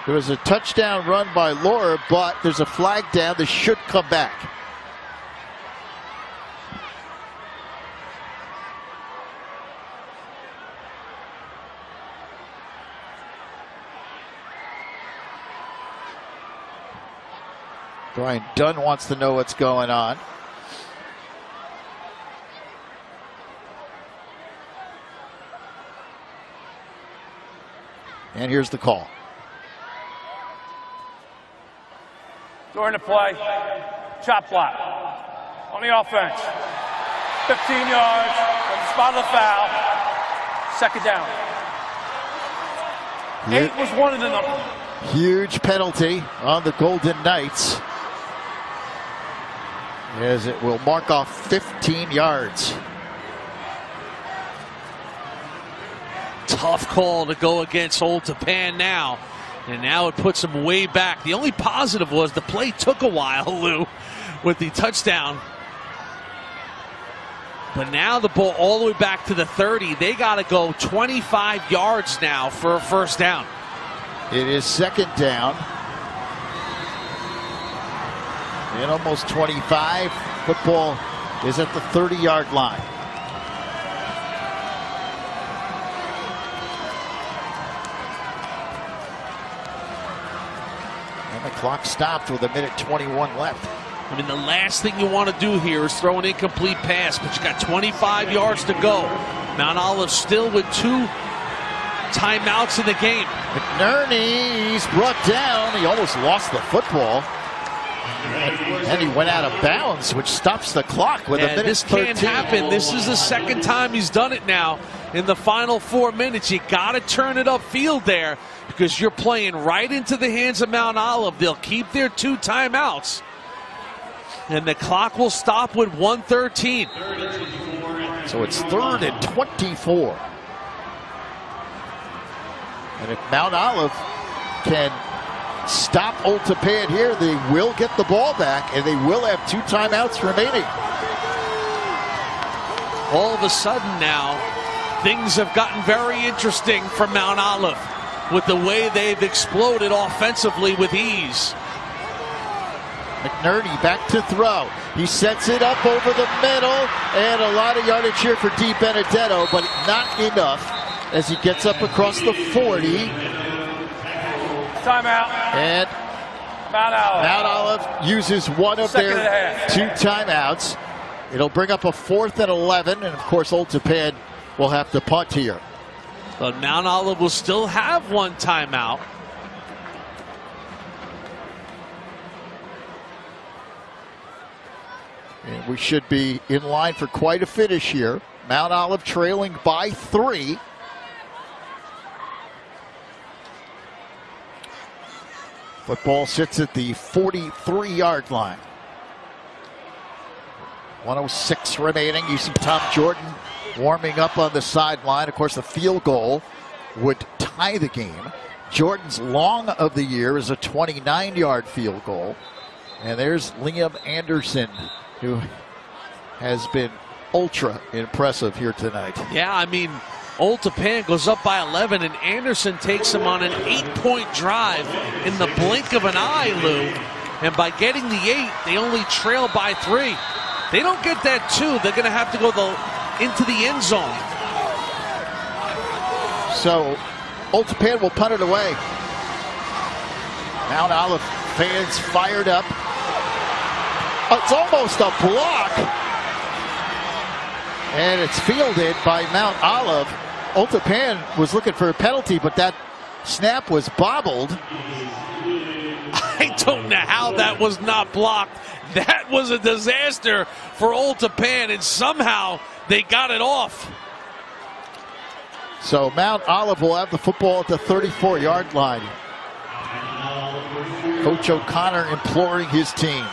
There was a touchdown run by Laura, but there's a flag down. This should come back. Brian Dunn wants to know what's going on. And here's the call. During the play, chop block on the offense. 15 yards from the spot of the foul. Second down. 8 was one of the numbers. Huge penalty on the Golden Knights, as it will mark off 15 yards. Tough call to go against Old Tappan now. And now it puts him way back. The only positive was the play took a while, Lou, with the touchdown. But now the ball all the way back to the 30. They got to go 25 yards now for a first down. It is second down. And almost 25. Football is at the 30-yard line. And the clock stopped with 1:21 left. I mean, the last thing you want to do here is throw an incomplete pass, but you got 25 yards to go. Mount Olive still with 2 timeouts in the game. McNerney's brought down. He almost lost the football. And he went out of bounds, which stops the clock with 1:13. This can't happen. This is the second time he's done it now in the final 4 minutes. You got to turn it upfield there because you're playing right into the hands of Mount Olive. They'll keep their 2 timeouts. And the clock will stop with 1:13. So it's 3rd and 24. And if Mount Olive can stop Old Tappan here, they will get the ball back, and they will have 2 timeouts remaining. All of a sudden now, things have gotten very interesting for Mount Olive with the way they've exploded offensively with ease. McNerney back to throw. He sets it up over the middle, and a lot of yardage here for D. Benedetto, but not enough as he gets up across the 40. Timeout. And Mount Olive uses one of their 2 timeouts. It'll bring up a 4th and 11, and of course Old Tappan will have to punt here. But Mount Olive will still have 1 timeout. And we should be in line for quite a finish here. Mount Olive trailing by 3. Football sits at the 43-yard line. 1:06 remaining. You see Tom Jordan warming up on the sideline. Of course, the field goal would tie the game. Jordan's long of the year is a 29-yard field goal. And there's Liam Anderson, who has been ultra impressive here tonight. Yeah, I mean, Old Tappan goes up by 11, and Anderson takes him on an 8-point drive in the blink of an eye, Lou. And by getting the 8, they only trail by 3. They don't get that 2. They're going to have to go into the end zone. So Old Tappan will punt it away. Mount Olive fans fired up. It's almost a block. And it's fielded by Mount Olive. Old Tappan was looking for a penalty, but that snap was bobbled. I don't know how that was not blocked. That was a disaster for Old Tappan, and somehow they got it off. So Mount Olive will have the football at the 34-yard line. Coach O'Connor imploring his team.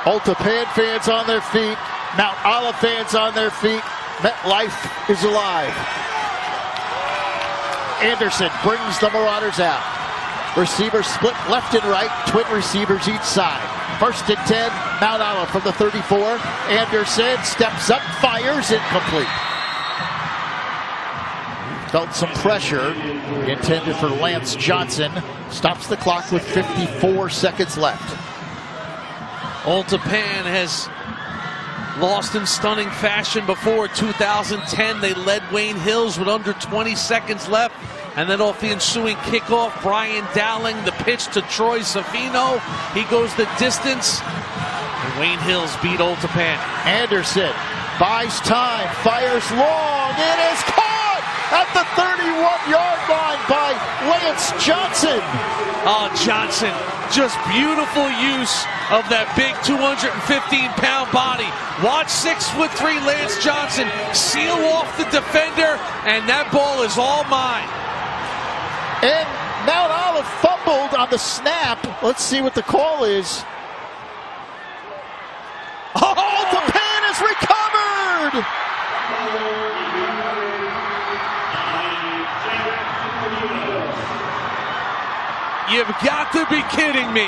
Old Tappan fans on their feet. Mount Olive fans on their feet. MetLife is alive. Anderson brings the Marauders out. Receivers split left and right. Twin receivers each side. First and 10, Mount Olive from the 34. Anderson steps up, fires, incomplete. Felt some pressure intended for Lance Johnson. Stops the clock with 54 seconds left. Old Tappan has lost in stunning fashion before. 2010, they led Wayne Hills with under 20 seconds left. And then off the ensuing kickoff, Brian Dowling, the pitch to Troy Savino. He goes the distance. And Wayne Hills beat Old Tappan. Anderson buys time, fires long. It is caught at the 31-yard line by Lance Johnson. Oh, Johnson, just beautiful use of that big 215-pound body. Watch 6'3" Lance Johnson seal off the defender, and that ball is all mine. And Mount Olive fumbled on the snap. Let's see what the call is. Oh, Tappan is recovered! You've got to be kidding me.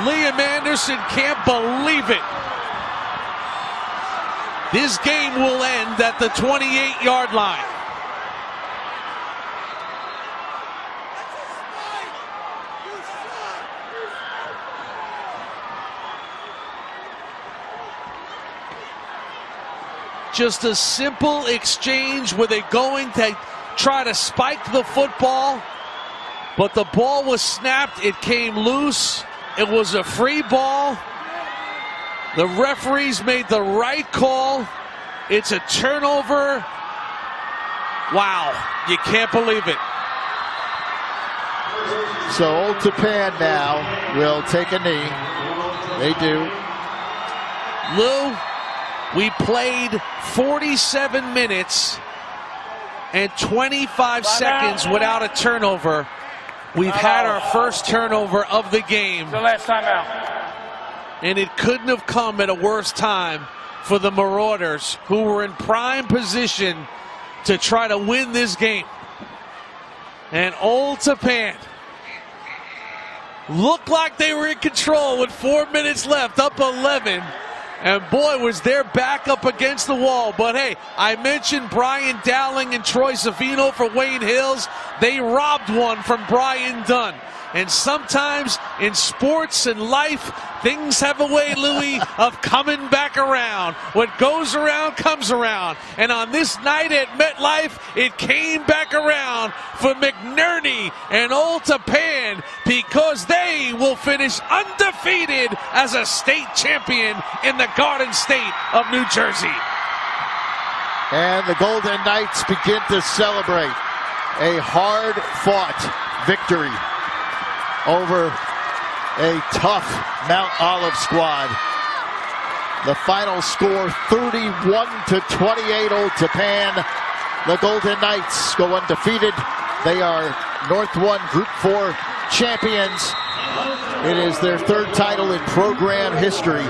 Liam Anderson can't believe it. This game will end at the 28-yard line. Just a simple exchange where they're going to try to spike the football, but the ball was snapped. It came loose. It was a free ball. The referees made the right call. It's a turnover. Wow, you can't believe it. So Old Tappan now will take a knee. They do. Lou, we played 47 minutes and 25 seconds without a turnover. We've had our first turnover of the game. The last time out. And it couldn't have come at a worse time for the Marauders, who were in prime position to try to win this game. And Old Tappan looked like they were in control with 4 minutes left, up 11. And boy, was their back up against the wall. But hey, I mentioned Brian Dowling and Troy Savino for Wayne Hills. They robbed one from Brian Dunn. And sometimes in sports and life, things have a way, Louie, of coming back around. What goes around comes around. And on this night at MetLife, it came back around for McNerney and Old Tappan, because they will finish undefeated as a state champion in the Garden State of New Jersey. And the Golden Knights begin to celebrate a hard-fought victory over a tough Mount Olive squad. The final score, 31-28, Old Tappan. The Golden Knights go undefeated. They are North 1 Group 4 champions. It is their third title in program history.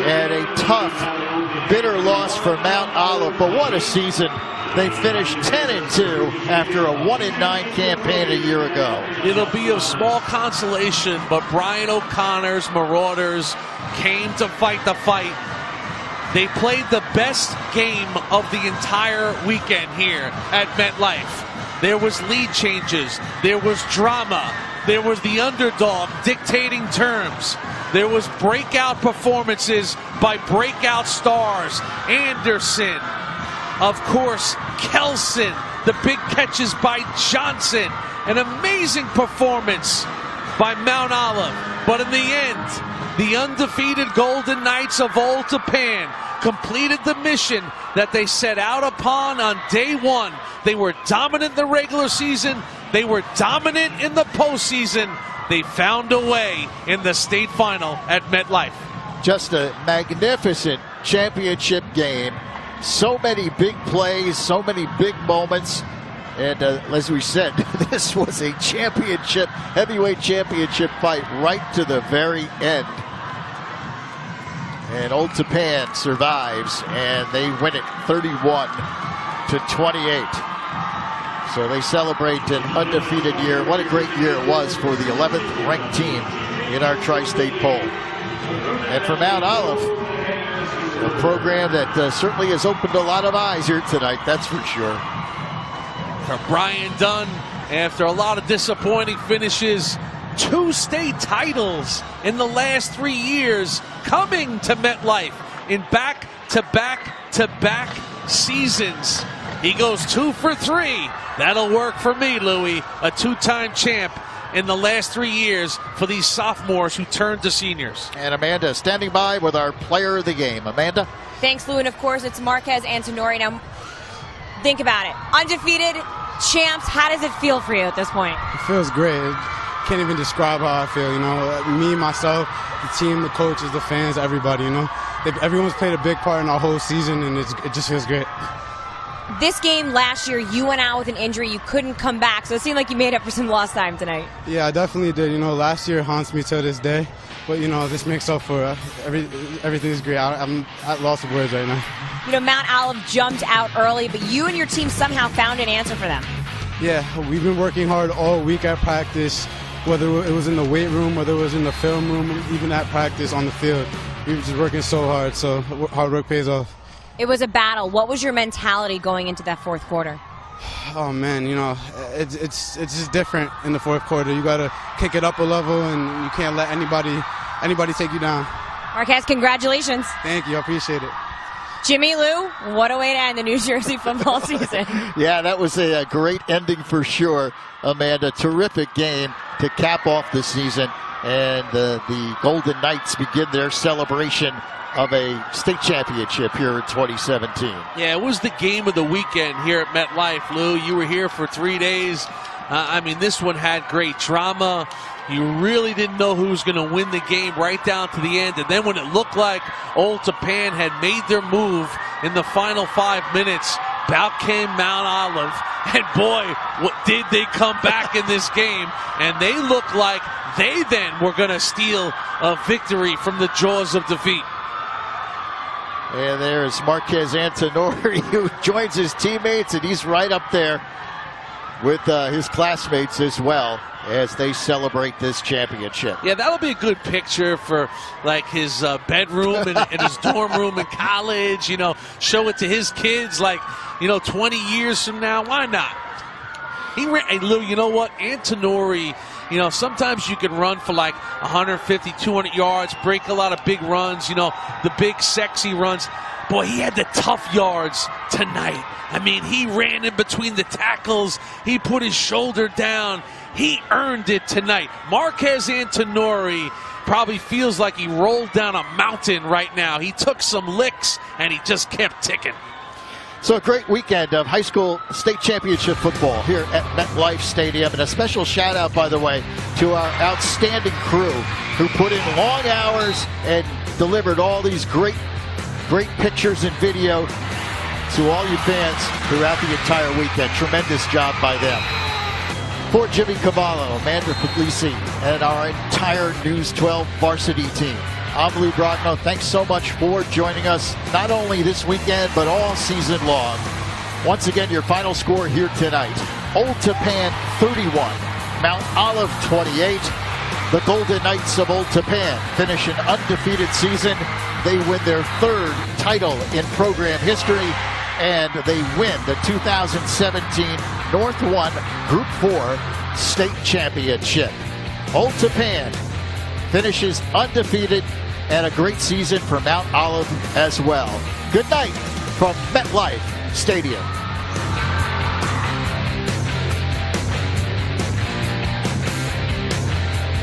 And a tough, bitter loss for Mount Olive, but what a season. They finished 10-2 after a 1-9 campaign a year ago. It'll be of small consolation, but Brian O'Connor's Marauders came to fight the fight. They played the best game of the entire weekend here at MetLife. There was lead changes. There was drama. There was the underdog dictating terms. There was breakout performances by breakout stars. Anderson, of course, Kelson, the big catches by Johnson. An amazing performance by Mount Olive. But in the end, the undefeated Golden Knights of Old Tappan completed the mission that they set out upon on day one. They were dominant in the regular season. They were dominant in the postseason. They found a way in the state final at MetLife. Just a magnificent championship game. So many big plays, so many big moments. And as we said, this was a championship, heavyweight championship fight right to the very end. And Old Tappan survives, and they win it 31-28. So they celebrate an undefeated year. What a great year it was for the 11th ranked team in our tri-state poll. And for Mount Olive, a program that certainly has opened a lot of eyes here tonight, that's for sure. For Brian Dunn, after a lot of disappointing finishes, 2 state titles in the last 3 years, coming to MetLife in back-to-back-to-back seasons. He goes 2 for 3. That'll work for me, Louie. A 2-time champ in the last 3 years for these sophomores who turned to seniors. And Amanda standing by with our player of the game. Amanda? Thanks, Lou. And of course, it's Marquez Antonori. Now, think about it. Undefeated champs. How does it feel for you at this point? It feels great. Can't even describe how I feel, you know. Me, myself, the team, the coaches, the fans, everybody, you know. Everyone's played a big part in our whole season, and it just feels great. This game last year, you went out with an injury. You couldn't come back, so it seemed like you made up for some lost time tonight. Yeah, I definitely did. You know, last year haunts me till this day. But, you know, this makes up for everything's great. I'm at loss of words right now. You know, Mount Olive jumped out early, but you and your team somehow found an answer for them. Yeah, we've been working hard all week at practice, whether it was in the weight room, whether it was in the film room, even at practice on the field. We were just working so hard, so hard work pays off. It was a battle. What was your mentality going into that fourth quarter? Oh man, you know, it's just different in the fourth quarter. You got to kick it up a level, and you can't let anybody take you down. Marquez, congratulations. Thank you, I appreciate it. Jimmy, Lou, what a way to end the New Jersey football season. Yeah, that was a great ending for sure, Amanda. Terrific game to cap off the season, and the Golden Knights begin their celebration of a state championship here in 2017. Yeah, it was the game of the weekend here at MetLife, Lou. You were here for 3 days. I mean, this one had great drama. You really didn't know who was going to win the game right down to the end. And then when it looked like Old Tappan had made their move in the final 5 minutes, out came Mount Olive. And boy, what did they come back in this game. And they looked like they then were going to steal a victory from the jaws of defeat. And there's Marquez Antonori, who joins his teammates, and he's right up there with his classmates as well as they celebrate this championship. Yeah, that'll be a good picture for like his bedroom and his dorm room in college. You know, show it to his kids like, 20 years from now. Why not? Hey, Lou, you know what? Antonori, sometimes you can run for like 150, 200 yards, break a lot of big runs, the big sexy runs. Boy, he had the tough yards tonight. I mean, he ran in between the tackles. He put his shoulder down. He earned it tonight. Marquez Antonori probably feels like he rolled down a mountain right now. He took some licks, and he just kept ticking. So a great weekend of high school state championship football here at MetLife Stadium. And a special shout out, by the way, to our outstanding crew who put in long hours and delivered all these great pictures and video to all you fans throughout the entire weekend. Tremendous job by them. For Jimmy Cavallo, Amanda Puglisi, and our entire News 12 varsity team, I'm Lou Brockno. Thanks so much for joining us, not only this weekend, but all season long. Once again, your final score here tonight. Old Tappan 31, Mount Olive 28. The Golden Knights of Old Tappan finish an undefeated season. They win their 3rd title in program history, and they win the 2017 North 1 Group 4 State Championship. Old Tappan finishes undefeated, and a great season for Mount Olive as well. Good night from MetLife Stadium.